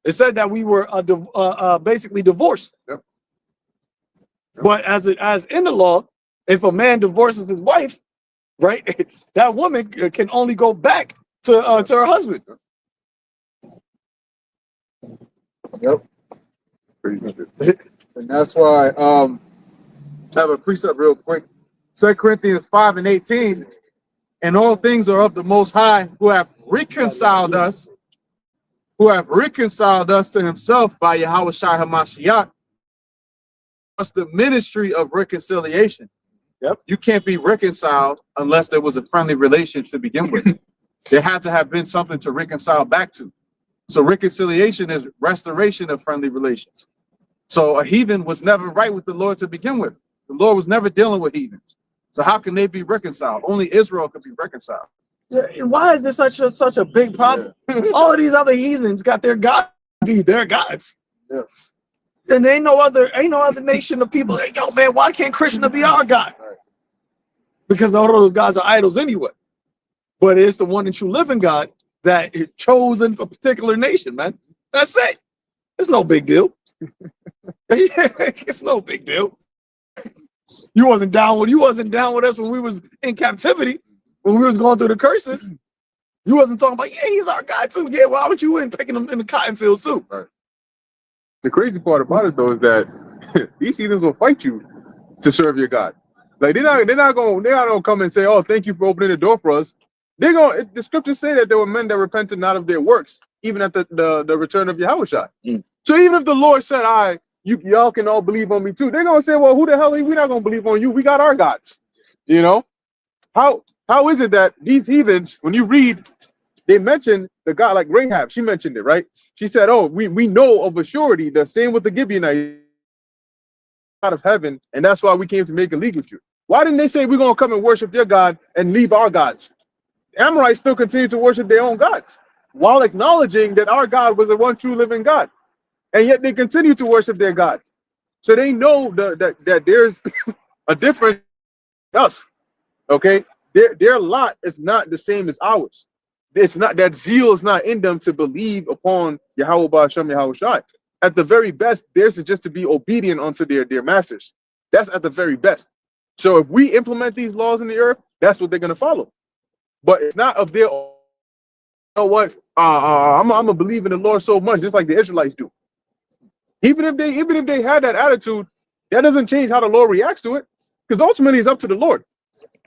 It said that we were basically divorced. Yep. But as in the law, if a man divorces his wife, right, that woman can only go back to her husband. Yep. And that's why I have a precept real quick. 2 Corinthians 5:18, and all things are of the Most High, who have reconciled us to Himself by YAHAWASHI HaMashiach. What's the ministry of reconciliation? Yep. You can't be reconciled unless there was a friendly relationship to begin with. There had to have been something to reconcile back to. So reconciliation is restoration of friendly relations. So a heathen was never right with the Lord to begin with. The Lord was never dealing with heathens. So how can they be reconciled? Only Israel could be reconciled. Yeah, and why is this such a big problem? Yeah. All of these other heathens got their God be their gods. Yeah. And ain't no other nation of people. Hey, yo, man, why can't Krishna be our God? Right. Because all of those gods are idols anyway. But it's the one and true living God that is chosen for a particular nation, man. That's it. It's no big deal. It's no big deal. You wasn't down with us when we was in captivity, when we was going through the curses. You wasn't talking about, yeah, he's our God too. Yeah, why would you in picking him in the cotton fields too? Right. The crazy part about it though is that these heathens will fight you to serve your God. Like they're not gonna come and say, oh, thank you for opening the door for us. The scriptures say that there were men that repented not of their works, even at the return of Yahawashi. So even if the Lord said, y'all can all believe on me too, they're gonna say, well, who the hell are we? We're not gonna believe on you. We got our gods. You know? How is it that these heathens, when you read, they mention the God like Rahab, she mentioned it, right? She said, oh, we know of a surety, the same with the Gibeonites out of heaven, and that's why we came to make a league with you. Why didn't they say we're gonna come and worship your God and leave our gods? The Amorites still continue to worship their own gods while acknowledging that our God was the one true living God. And yet they continue to worship their gods. So they know that there's a difference in us. Okay? Their lot is not the same as ours. It's not that zeal is not in them to believe upon Yahweh Ba'ashem Yahawashi. At the very best, theirs is just to be obedient unto their masters. That's at the very best. So if we implement these laws in the earth, that's what they're gonna follow. But it's not of their own. You know what? I'm gonna believe in the Lord so much, just like the Israelites do. Even if they had that attitude, that doesn't change how the Lord reacts to it, because ultimately it's up to the Lord.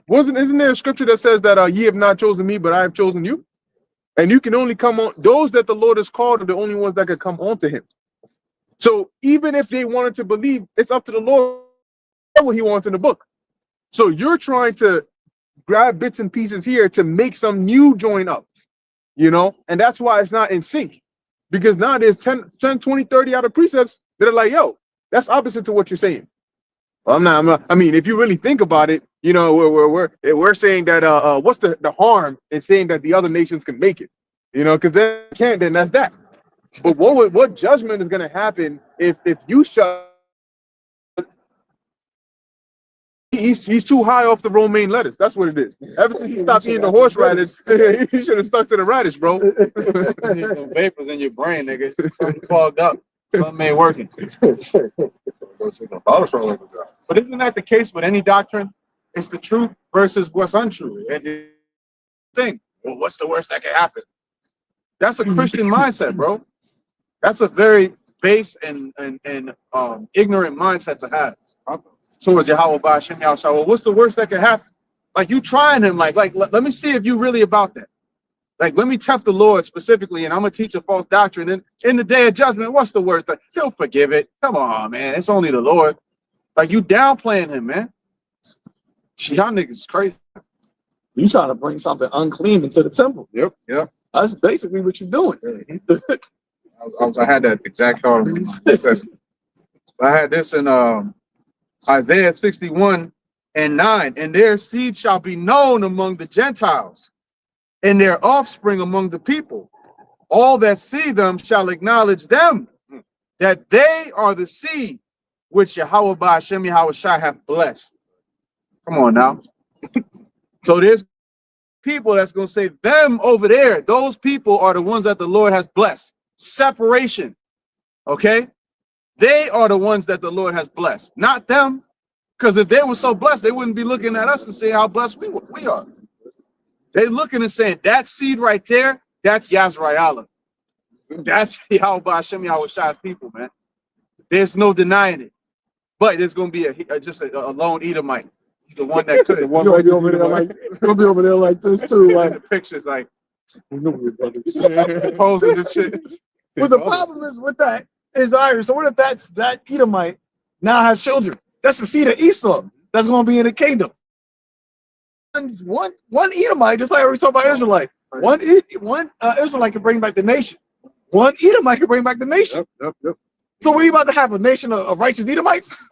Isn't there a scripture that says that ye have not chosen me, but I have chosen you? And you can only come on, those that the Lord has called are the only ones that can come on to him. So even if they wanted to believe, it's up to the Lord what he wants in the book. So you're trying to grab bits and pieces here to make some new join up, you know, and that's why it's not in sync, because now there's 10, 20, 30 other precepts that are like, yo, that's opposite to what you're saying. Well, I'm not, I mean, if you really think about it, you know, we're saying that, what's the harm in saying that the other nations can make it, you know, because they can't, then that's that. But what judgment is going to happen if you shut? He's too high off the romaine lettuce. That's what it is. Ever since he stopped eating the horseradish, he should have stuck to the radish, bro. Some vapors in your brain, nigga. Something clogged up. Something ain't working. But isn't that the case with any doctrine? It's the truth versus what's untrue. And the thing, well, what's the worst that can happen? That's a Christian mindset, bro. That's a very base and ignorant mindset to have towards Yahweh Ba'ashem Yahawashi. Well, what's the worst that can happen? Like you trying him, like let me see if you really about that. Like, let me tempt the Lord specifically, and I'm gonna teach a false doctrine. And in the day of judgment, what's the word? Like, he'll forgive it. Come on, man. It's only the Lord. Like, you downplaying him, man. Y'all niggas is crazy. You trying to bring something unclean into the temple. Yep. That's basically what you're doing. I had that exact thought. I had this in Isaiah 61:9, and their seed shall be known among the Gentiles, and their offspring among the people. All that see them shall acknowledge them, that they are the seed which YAHAWASHI have blessed. Come on now. So there's people that's going to say them over there. Those people are the ones that the Lord has blessed. Separation. Okay? They are the ones that the Lord has blessed, not them. Because if they were so blessed, they wouldn't be looking at us and saying how blessed we are. They're looking and saying that seed right there, that's Yazrael. That's YAHAWASHI's people, man. There's no denying it. But there's going to be just a lone Edomite. He's the one that could. You're gonna be over there like you'll be over there like this too. Like The pictures like we know we're brothers. posing and shit. But the problem is with that is the Irish. So what if that Edomite now has children? That's the seed of Esau. That's going to be in the kingdom. And one Edomite, just like we talk about Israelite. One Israelite can bring back the nation. One Edomite can bring back the nation. Yep. So what are you about to have? A nation of righteous Edomites?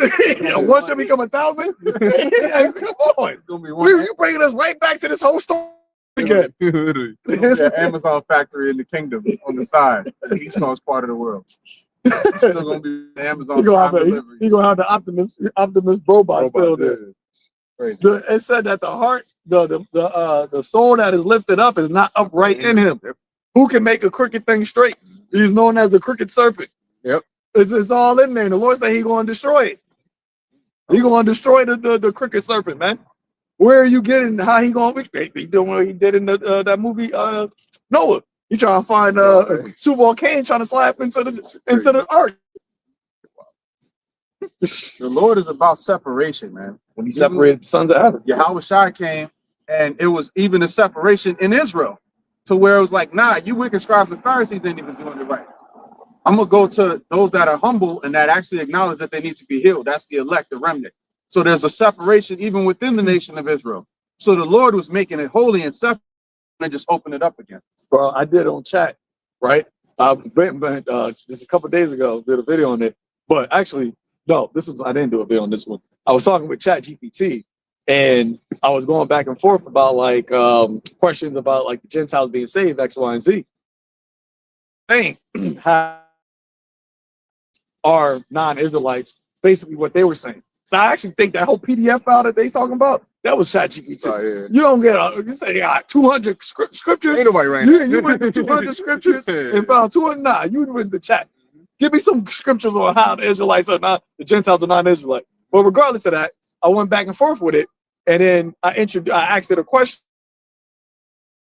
One should become 1,000? Hey, come on. It's gonna be one. You're bringing us right back to this whole story again. Yeah, Amazon factory in the kingdom on the side. Esau's part of the world. He's still gonna be Amazon. You're gonna have the Optimus robot still there. It said that the heart, the soul that is lifted up is not upright in him. Who can make a crooked thing straight? He's known as the crooked serpent. Yep. It's all in there. And the Lord said he's going to destroy it. He's going to destroy the crooked serpent, man. Where are you getting how he going to be doing what he did in that movie Noah? He trying to find Tubal Cain trying to slap into the ark. The Lord is about separation, man. When he separated the sons of Adam. YAHAWASHI came, and it was even a separation in Israel, to where it was like, nah, you wicked scribes and Pharisees ain't even doing it right. I'm gonna go to those that are humble and that actually acknowledge that they need to be healed. That's the elect, the remnant. So there's a separation even within the nation of Israel. So the Lord was making it holy and separate, and just open it up again. Bro, I did on chat, right? Just a couple of days ago, did a video on it. But actually, no, I didn't do a video on this one. I was talking with Chat GPT, and I was going back and forth about like questions about like the Gentiles being saved, X, Y, and Z. How are non-Israelites basically what they were saying? So I actually think that whole PDF file that they talking about, that was Chat GPT. Oh, yeah. You don't get you say you got 200 scriptures. Ain't nobody right You went to 200 scriptures and found 200. Nah, you went to chat. Give me some scriptures on how the Israelites are not, the Gentiles are non-Israelite. But regardless of that, I went back and forth with it, and then I asked it a question.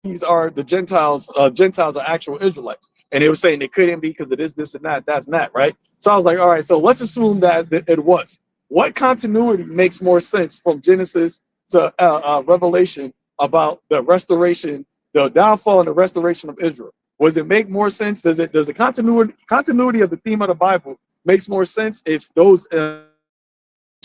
These are the Gentiles. Gentiles are actual Israelites, and they were saying they couldn't be because of this, and that, that's not right. So I was like, all right, so let's assume that it was. What continuity makes more sense from Genesis to Revelation about the restoration, the downfall and the restoration of Israel? Does it make more sense? Does the continuity of the theme of the Bible makes more sense if those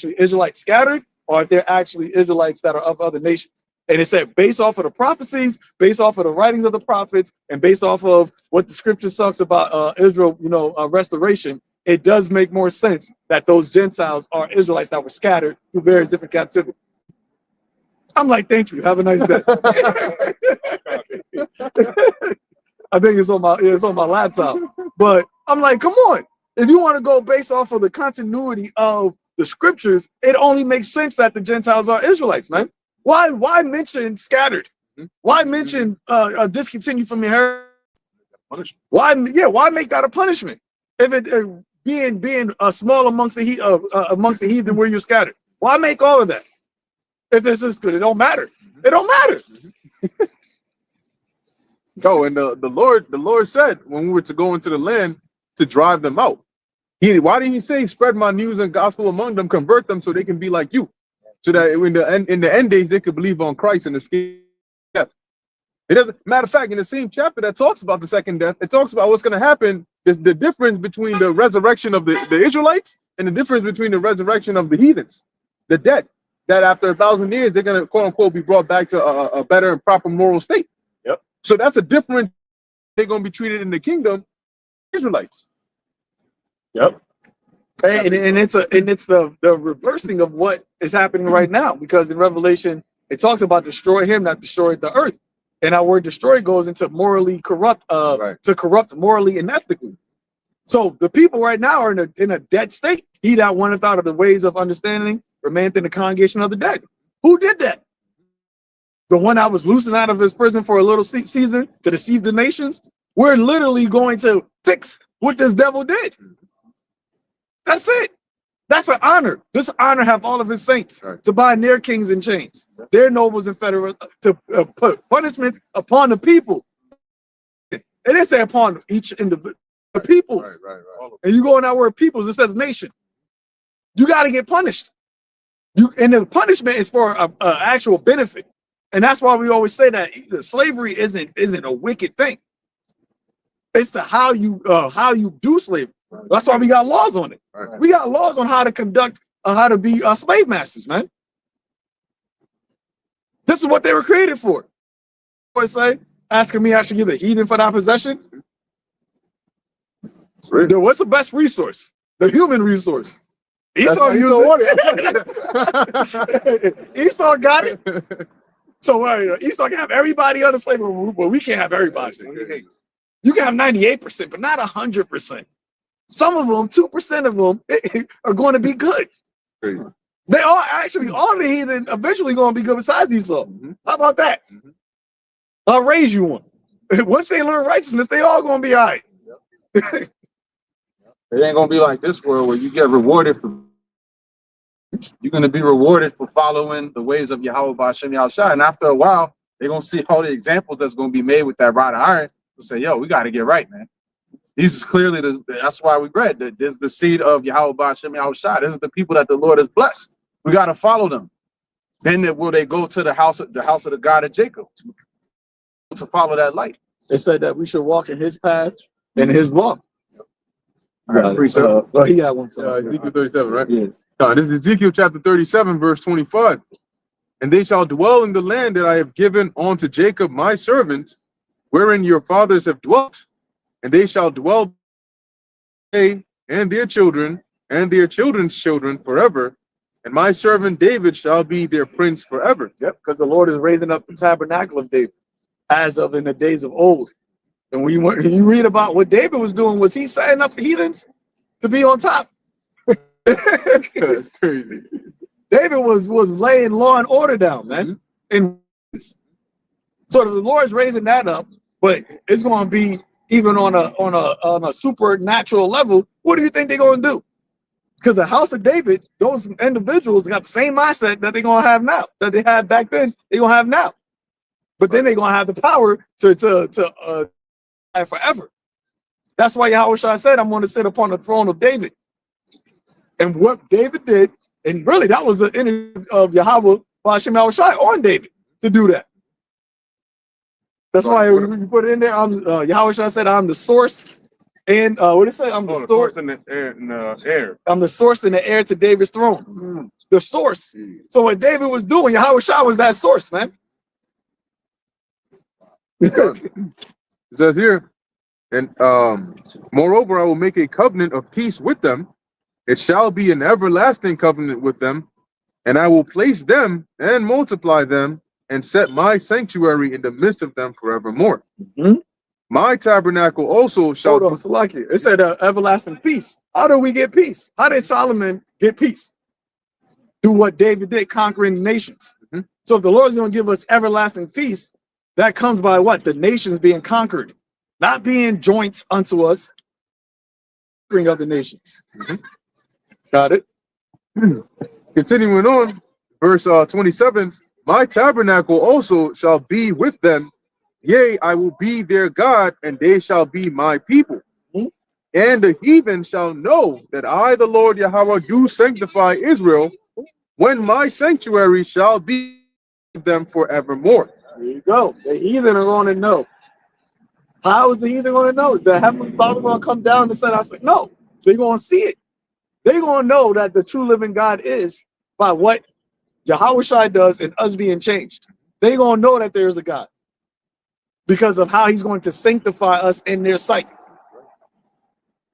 Israelites scattered, or if they're actually Israelites that are of other nations? And it said, based off of the prophecies, based off of the writings of the prophets, and based off of what the scripture talks about Israel, restoration, it does make more sense that those Gentiles are Israelites that were scattered through various different captivities. I'm like, thank you. Have a nice day. I think it's on my laptop. But I'm like, come on. If you want to go based off of the continuity of the scriptures, it only makes sense that the Gentiles are Israelites, man. Why mention scattered? Why mention discontinued from your heritage? Why make that a punishment? If it being small amongst the heathen where you're scattered, why make all of that? If it's just good, it don't matter. It don't matter. No, and the Lord said when we were to go into the land to drive them out. Why didn't he say spread my news and gospel among them, convert them so they can be like you, so that in the end days they could believe on Christ and escape death? It doesn't matter of fact, in the same chapter that talks about the second death, it talks about what's going to happen. Is the difference between the resurrection of the Israelites and the difference between the resurrection of the heathens, the dead, that after 1,000 years, they're going to quote unquote be brought back to a better and proper moral state. Yep. So that's a difference. They're going to be treated in the kingdom, Israelites. Yep. And it's the reversing of what is happening right now, because in Revelation it talks about destroy him that destroyed the earth, and our word destroy goes into morally corrupt, to corrupt morally and ethically. So the people right now are in a dead state. He that wanteth out of the ways of understanding remaineth in the congregation of the dead. Who did that? The one that was loosened out of his prison for a little season to deceive the nations. We're literally going to fix what this devil did. That's it. That's an honor. This honor have all of his saints to bind their kings in chains, their nobles and federal, to put punishments upon the people. It didn't say upon each individual, the peoples. Right. And you go in that word peoples, it says nation. You got to get punished. And the punishment is for a actual benefit. And that's why we always say that slavery isn't a wicked thing. It's the how you do slavery. That's why we got laws on it. Right. We got laws on how to conduct, how to be slave masters, man. This is what they were created for. What say? Asking me I should give the heathen for that possession. Then what's the best resource? The human resource. Esau used it. Esau got it. So Esau can have everybody under slavery, but we can't have everybody. You can have 98%, but not 100%. Some of them, 2% of them, are going to be good. They are actually, all the heathen eventually going to be good besides Esau. How about that? I'll raise you one. Once they learn righteousness, they all going to be all right. It ain't gonna be like this world where you get rewarded for. You're gonna be rewarded for following the ways of Yahawah Ba'Shem Yahushua, and after a while, they're gonna see all the examples that's gonna be made with that rod of iron to say, "Yo, we got to get right, man." This is clearly that's why we read that this is the seed of Yahawah Ba'Shem Yahushua. This is the people that the Lord has blessed. We got to follow them. Then will they go to the house of the God of Jacob to follow that light? They said that we should walk in his path and his law. Precept. Well, he got one. Ezekiel 37, right? Yeah. This is Ezekiel chapter 37, verse 25. And they shall dwell in the land that I have given unto Jacob my servant, wherein your fathers have dwelt, and they shall dwell, they and their children and their children's children forever, and my servant David shall be their prince forever. Yep, because the Lord is raising up the tabernacle of David, as of in the days of old. And when you read about what David was doing, was he setting up heathens to be on top? That's crazy. David was laying law and order down, man. And so the Lord's raising that up, but it's going to be even on a supernatural level. What do you think they're going to do? Because the house of David, those individuals got the same mindset that they're going to have now, that they had back then. They're going to have now, but then they're going to have the power to forever. That's why Yahawashi said, "I'm going to sit upon the throne of David." And what David did, and really that was the energy of Yahawah Ba'Shem Yahushai on David to do that. That's why we put it in there. Yahawashi said, "I'm the source," and what did it say? I'm the source in the air. I'm the source and the heir to David's throne. The source. So what David was doing, Yahawashi was that source, man. It says here, and moreover, I will make a covenant of peace with them. It shall be an everlasting covenant with them, and I will place them and multiply them and set my sanctuary in the midst of them forevermore. My tabernacle also shall. Hold on, Salaki. It said everlasting peace. How do we get peace? How did Solomon get peace? Do what David did, conquering nations. So if the Lord's going to give us everlasting peace, that comes by what? The nations being conquered, not being joints unto us. Bring up the nations. Got it. Continuing on, verse 27. My tabernacle also shall be with them. Yea, I will be their God, and they shall be my people. And the heathen shall know that I, the Lord Yahweh, do sanctify Israel, when my sanctuary shall be with them forevermore. There you go. The heathen are going to know. How is the heathen going to know? Is the Heavenly Father going to come down and say, I said, no, they're going to see it. They're going to know that the true living God is by what YAHAWASHI does and us being changed. They're going to know that there is a God because of how he's going to sanctify us in their sight.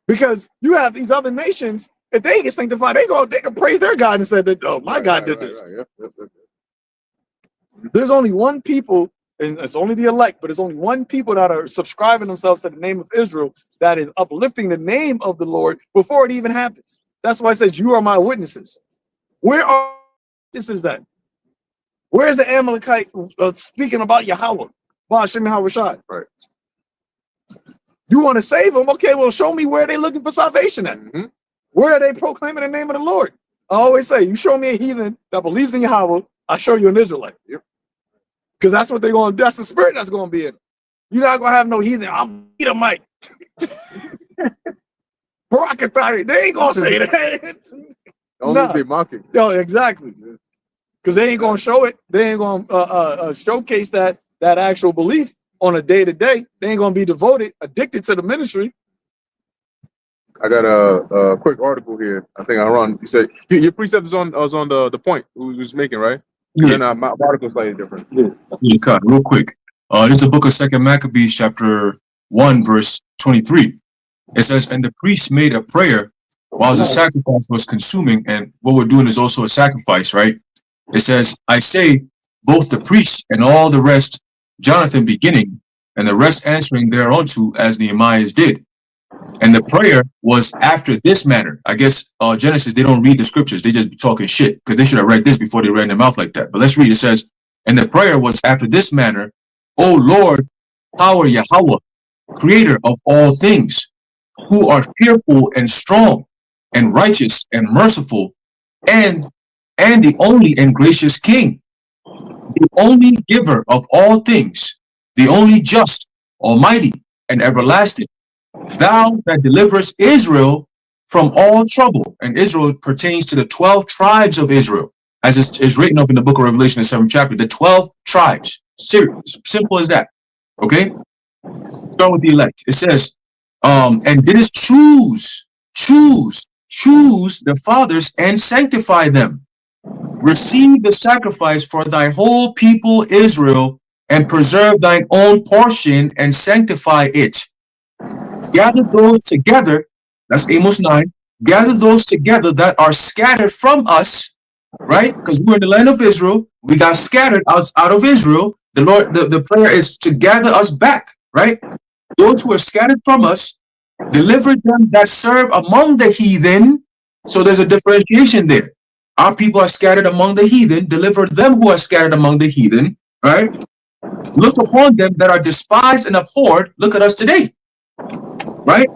Because you have these other nations, if they get sanctified, they can praise their God and say that, oh, my God did this. There's only one people, and it's only the elect, but it's only one people that are subscribing themselves to the name of Israel that is uplifting the name of the Lord before it even happens. That's why it says, you are my witnesses. Where are witnesses then? Where's the Amalekite speaking about Yahweh? Hashem YAHAWASHI. Right. You want to save them? Okay, well, show me where they're looking for salvation at. Where are they proclaiming the name of the Lord? I always say, you show me a heathen that believes in Yahweh, I'll show you an Israelite. Because that's what they're going to do. That's the spirit that's going to be in. You're not going to have no heathen. I'm Edomite. Barakatari. They ain't going to say that. Only be mocking. Yo, exactly. Because they ain't going to show it. They ain't going to showcase that actual belief on a day-to-day. They ain't going to be devoted, addicted to the ministry. I got a quick article here. I think I run. You said your precept was on the point we was making, right? Yeah. Then my article is slightly different. Yeah, cut real quick. This is the book of 2 Maccabees, chapter 1, verse 23. It says, and the priest made a prayer while the sacrifice was consuming, and what we're doing is also a sacrifice, right? It says, I say, both the priest and all the rest, Jonathan beginning, and the rest answering thereunto as Nehemiah did. And the prayer was after this manner. I guess Genesis, they don't read the scriptures. They just be talking shit because they should have read this before they ran their mouth like that. But let's read. It says, and the prayer was after this manner, O Lord, power Yahawah, creator of all things, who are fearful and strong and righteous and merciful, and the only and gracious King, the only giver of all things, the only just, almighty, and everlasting. Thou that deliverest Israel from all trouble. And Israel pertains to the 12 tribes of Israel, as is written up in the book of Revelation, the 7th chapter, the 12 tribes. Serious, simple as that. Okay? Start with the elect. It says, and didst choose the fathers and sanctify them. Receive the sacrifice for thy whole people Israel, and preserve thine own portion and sanctify it. Gather those together, that's Amos 9, gather those together that are scattered from us, right? Because we're in the land of Israel, we got scattered out of Israel. The Lord, the prayer is to gather us back, right? Those who are scattered from us, deliver them that serve among the heathen. So there's a differentiation there. Our people are scattered among the heathen, deliver them who are scattered among the heathen, right? Look upon them that are despised and abhorred. Look at us today. Right?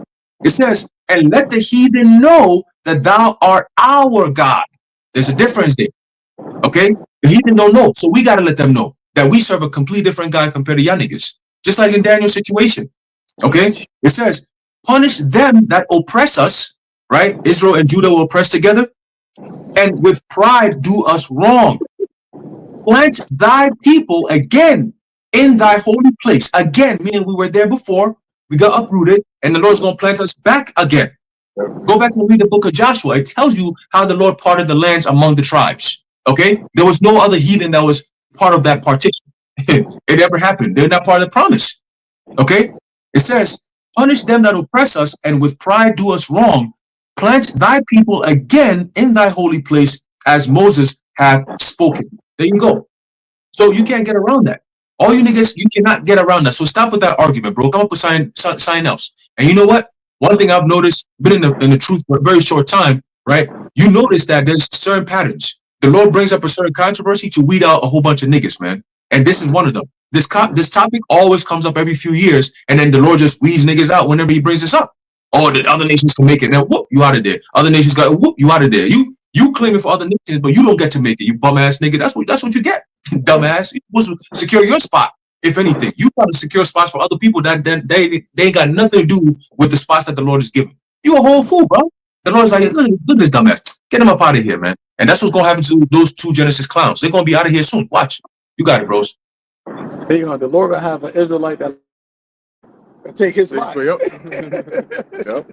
It says, and let the heathen know that thou art our God. There's a difference there. Okay? The heathen don't know. So we got to let them know that we serve a completely different God compared to y'all niggas. Just like in Daniel's situation. Okay? It says, punish them that oppress us. Right? Israel and Judah will oppress together. And with pride do us wrong. Plant thy people again in thy holy place. Again, meaning we were there before. We got uprooted, and the Lord's going to plant us back again. Go back and read the book of Joshua. It tells you how the Lord parted the lands among the tribes. Okay? There was no other heathen that was part of that partition. It never happened. They're not part of the promise. Okay? It says, punish them that oppress us, and with pride do us wrong. Plant thy people again in thy holy place, as Moses hath spoken. There you go. So you can't get around that. All you niggas, you cannot get around that. So stop with that argument, bro. Come up with something else. And you know what? One thing I've noticed, been in the truth for a very short time, right? You notice that there's certain patterns. The Lord brings up a certain controversy to weed out a whole bunch of niggas, man. And this is one of them. This topic always comes up every few years, and then the Lord just weeds niggas out whenever he brings this up. Oh, the other nations can make it. Now, whoop, you out of there. Other nations got whoop, you out of there. You claiming for other nations, but you don't get to make it. You bum ass nigga. That's what you get. Dumbass. You're supposed to secure your spot. If anything, you got to secure spots for other people that they ain't got nothing to do with the spots that the Lord is giving. You a whole fool, bro. The Lord's like, look at this dumbass. Get him up out of here, man. And that's what's gonna happen to those two Genesis clowns. They're gonna be out of here soon. Watch. You got it, bros. The Lord will have an Israelite that take his spot. Yep. Yep.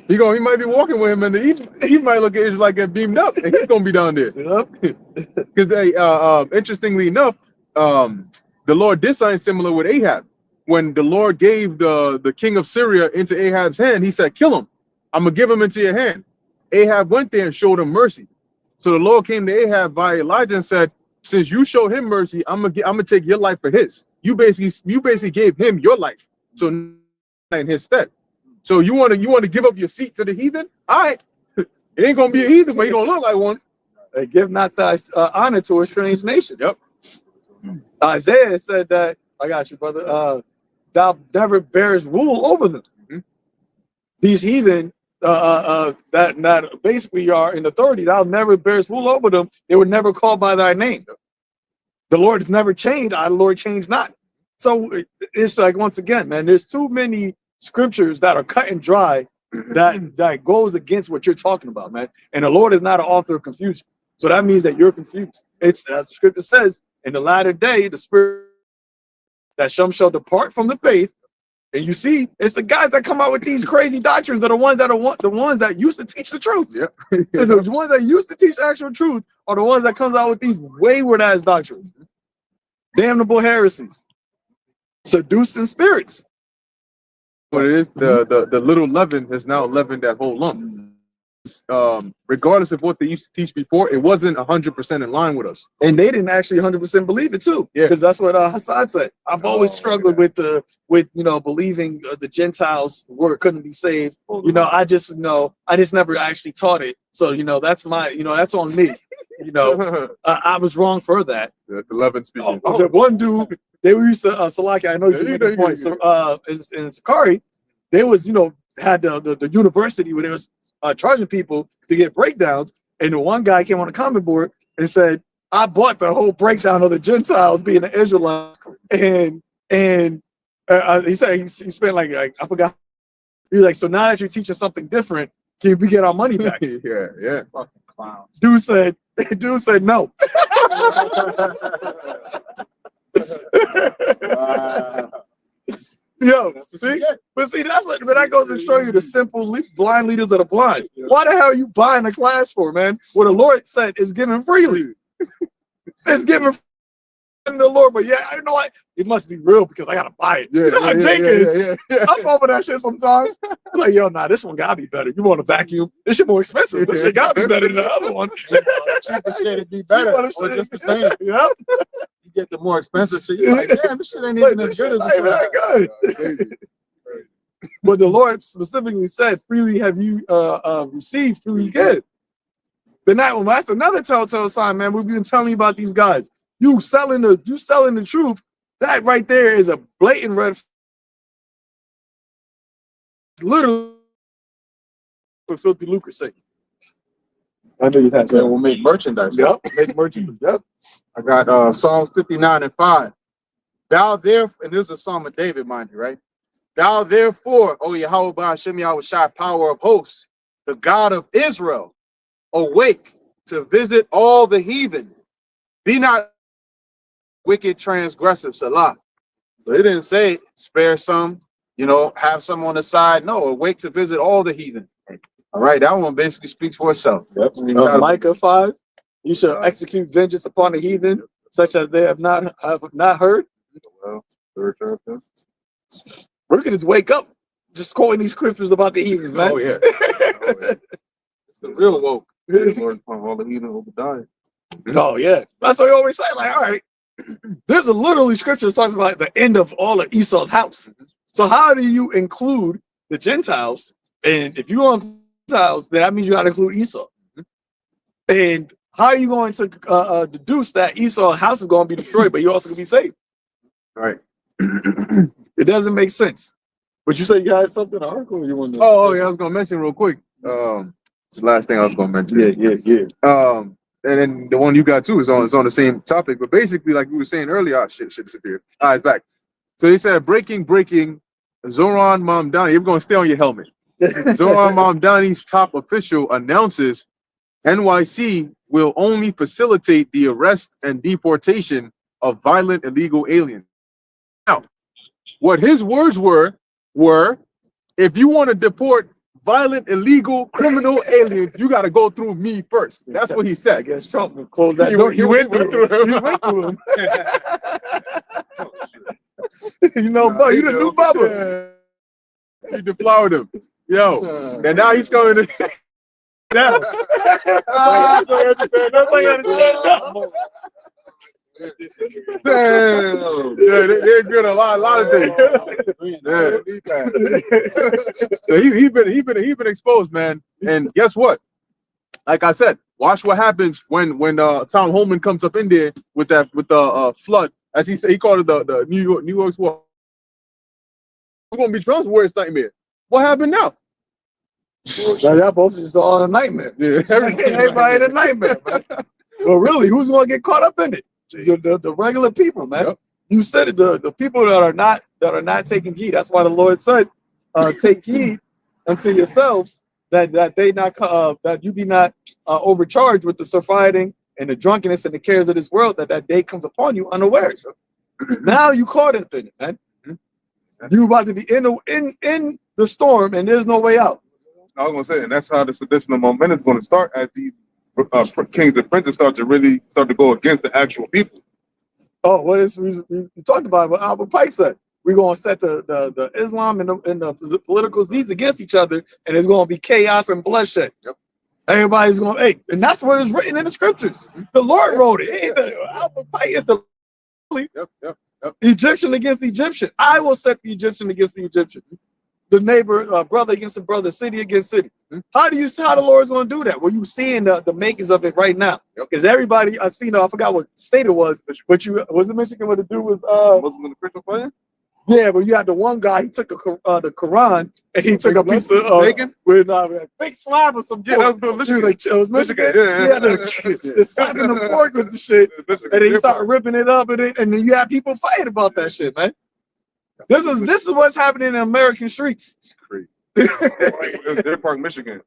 He might be walking with him, and he might look at Israel like get beamed up, and he's gonna be down there. Yep. Because interestingly enough, the Lord did something similar with Ahab. When the Lord gave the king of Syria into Ahab's hand, he said, "Kill him. I'm gonna give him into your hand." Ahab went there and showed him mercy. So the Lord came to Ahab via Elijah and said, "Since you showed him mercy, I'm gonna take your life for his. You basically gave him your life, so in his stead. So you want to give up your seat to the heathen? All right, it ain't gonna be a heathen, but he gonna look like one. Give not thy honor to a strange nation." Yep. Isaiah said that. I got you, brother. Thou never bears rule over them. These heathen that basically are in authority, thou never bears rule over them. They were never called by thy name. The Lord has never changed. Our Lord changed not. So it's like, once again, man, there's too many scriptures that are cut and dry that goes against what you're talking about, man. And the Lord is not an author of confusion. So that means that you're confused. It's, as the scripture says, in the latter day, the spirit that some shall depart from the faith. And you see, it's the guys that come out with these crazy doctrines that are the ones that used to teach the truth. Yep. The ones that used to teach actual truth are the ones that comes out with these wayward ass doctrines, damnable heresies, seducing spirits. What it is, the little leaven has now leavened that whole lump. Regardless of what they used to teach before, it wasn't 100% in line with us. And they didn't actually 100% believe it too. Yeah. Because that's what Hassan said. I've always struggled with believing the Gentiles couldn't be saved. I just never actually taught it. So that's that's on me. I was wrong for that. The leaven speaking. The one dude, they were used to Salaki, I know you made the point. So in Sakari, they was had the university where they was charging people to get breakdowns, and the one guy came on the comment board and said, "I bought the whole breakdown of the Gentiles being the Israelites," and he said he spent like I forgot. He's like, "So now that you're teaching something different, can we get our money back?" yeah. Fucking clown. Dude said no. Yo, see, that goes to show you the simple blind leaders of the blind. Why the hell are you buying a class for, man? What the Lord said is given freely. It's given from the Lord, but yeah, I know what it must be real because I gotta buy it. How Jake is. I fall for that shit sometimes. I'm like, yo, this one gotta be better. You want a vacuum? This shit more expensive. This shit gotta be better than the other one. Cheaper shit to be better, or just the same. Yeah. You get the more expensive shit. You're like, damn, this shit ain't even as good as this one. But the Lord specifically said, "Freely have you received, freely give." That's another telltale sign, man. We've been telling you about these guys. You selling the truth. That right there is a blatant red flag. Literally for filthy lucre's sake. I know you had that. We'll make merchandise. Yep, make merchandise. Yep. I got Psalms 59:5. Thou therefore, and this is a Psalm of David, mind you, right? Thou therefore, O YAHAWAH Hashem YAHAWASHI, power of hosts, the God of Israel, awake to visit all the heathen. Be not wicked transgressors, Salah. So it didn't say spare some, have some on the side. No, awake to visit all the heathen. All right, that one basically speaks for itself. Yep. Micah 5. You shall execute vengeance upon the heathen, such as they have not heard. Well, third chapter. We could just wake up, just quoting these scriptures about the heathens, man. Oh yeah. It's the real woke. Lord upon all the heathen Obadiah. Oh yeah, that's what we always say. Like, all right, there's a literally scripture that talks about the end of all of Esau's house. So how do you include the Gentiles? And if you want Gentiles, then that means you got to include Esau. And how are you going to deduce that Esau's house is going to be destroyed, but you also going to be saved? All right. It doesn't make sense. But you said you had something, an article you want to? Oh yeah, I was gonna mention real quick. It's the last thing I was gonna mention. Yeah. And then the one you got too is on the same topic, but basically, like we were saying earlier, shit disappeared. All right, it's back. So they said breaking. Zoran Mamdani, you're gonna stay on your helmet. Zoran Mamdani's top official announces NYC will only facilitate the arrest and deportation of violent illegal aliens. Now, what his words were, if you want to deport violent, illegal, criminal aliens, you got to go through me first. That's what he said. I guess Trump will close that door. You went through him. You went through him. You know, so you the new Bubba. He deflowered him. Yo, and now he's coming to now. Damn. Yeah, they're good at a lot of things. Yeah. So he been exposed, man. And guess what? Like I said, watch what happens when Tom Holman comes up in there with the flood. As he said, he called it the New York's what? It's gonna be Trump's worst nightmare. What happened now? Y'all both just all a nightmare. Yeah, Everybody in a nightmare, man. But really, who's gonna get caught up in it? The regular people, man. Yep. You said it, the people that are not taking heed. That's why the Lord said, take heed unto yourselves that they not that you be not overcharged with the surfeiting and the drunkenness and the cares of this world, that day comes upon you unawares. Now you caught up in it, man. You about to be in the storm and there's no way out. I was gonna say, and that's how the seditional momentum is gonna start as these kings and princes start to go against the actual people. Oh, what is we talked about what Albert Pike said? We're gonna set the Islam and the political Z's against each other, and it's gonna be chaos and bloodshed. Yep. Everybody's gonna and that's what is written in the scriptures. The Lord wrote it. Albert Pike is the Yep. Egyptian against Egyptian. I will set the Egyptian against the Egyptian. The neighbor, brother against the brother, city against city. How do you see how the Lord's going to do that? Well, you're seeing the makings of it right now. Because everybody, I've seen, I forgot what state it was, but you was it Michigan where the dude was Muslim and Christian fire? yeah, but you had the one guy, he took the Quran and he took a piece of bacon with a big slab of some pork. Yeah, that was Michigan. Like, it was Michigan. Yeah. The slab in the pork with the shit. And then he started ripping it up, and then you have people fighting about that shit, man. This is what's happening in American streets. It's crazy. It's Deer Park, Michigan.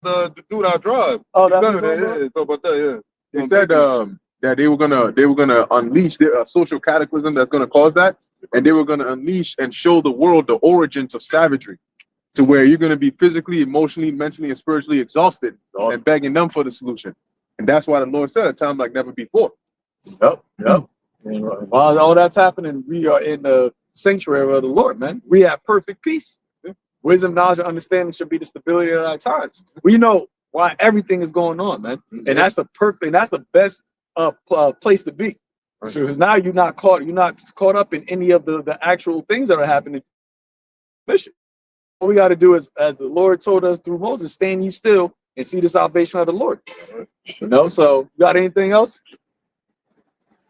The dude I drive. Oh, that's Talk about that. Yeah. They said that they were gonna unleash the social cataclysm that's gonna cause that, and they were gonna unleash and show the world the origins of savagery, to where you're gonna be physically, emotionally, mentally, and spiritually exhausted, and begging them for the solution. And that's why the Lord said, "A time like never before." Yep. And while all that's happening, we are in the sanctuary of the Lord, man. We have perfect peace. Wisdom, knowledge, and understanding should be the stability of our times. We know why everything is going on, man. And that's the best place to be. So because now you're not caught up in any of the actual things that are happening. Mission. What we got to do is, as the Lord told us through Moses, stand ye still and see the salvation of the Lord. You know, so you got anything else?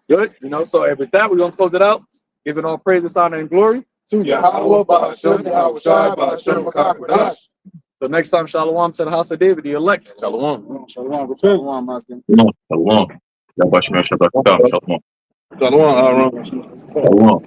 Good. You know, so with that, we're going to close it out. Giving all praise, honor, and glory to YAHAWAH, YAHAWASHI, YAHAWASHI. So next time, Shalom to the house of David, the elect. Shalom. Shalom. Shalom. Shalom. Shalom, Aaron. Shalom.